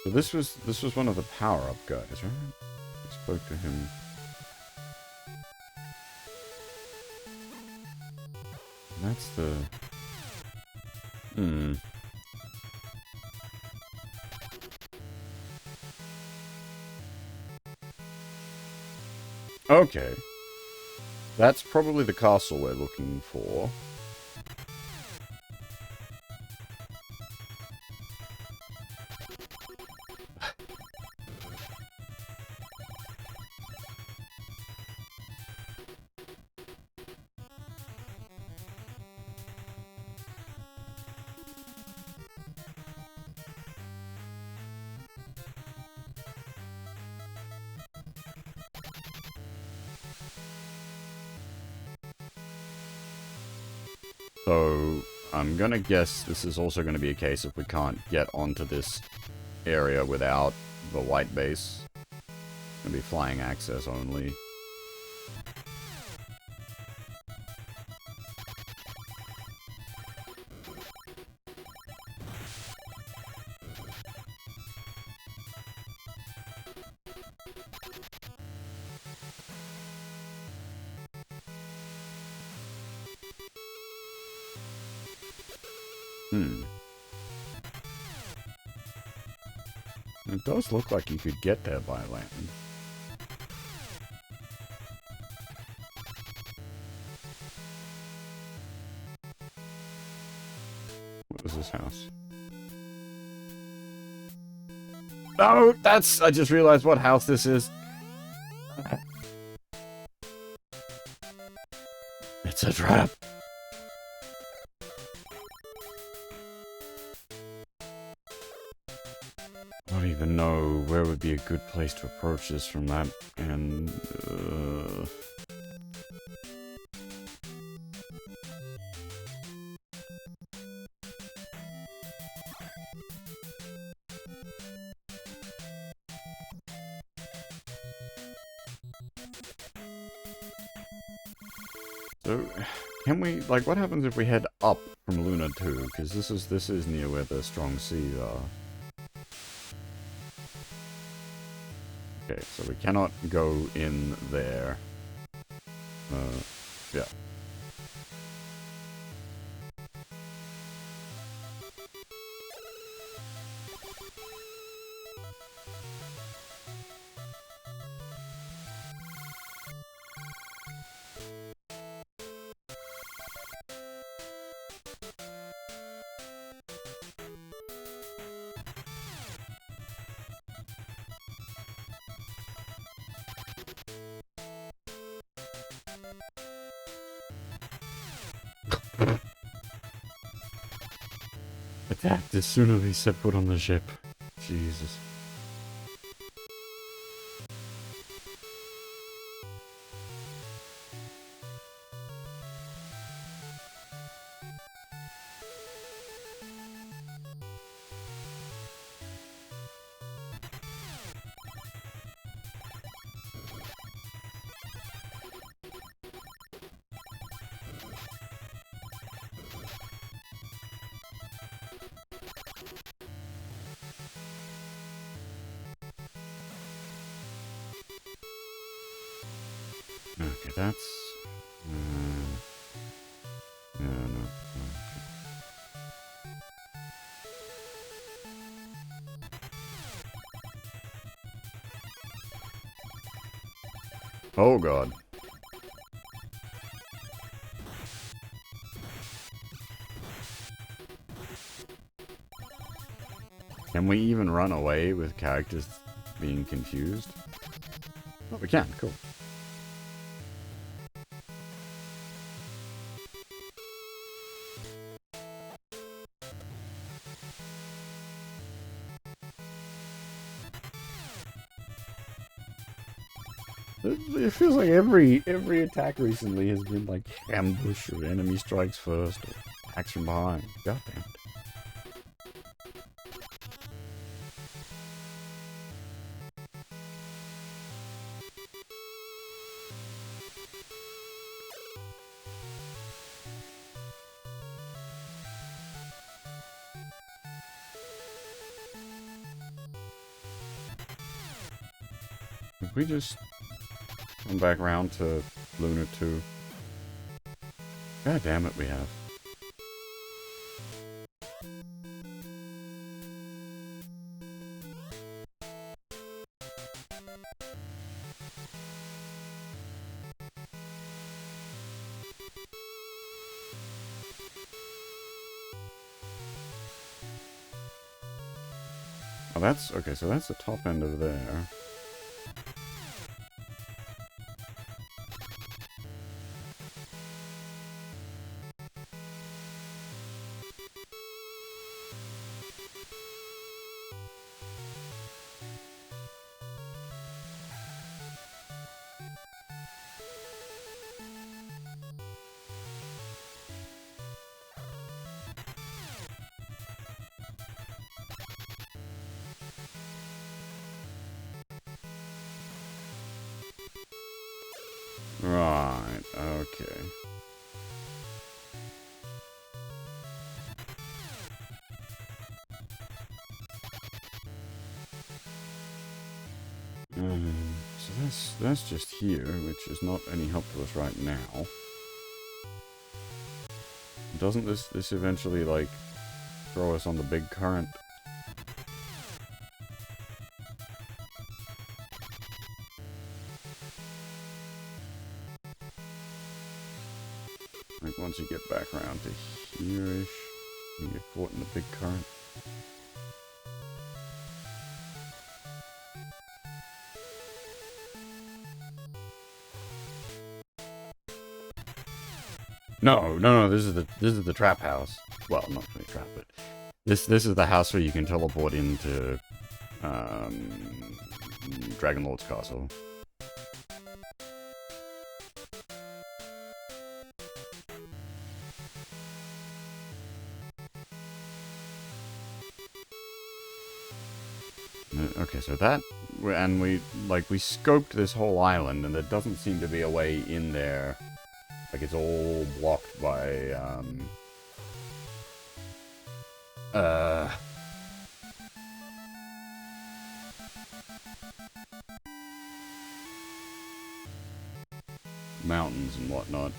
So this was one of the power-up guys, right? I spoke to him. That's the... Okay. That's probably the castle we're looking for. So, I'm gonna guess this is also gonna be a case if we can't get onto this area without the white base. It's gonna be flying access only. Hmm. It does look like you could get there by land. What is this house? No, that's... I just realized what house this is. It's a trap. I don't even know where would be a good place to approach this from that, and... So, can we, like, what happens if we head up from Luna 2? Because this is near where the strong seas are. Okay, so we cannot go in there. Yeah. Attacked as soon as he set foot on the ship. Jesus. Okay, that's... yeah, no. Oh god. Can we even run away with characters being confused? Oh, we can. Cool. It feels like every attack recently has been like ambush or enemy strikes first or attacks from behind. God damn it. If we just come back round to Luna 2. God damn it, we have. Oh, that's... okay, so that's the top end of there. Right, okay. So that's just here, which is not any help to us right now. Doesn't this eventually, like, throw us on the big current. Like once you get back around to here-ish, you get caught in the big current. No, this is the trap house. Well, not really trap, but this is the house where you can teleport into Dragon Lord's castle. Okay, so that, and we scoped this whole island, and there doesn't seem to be a way in there. Like, it's all blocked by, mountains and whatnot.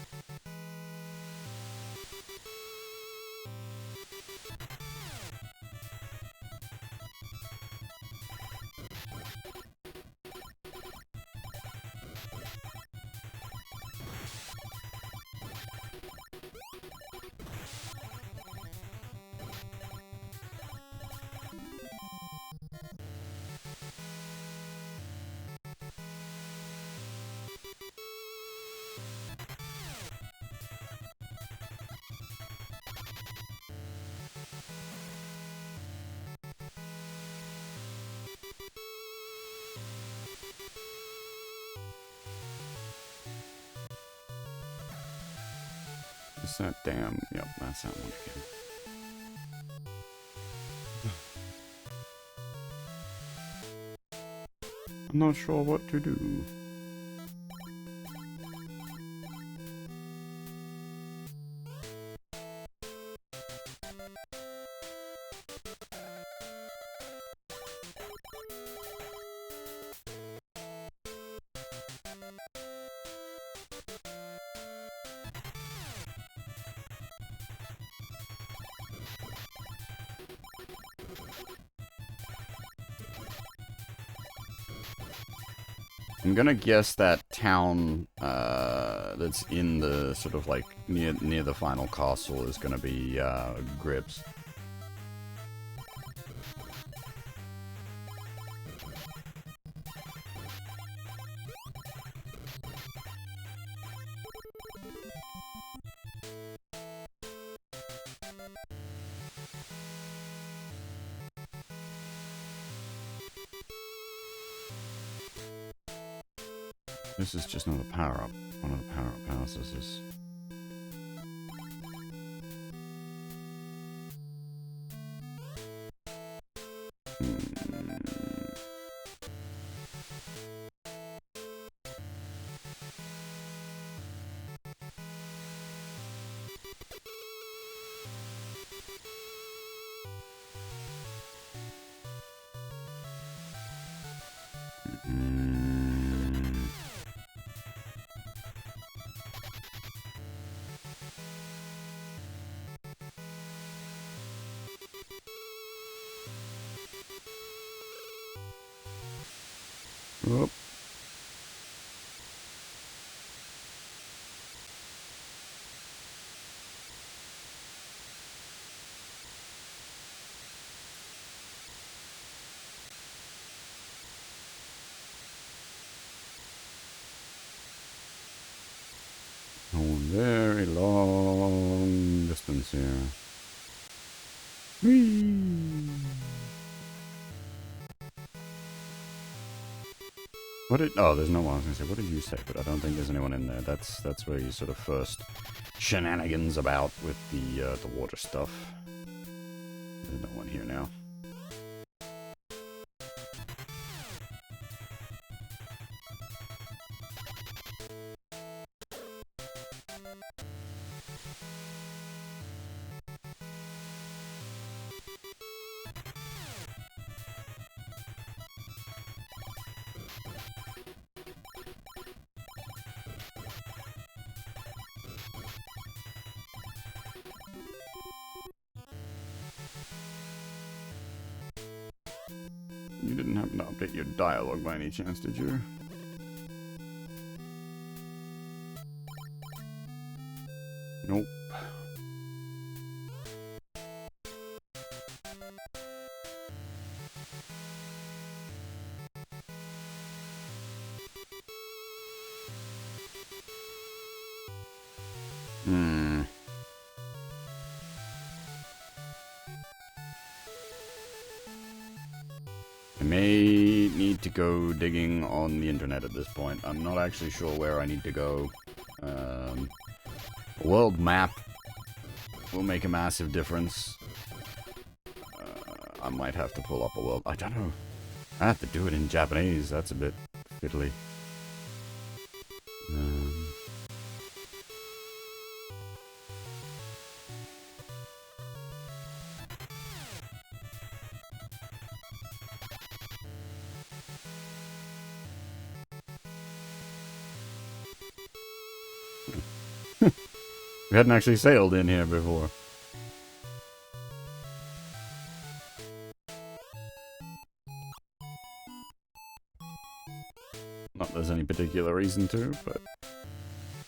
Is that damn? Yep, that's that one again. I'm not sure what to do. I'm gonna guess that town that's in the sort of like near the final castle is gonna be Grips. This is just another power-up. One of the power-up houses is... Whoop. Oh, very long distance here. Whee! What did... Oh, there's no one. I was going to say, what did you say? But I don't think there's anyone in there. That's where you sort of first shenanigans about with the water stuff. There's no one here now. didn't happen to update your dialogue by any chance, did you? Nope. I may need to go digging on the internet at this point. I'm not actually sure where I need to go. A world map will make a massive difference. I might have to pull up a world... I don't know. I have to do it in Japanese. That's a bit fiddly. We hadn't actually sailed in here before. Not that there's any particular reason to, but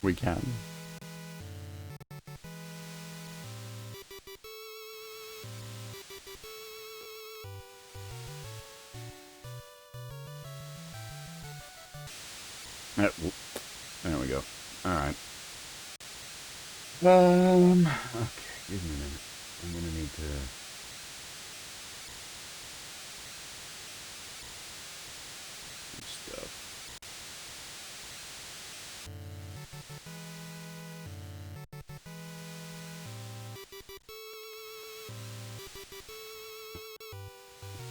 we can. There we go. Alright. Okay, give me a minute. I'm gonna need to... stuff.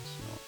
It's not...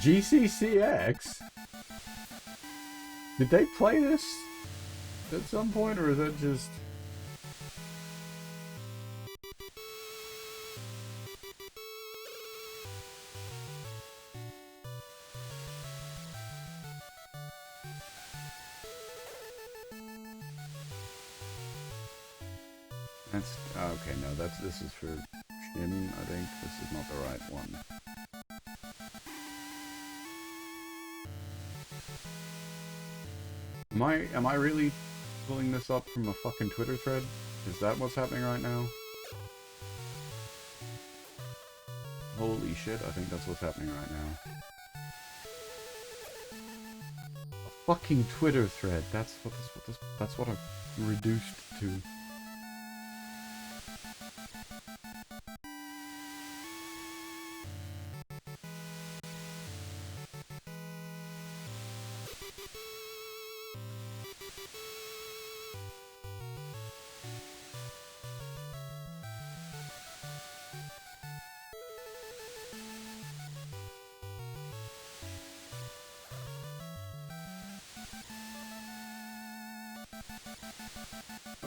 GCCX? Did they play this at some point, or is that just... That's... okay, no, this is for Shin, I think. This is not the right one. Am I really pulling this up from a fucking Twitter thread? Is that what's happening right now? Holy shit, I think that's what's happening right now. A fucking Twitter thread. That's what I'm reduced to.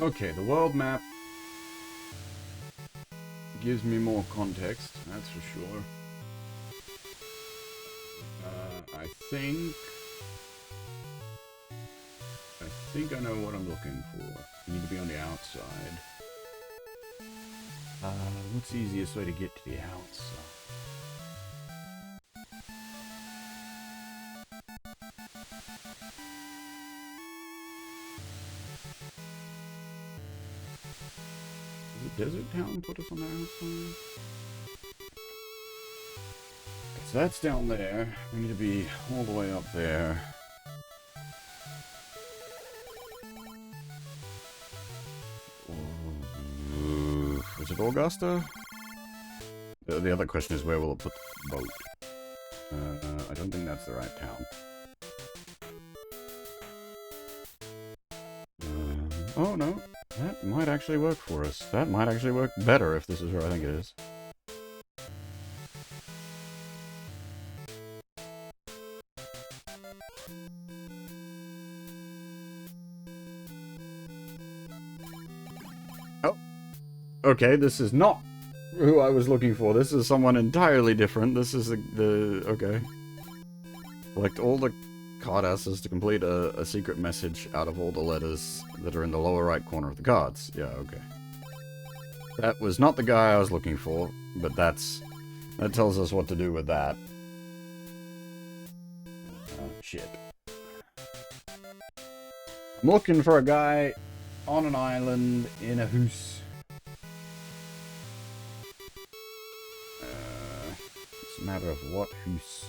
Okay, the world map gives me more context, that's for sure. I think I know what I'm looking for. You need to be on the outside. What's the easiest way to get to the outside? Does Desert Town put us on the outside? so that's down there. We need to be all the way up there. Is it Augusta? The other question is, where will it put the boat? I don't think that's the right town. Oh no, that might actually work for us. That might actually work better if this is where I think it is. Oh, okay, this is not who I was looking for. This is someone entirely different. This is okay. Collect all the card asses to complete a secret message out of all the letters that are in the lower right corner of the cards. Yeah, okay. That was not the guy I was looking for, but that tells us what to do with that. Shit. I'm looking for a guy on an island in a house. It's a matter of what house.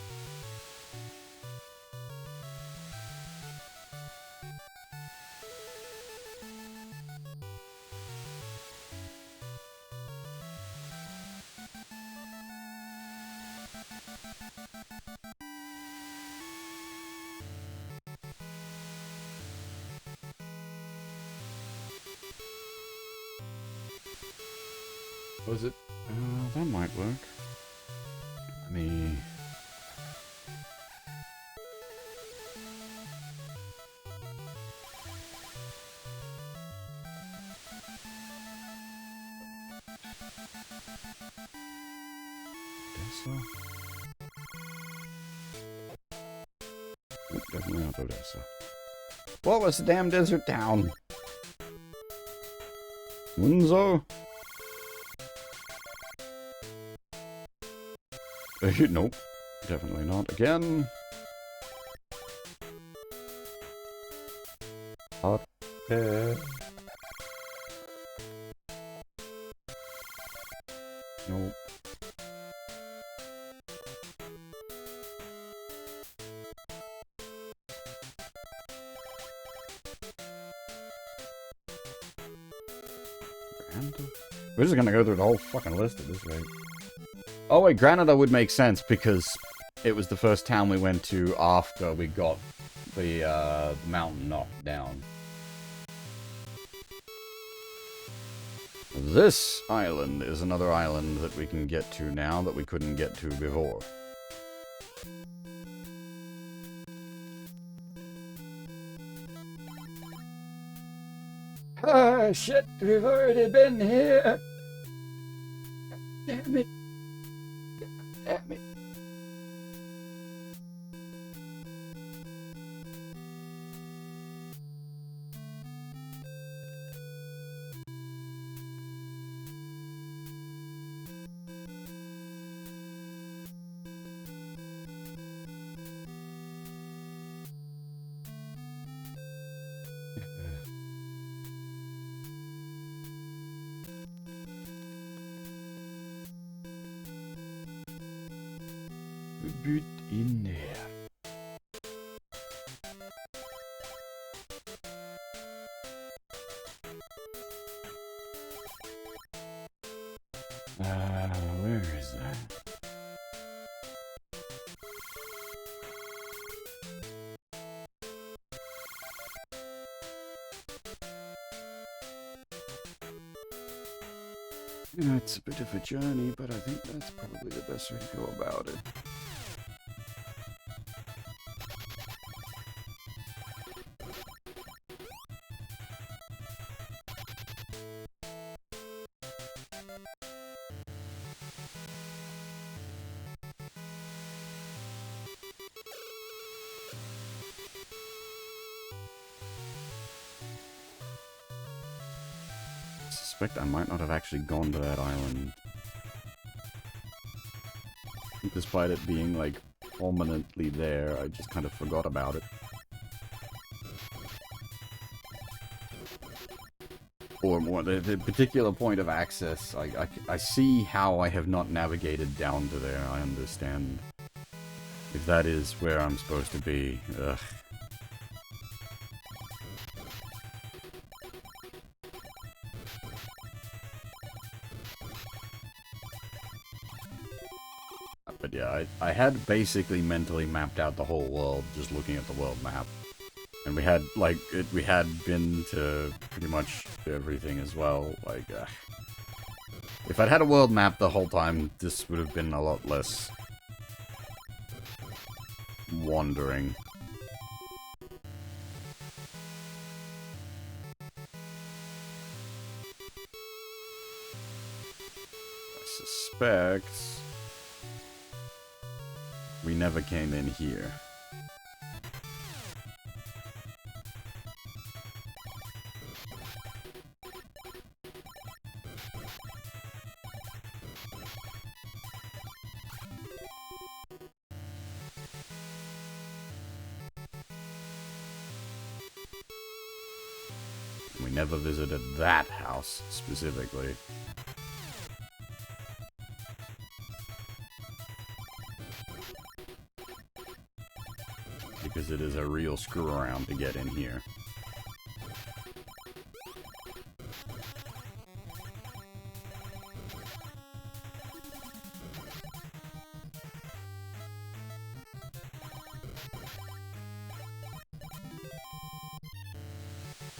Was it? That might work. Let me... Odessa? Definitely not Odessa. What was the damn desert town? Munzo? Nope. Definitely not again. Hot air. Nope. We're just gonna go through the whole fucking list at this rate. Oh wait, Granada would make sense because it was the first town we went to after we got the mountain knocked down. This island is another island that we can get to now that we couldn't get to before. Ah, shit, we've already been here. Damn it. Damn it. Put in there. Where is that? Yeah, it's a bit of a journey, but I think that's probably the best way to go about it. I suspect I might not have actually gone to that island. Despite it being, like, prominently there, I just kind of forgot about it. Or more, the particular point of access, I see how I have not navigated down to there, I understand. If that is where I'm supposed to be. Ugh. But yeah, I had basically mentally mapped out the whole world just looking at the world map. And we had, like, we had been to pretty much everything as well. Like, if I'd had a world map the whole time, this would have been a lot less wandering. I suspect we never came in here. We never visited that house specifically. Because it is a real screw around to get in here.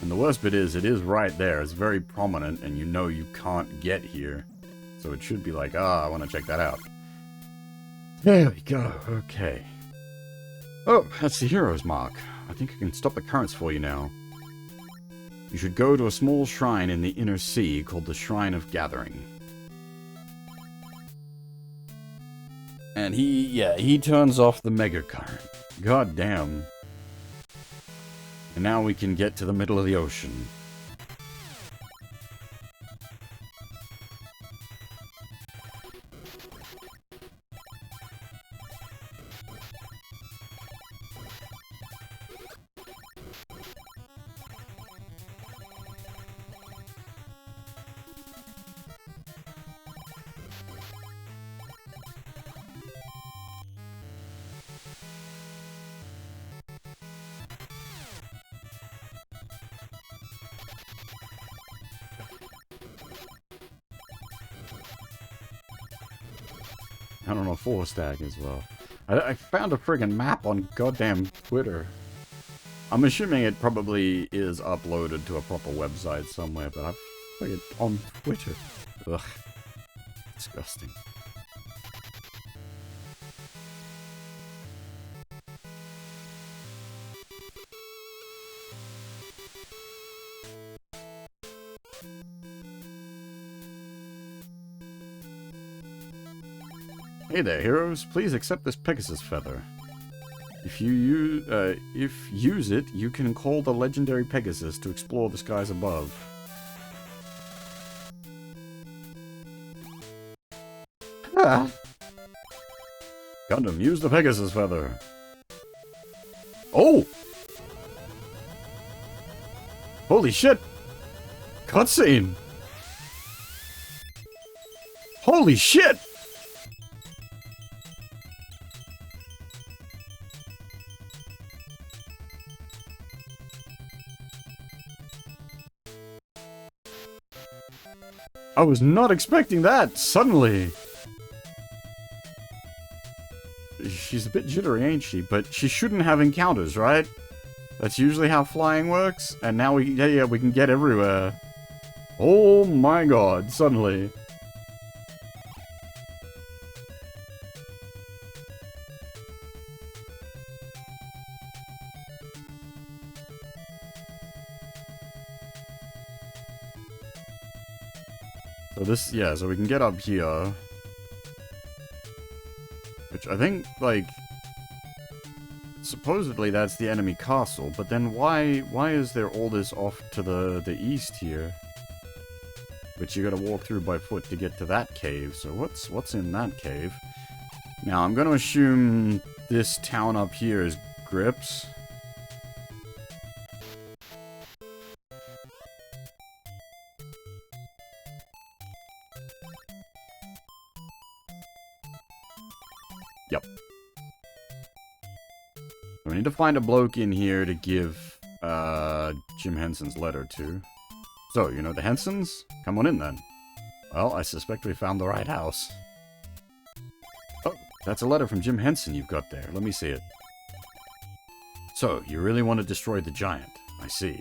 And the worst bit is, it is right there. It's very prominent, and you know you can't get here. So it should be like, ah, I want to check that out. There we go. Okay. Oh, that's the hero's mark. I think I can stop the currents for you now. You should go to a small shrine in the inner sea called the Shrine of Gathering. And he turns off the mega current. God damn. And now we can get to the middle of the ocean. I don't know, 4-stack as well. I found a friggin' map on goddamn Twitter. I'm assuming it probably is uploaded to a proper website somewhere, but I found it on Twitter. Ugh. Disgusting. Hey there, heroes. Please accept this Pegasus feather. If you use it, you can call the legendary Pegasus to explore the skies above. Ah. Gundam, use the Pegasus feather. Oh! Holy shit! Cutscene! Holy shit! I was not expecting that, suddenly. She's a bit jittery, ain't she? But she shouldn't have encounters, right? That's usually how flying works. And now we can get everywhere. Oh my god, suddenly. So this, yeah, so we can get up here. Which I think, like, supposedly that's the enemy castle, but then why is there all this off to the east here? Which you gotta walk through by foot to get to that cave, so what's in that cave? Now, I'm gonna assume this town up here is Grips. Yep. to find a bloke in here to give Jim Henson's letter to. So, you know the Hensons? Come on in then. Well, I suspect we found the right house. Oh, that's a letter from Jim Henson you've got there. Let me see it. So, you really want to destroy the giant? I see.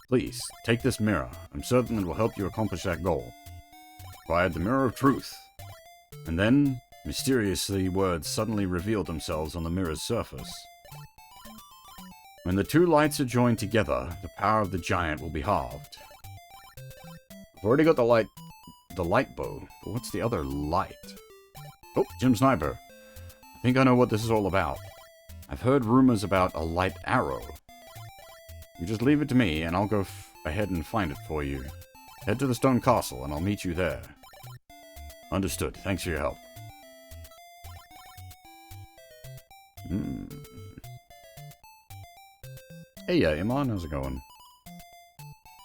Please, take this mirror. I'm certain it will help you accomplish that goal. Acquired the Mirror of Truth. And then, mysteriously, words suddenly revealed themselves on the mirror's surface. When the two lights are joined together, the power of the giant will be halved. I've already got the light bow, but what's the other light? Oh, Jim Sniper. I think I know what this is all about. I've heard rumors about a light arrow. You just leave it to me, and I'll go ahead and find it for you. Head to the stone castle, and I'll meet you there. Understood. Thanks for your help. Hey, Iman, how's it going?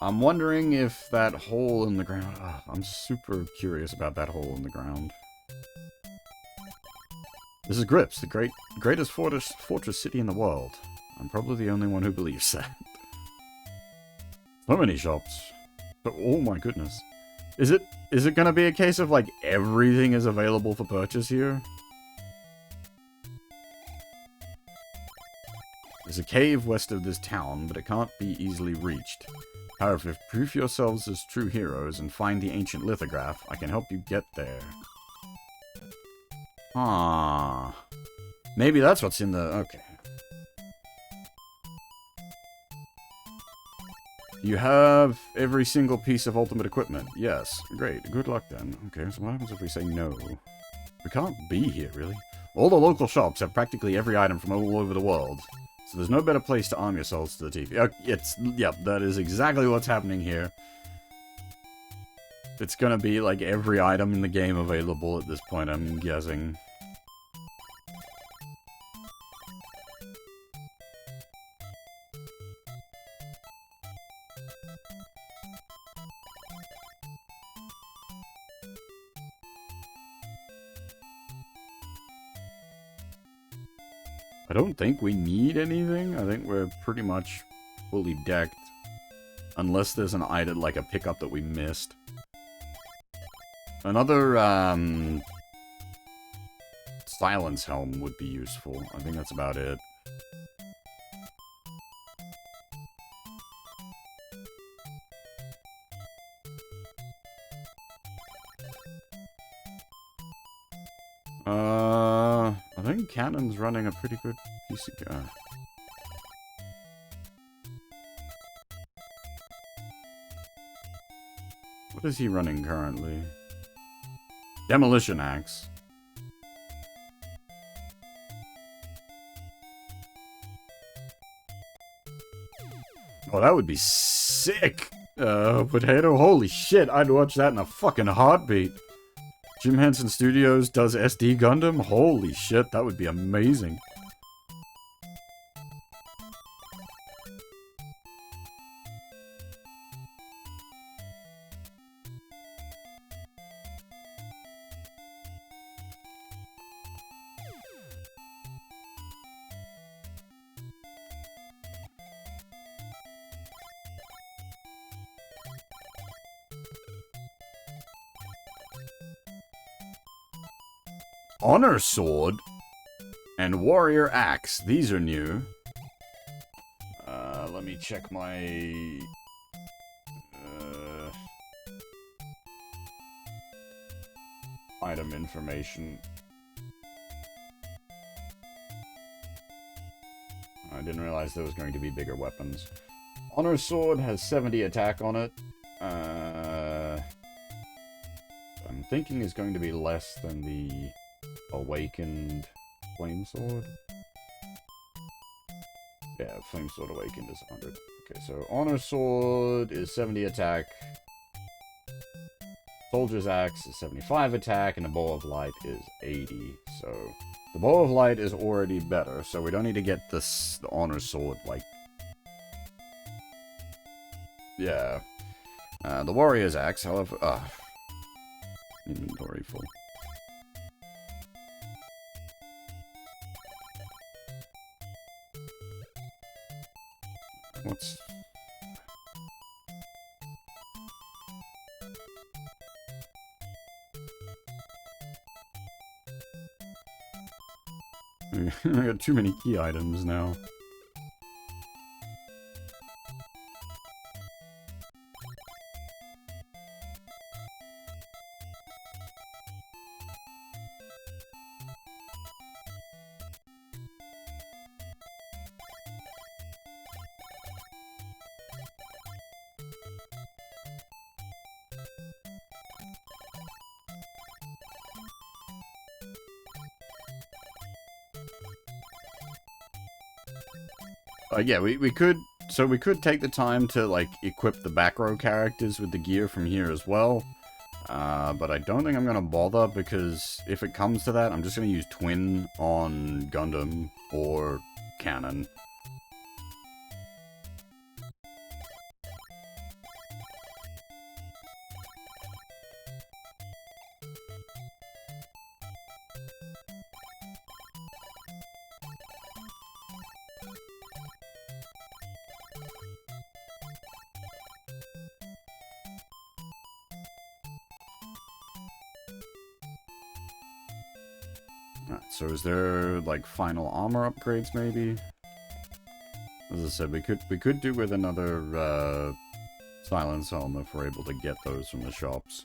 I'm wondering if that hole in the ground... I'm super curious about that hole in the ground. This is Grips, the greatest fortress city in the world. I'm probably the only one who believes that. So many shops. But, oh my goodness. Is it gonna be a case of, like, everything is available for purchase here? There's a cave west of this town, but it can't be easily reached. However, if prove yourselves as true heroes and find the ancient lithograph, I can help you get there. Ah, maybe that's what's in the... Okay. You have every single piece of ultimate equipment. Yes. Great. Good luck then. Okay, so what happens if we say no? We can't be here, really. All the local shops have practically every item from all over the world. So there's no better place to arm yourselves to the teeth. Yep, that is exactly what's happening here. It's gonna be like every item in the game available at this point, I'm guessing. I don't think we need anything. I think we're pretty much fully decked. Unless there's an item, like a pickup that we missed. Another, silence helm would be useful. I think that's about it. I think Cannon's running a pretty good piece of gun. What is he running currently? Demolition Axe. Oh, that would be sick! Potato, holy shit, I'd watch that in a fucking heartbeat. Jim Henson Studios does SD Gundam? Holy shit, that would be amazing. Honor Sword and Warrior Axe. These are new. Let me check my... item information. I didn't realize there was going to be bigger weapons. Honor Sword has 70 attack on it. I'm thinking is going to be less than the Awakened Flame Sword. Yeah, Flame Sword Awakened is 100. Okay, so Honor Sword is 70 attack. Soldier's Axe is 75 attack, and the Bow of Light is 80. So, the Bow of Light is already better, so we don't need to get the Honor Sword, like... Yeah. The Warrior's Axe, however... inventory full. What's... I got too many key items now. Yeah, we could... So we could take the time to, like, equip the back row characters with the gear from here as well. But I don't think I'm going to bother, because if it comes to that, I'm just going to use Twin on Gundam or Cannon. Alright, so is there, like, final armor upgrades, maybe? As I said, we could do with another, silence helm if we're able to get those from the shops.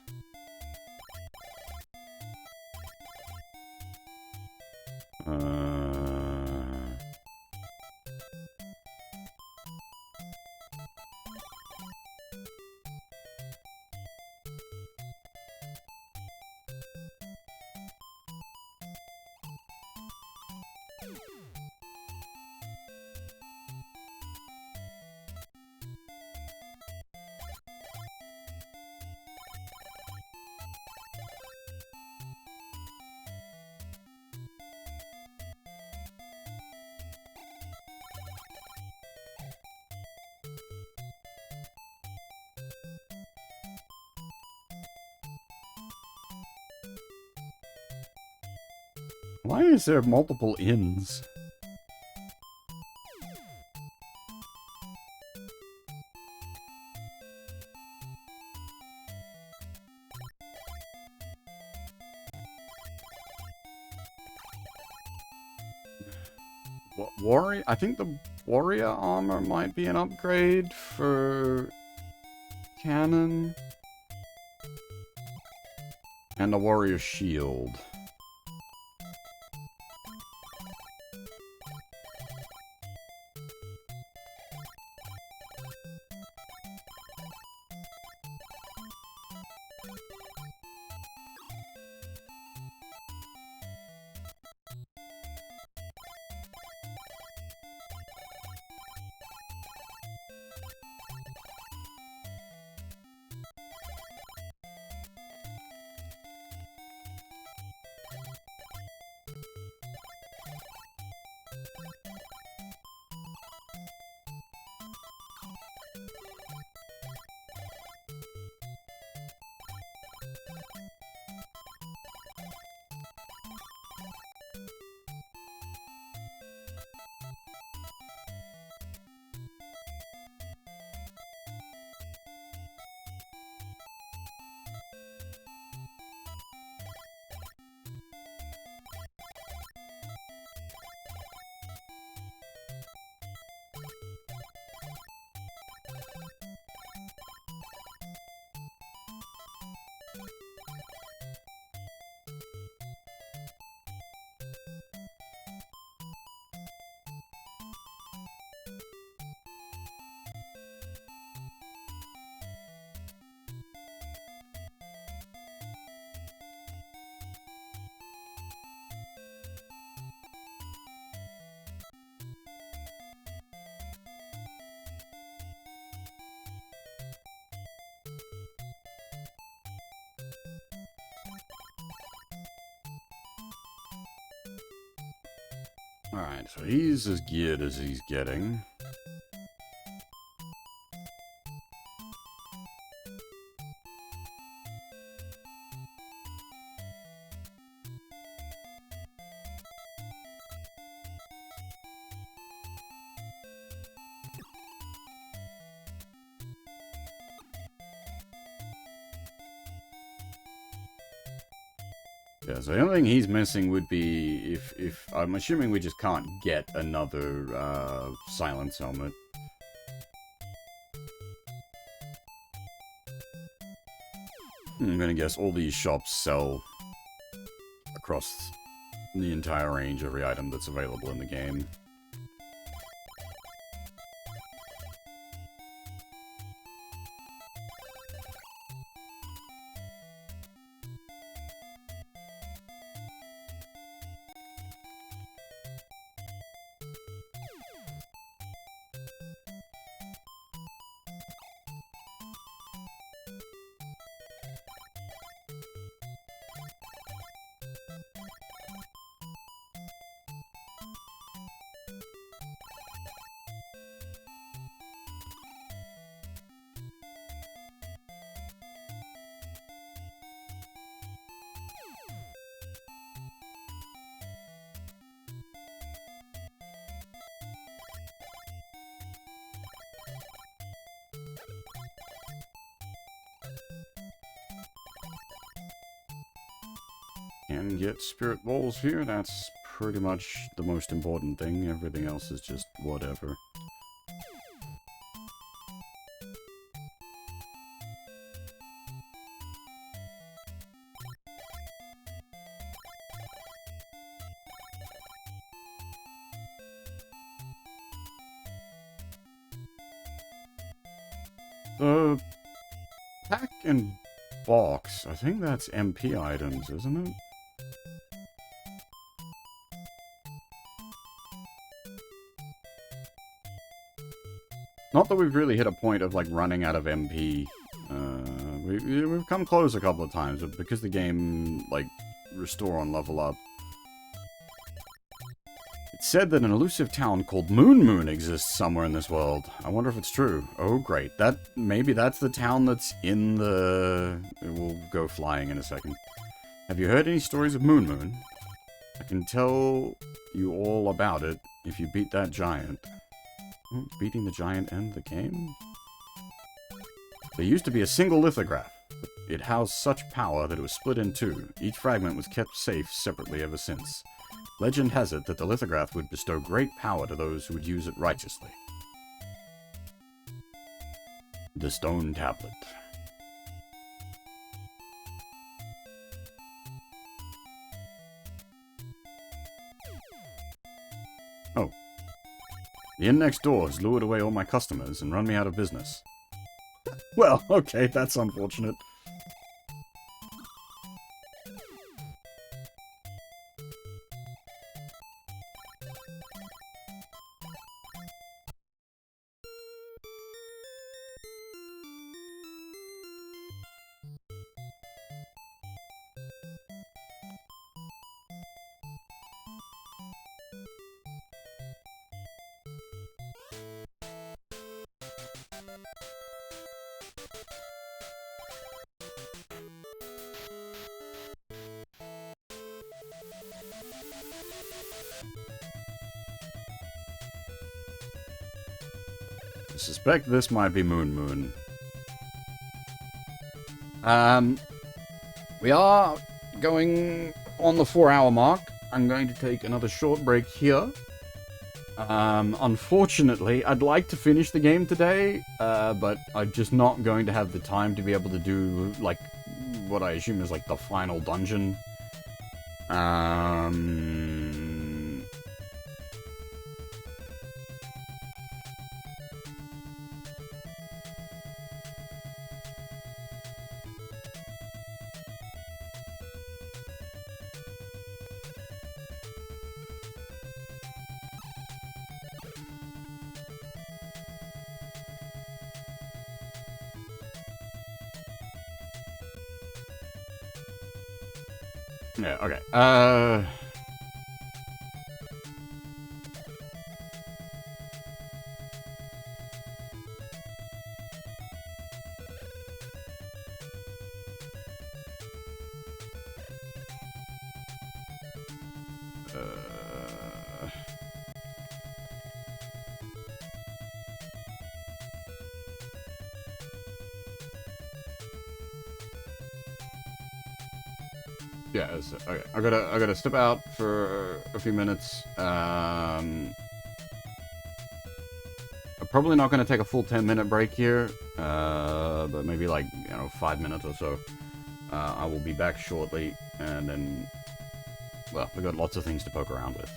Why is there multiple inns? Warrior? I think the warrior armor might be an upgrade for Cannon. And the warrior shield. Alright, so he's as geared as he's getting. Yeah, so the only thing he's missing would be if I'm assuming we just can't get another silence helmet. I'm gonna guess all these shops sell across the entire range, every item that's available in the game. Can get spirit balls here, that's pretty much the most important thing. Everything else is just whatever. The pack and box, I think that's MP items, isn't it? Not that we've really hit a point of, like, running out of MP. We've come close a couple of times, but because the game, like, restore on level up. It's said that an elusive town called Moon exists somewhere in this world. I wonder if it's true. Oh, great. Maybe that's the town that's in the... We'll go flying in a second. Have you heard any stories of Moon? I can tell you all about it if you beat that giant. Beating the giant end the game? There used to be a single lithograph. It housed such power that it was split in two. Each fragment was kept safe separately ever since. Legend has it that the lithograph would bestow great power to those who would use it righteously. The stone tablet. Oh. The inn next door has lured away all my customers and run me out of business. Well, okay, that's unfortunate. I suspect this might be Moon. We are going on the 4-hour mark. I'm going to take another short break here. Unfortunately, I'd like to finish the game today, but I'm just not going to have the time to be able to do, like, what I assume is, like, the final dungeon. Yeah, okay. yeah, so, okay. I gotta step out for a few minutes. I'm probably not gonna take a full 10-minute break here, but maybe like 5 minutes or so. I will be back shortly, and then, well, we've got lots of things to poke around with.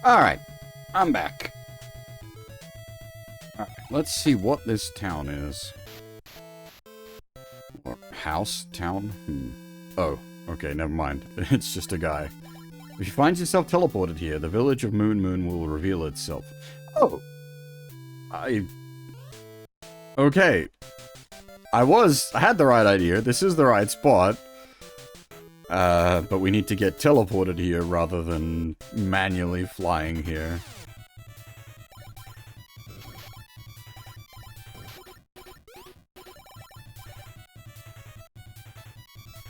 Alright, I'm back. Alright, let's see what this town is. Or house? Town? Oh, okay, never mind. It's just a guy. If you find yourself teleported here, the village of Moon Moon will reveal itself. Oh! Okay. I had the right idea. This is the right spot. But we need to get teleported here rather than manually flying here.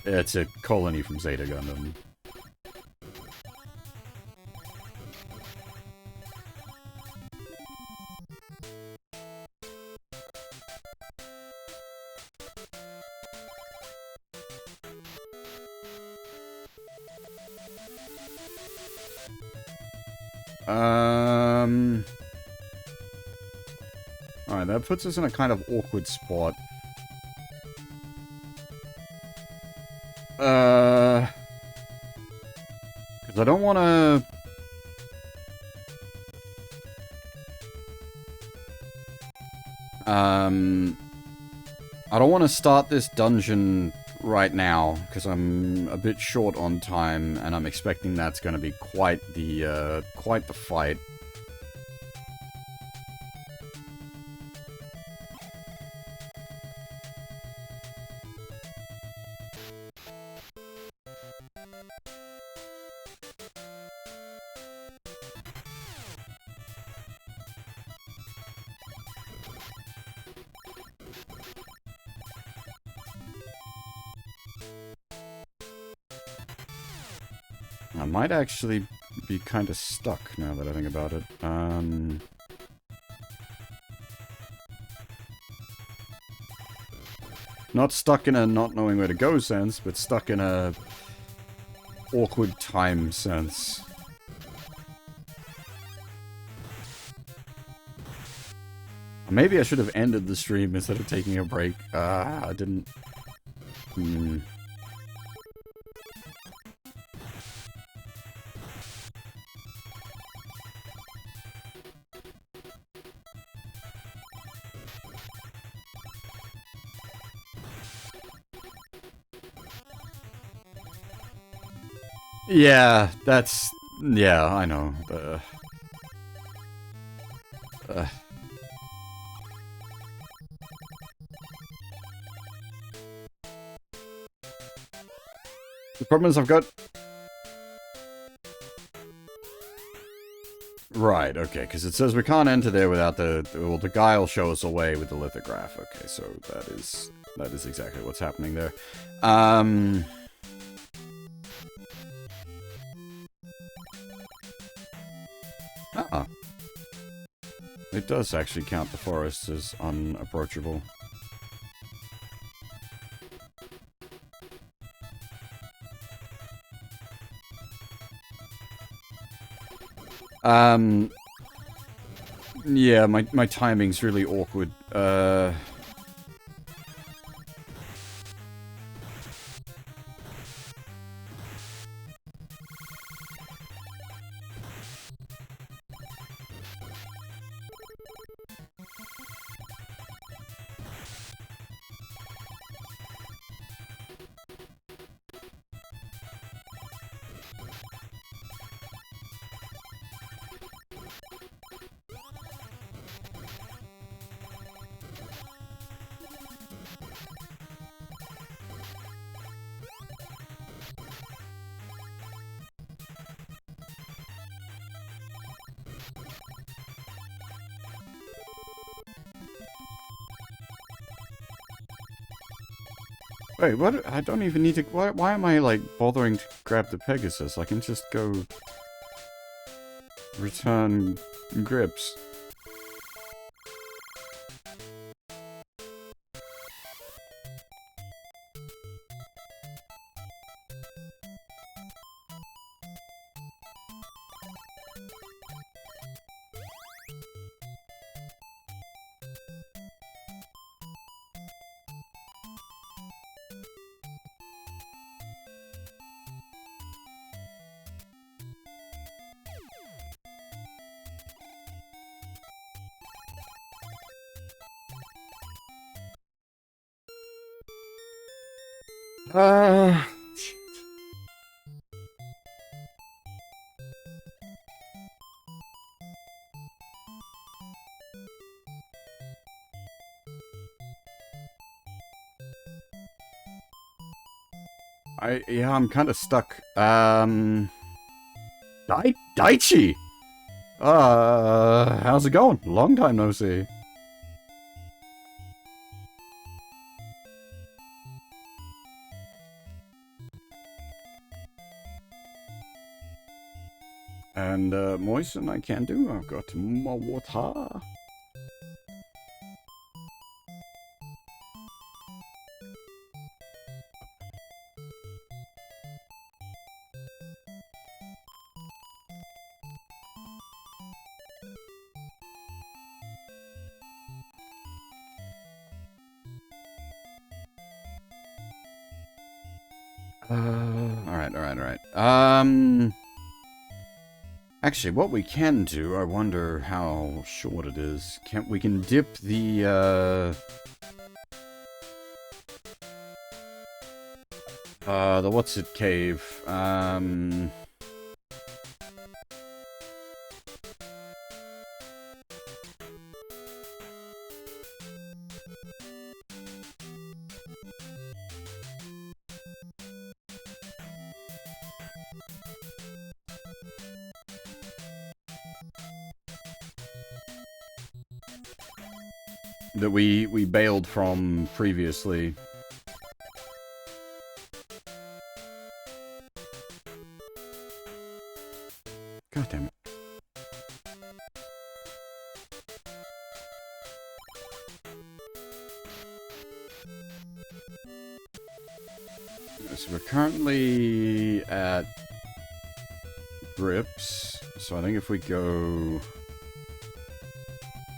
It's a colony from Zeta Gundam. Alright, that puts us in a kind of awkward spot. Because I don't want to... I don't want to start this dungeon right now, because I'm a bit short on time, and I'm expecting that's going to be quite the fight. I might actually be kind of stuck now that I think about it. Not stuck in a not knowing where to go sense, but stuck in a awkward time sense. Maybe I should have ended the stream instead of taking a break. I didn't... Yeah, that's... Yeah, I know. The problem is I've got... Right, okay, because it says we can't enter there without the... Well, the guy will show us a way with the lithograph. Okay, so that is exactly what's happening there. It does actually count the forest as unapproachable. Yeah, my timing's really awkward. Wait, what? I don't even need to... Why am I, like, bothering to grab the Pegasus? I can just go... return grips. Uh... Yeah, I'm kind of stuck. Daichi! How's it going? Long time no see. And, moisten I can do. I've got more water. Alright. Actually, what we can do, I wonder how short it is. We can dip the what's-it cave, that we bailed from previously. God damn it. So we're currently at grips. So I think if we go...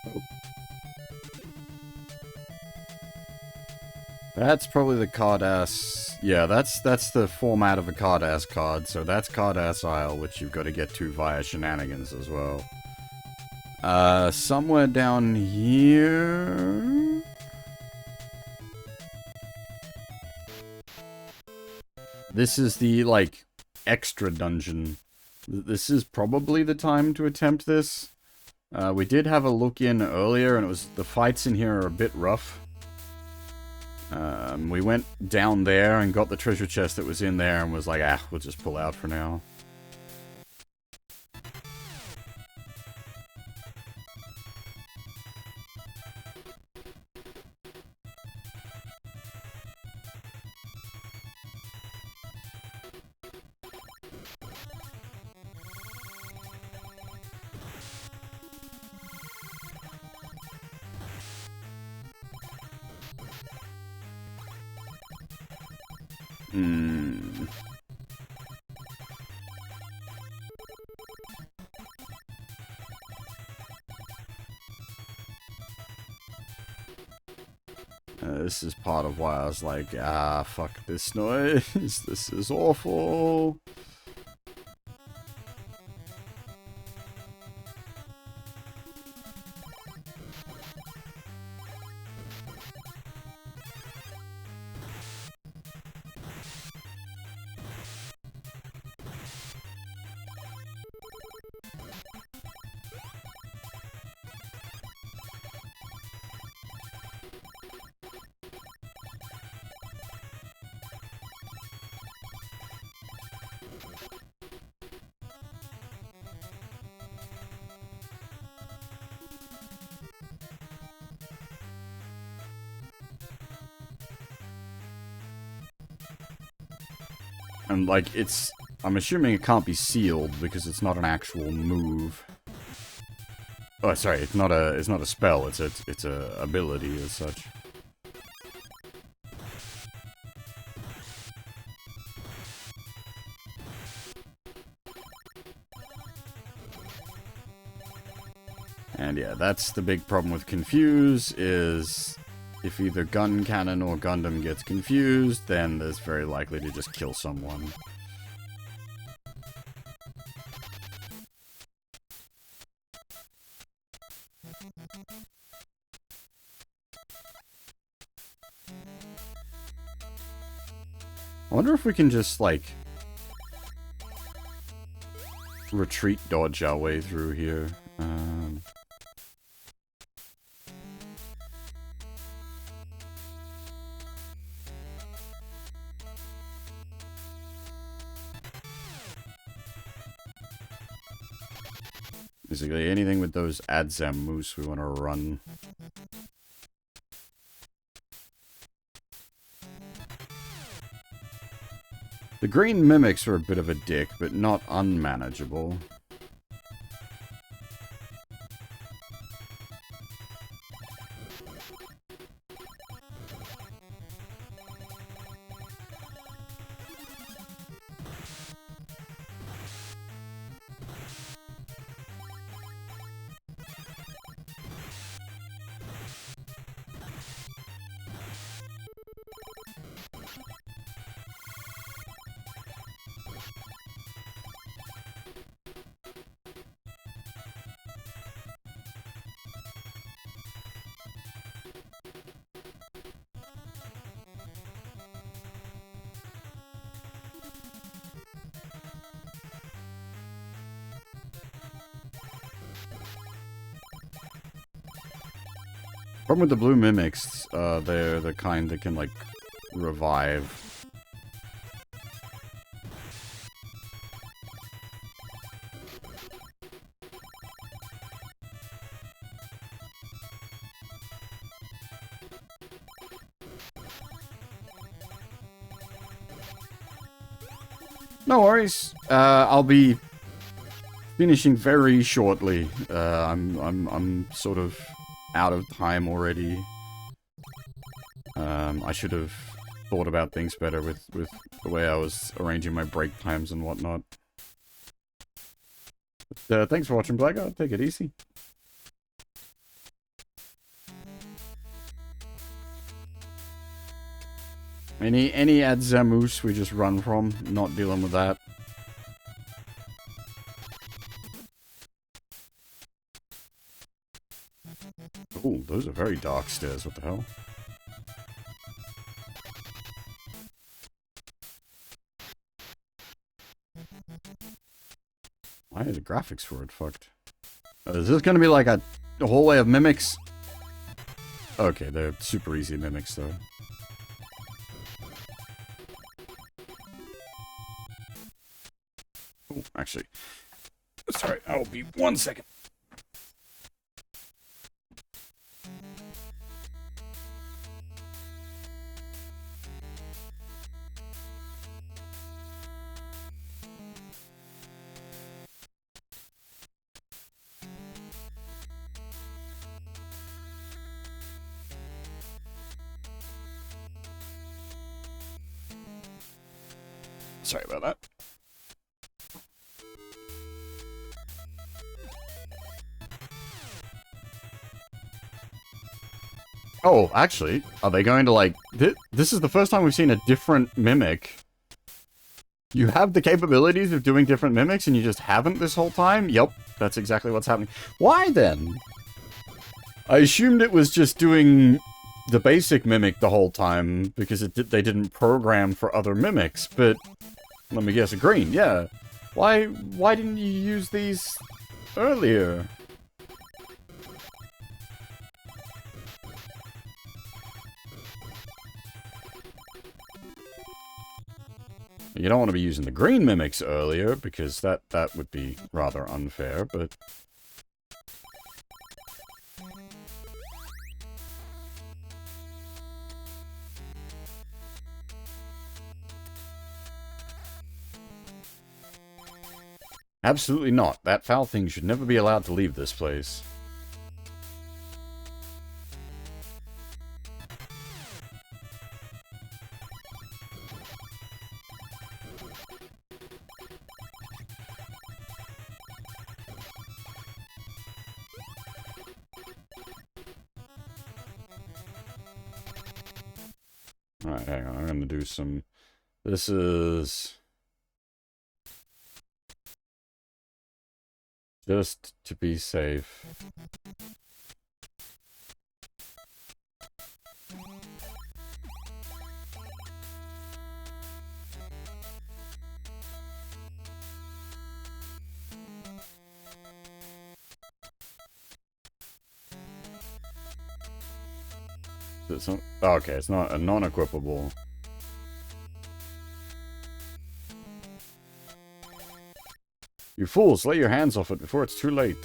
Oh. That's probably the card-ass... Yeah, that's the format of a card-ass card. So that's card-ass Isle, which you've got to get to via shenanigans as well. Somewhere down here... This is the, like, extra dungeon. This is probably the time to attempt this. We did have a look in earlier, and the fights in here are a bit rough. We went down there and got the treasure chest that was in there and was like, we'll just pull out for now. This is part of why I was like, fuck this noise. This is awful. And, like, I'm assuming it can't be sealed because it's not an actual move. Oh, sorry, it's not a spell, it's a ability as such. And yeah, that's the big problem with Confuse, is if either Gun Cannon or Gundam gets confused, then there's very likely to just kill someone. I wonder if we can just, like, retreat dodge our way through here. Basically, anything with those Adzam moose we want to run. The green mimics are a bit of a dick, but not unmanageable. Problem with the blue mimics, they're the kind that can, like, revive. No worries. I'll be finishing very shortly. I'm sort of out of time already. I should have thought about things better with the way I was arranging my break times and whatnot. But, thanks for watching, Black. I'll take it easy. Any Adzamoose we just run from, not dealing with that. Oh, those are very dark stairs, what the hell? Why are the graphics for it fucked? Is this gonna be like a hallway of mimics? Okay, they're super easy mimics though. Oh, actually, sorry, I'll be 1 second. Sorry about that. Oh, actually, are they going to, like... This is the first time we've seen a different mimic. You have the capabilities of doing different mimics, and you just haven't this whole time? Yep, that's exactly what's happening. Why, then? I assumed it was just doing the basic mimic the whole time, because they didn't program for other mimics, but... Let me guess, a green, yeah. Why didn't you use these earlier? You don't want to be using the green mimics earlier, because that would be rather unfair, but... Absolutely not. That foul thing should never be allowed to leave this place. Alright, hang on. I'm gonna do some... This is... just to be safe. Okay, it's not a non-equipable. You fools, lay your hands off it before it's too late.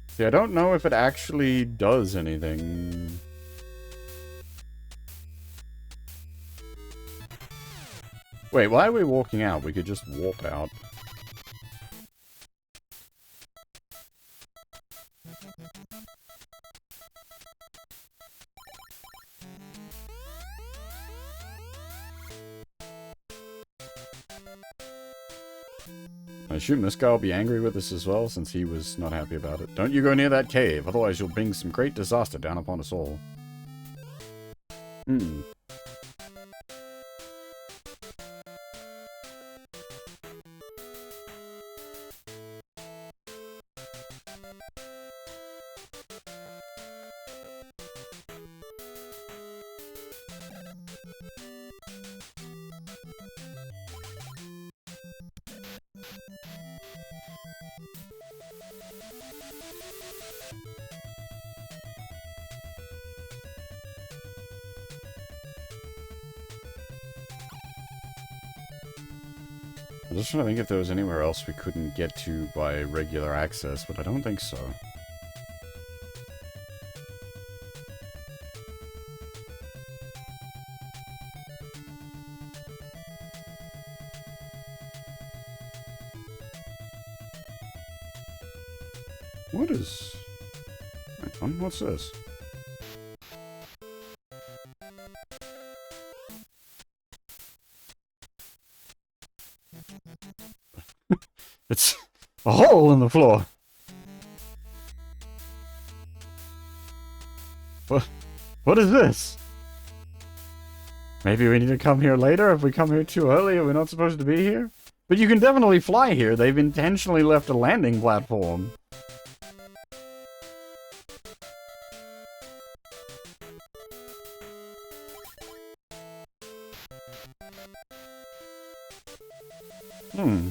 See, I don't know if it actually does anything. Wait, why are we walking out? We could just walk out. I assume this guy will be angry with us as well, since he was not happy about it. Don't you go near that cave, otherwise you'll bring some great disaster down upon us all. Hmm. I'm just trying to think if there was anywhere else we couldn't get to by regular access, but I don't think so. What is... Hang on, what's this? It's a hole in the floor. What is this? Maybe we need to come here later? If we come here too early, are we not supposed to be here? But you can definitely fly here. They've intentionally left a landing platform. Hmm.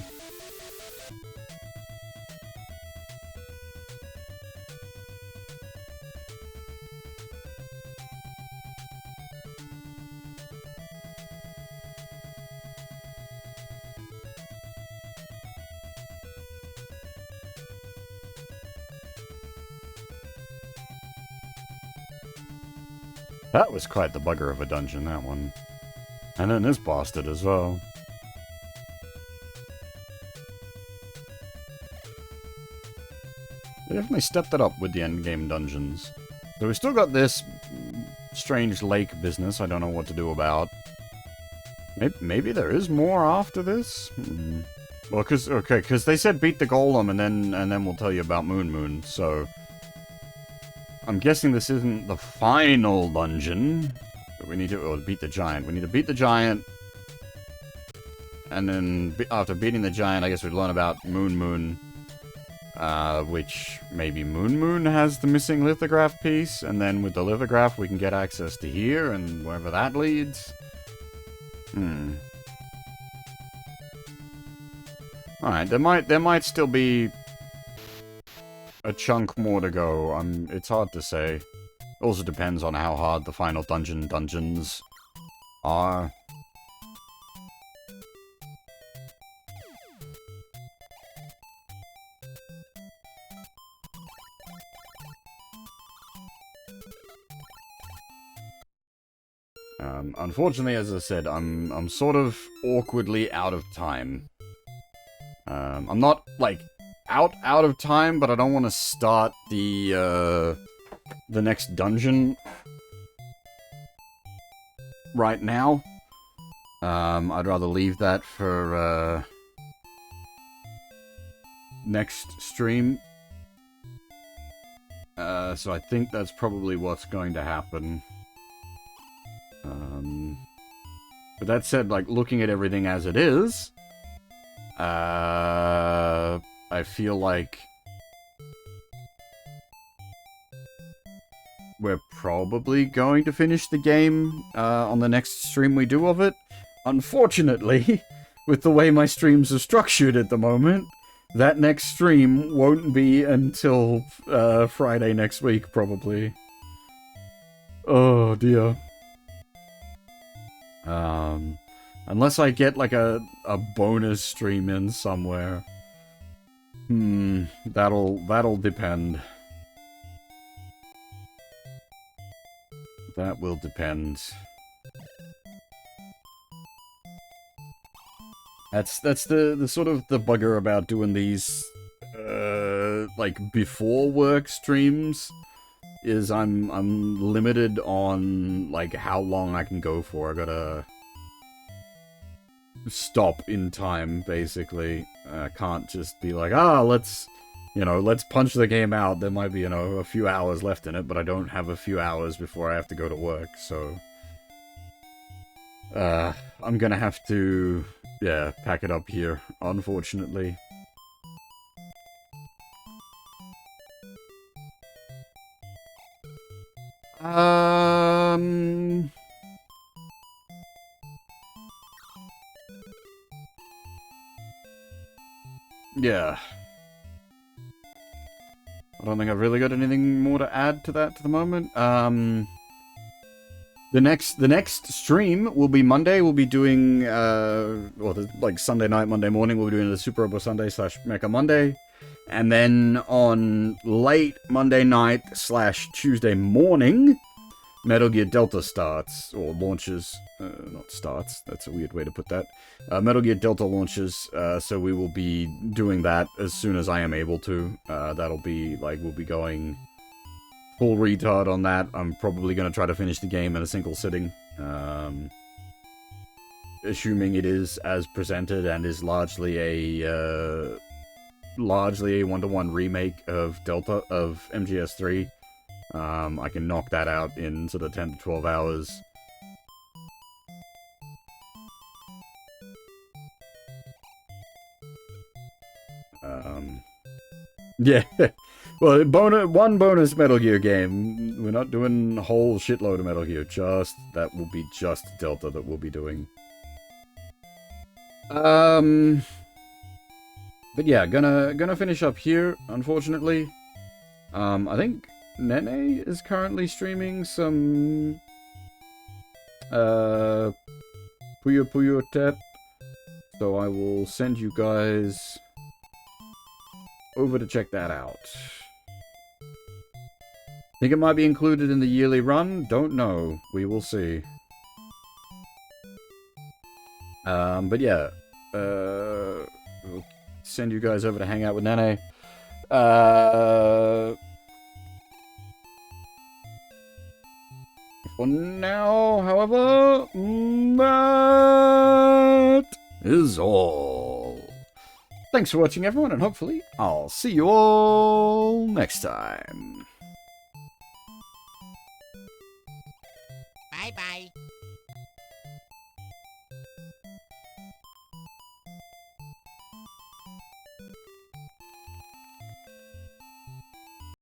That was quite the bugger of a dungeon, that one. And then this bastard as well. They definitely stepped it up with the endgame dungeons. So we still got this strange lake business I don't know what to do about. Maybe there is more after this? Well, because they said beat the golem and then we'll tell you about Moon, so... I'm guessing this isn't the final dungeon. But we need to beat the giant. We need to beat the giant. And then after beating the giant, I guess we'd learn about Moon. Which maybe Moon has the missing lithograph piece. And then with the lithograph, we can get access to here and wherever that leads. Alright, there might still be a chunk more to go. It's hard to say. Also depends on how hard the final dungeons are. Unfortunately, as I said, I'm sort of awkwardly out of time. I'm not, like, out of time, but I don't want to start the next dungeon right now. I'd rather leave that for next stream. So I think that's probably what's going to happen. But that said, like, looking at everything as it is, I feel like we're probably going to finish the game on the next stream we do of it. Unfortunately, with the way my streams are structured at the moment, that next stream won't be until Friday next week, probably. Oh dear. Unless I get like a bonus stream in somewhere. That'll depend. That will depend. That's the sort of the bugger about doing these like before work streams, is I'm limited on like how long I can go for. I gotta stop in time, basically. I can't just be like, let's punch the game out. There might be, a few hours left in it, but I don't have a few hours before I have to go to work, so I'm gonna have to, pack it up here, unfortunately. Yeah. I don't think I've really got anything more to add to that at the moment. The next stream will be Monday. We'll be doing, like Sunday night, Monday morning, we'll be doing the Super Robo Sunday / Mecha Monday. And then on late Monday night / Tuesday morning, Metal Gear Delta starts, or launches. Not starts, that's a weird way to put that. Metal Gear Delta launches, so we will be doing that as soon as I am able to. That'll be, like, we'll be going full retard on that. I'm probably going to try to finish the game in a single sitting. Assuming it is as presented and is largely a one-to-one remake of MGS3. I can knock that out in sort of 10 to 12 hours. Yeah. Well, one bonus Metal Gear game. We're not doing a whole shitload of Metal Gear. That will be just Delta that we'll be doing. But yeah, gonna finish up here, unfortunately. I think Nene is currently streaming some Puyo Puyo Tep. So I will send you guys over to check that out. Think it might be included in the yearly run? Don't know. We will see. But yeah, we'll send you guys over to hang out with Nene. For now, however, that is all. Thanks for watching, everyone, and hopefully I'll see you all next time. Bye-bye.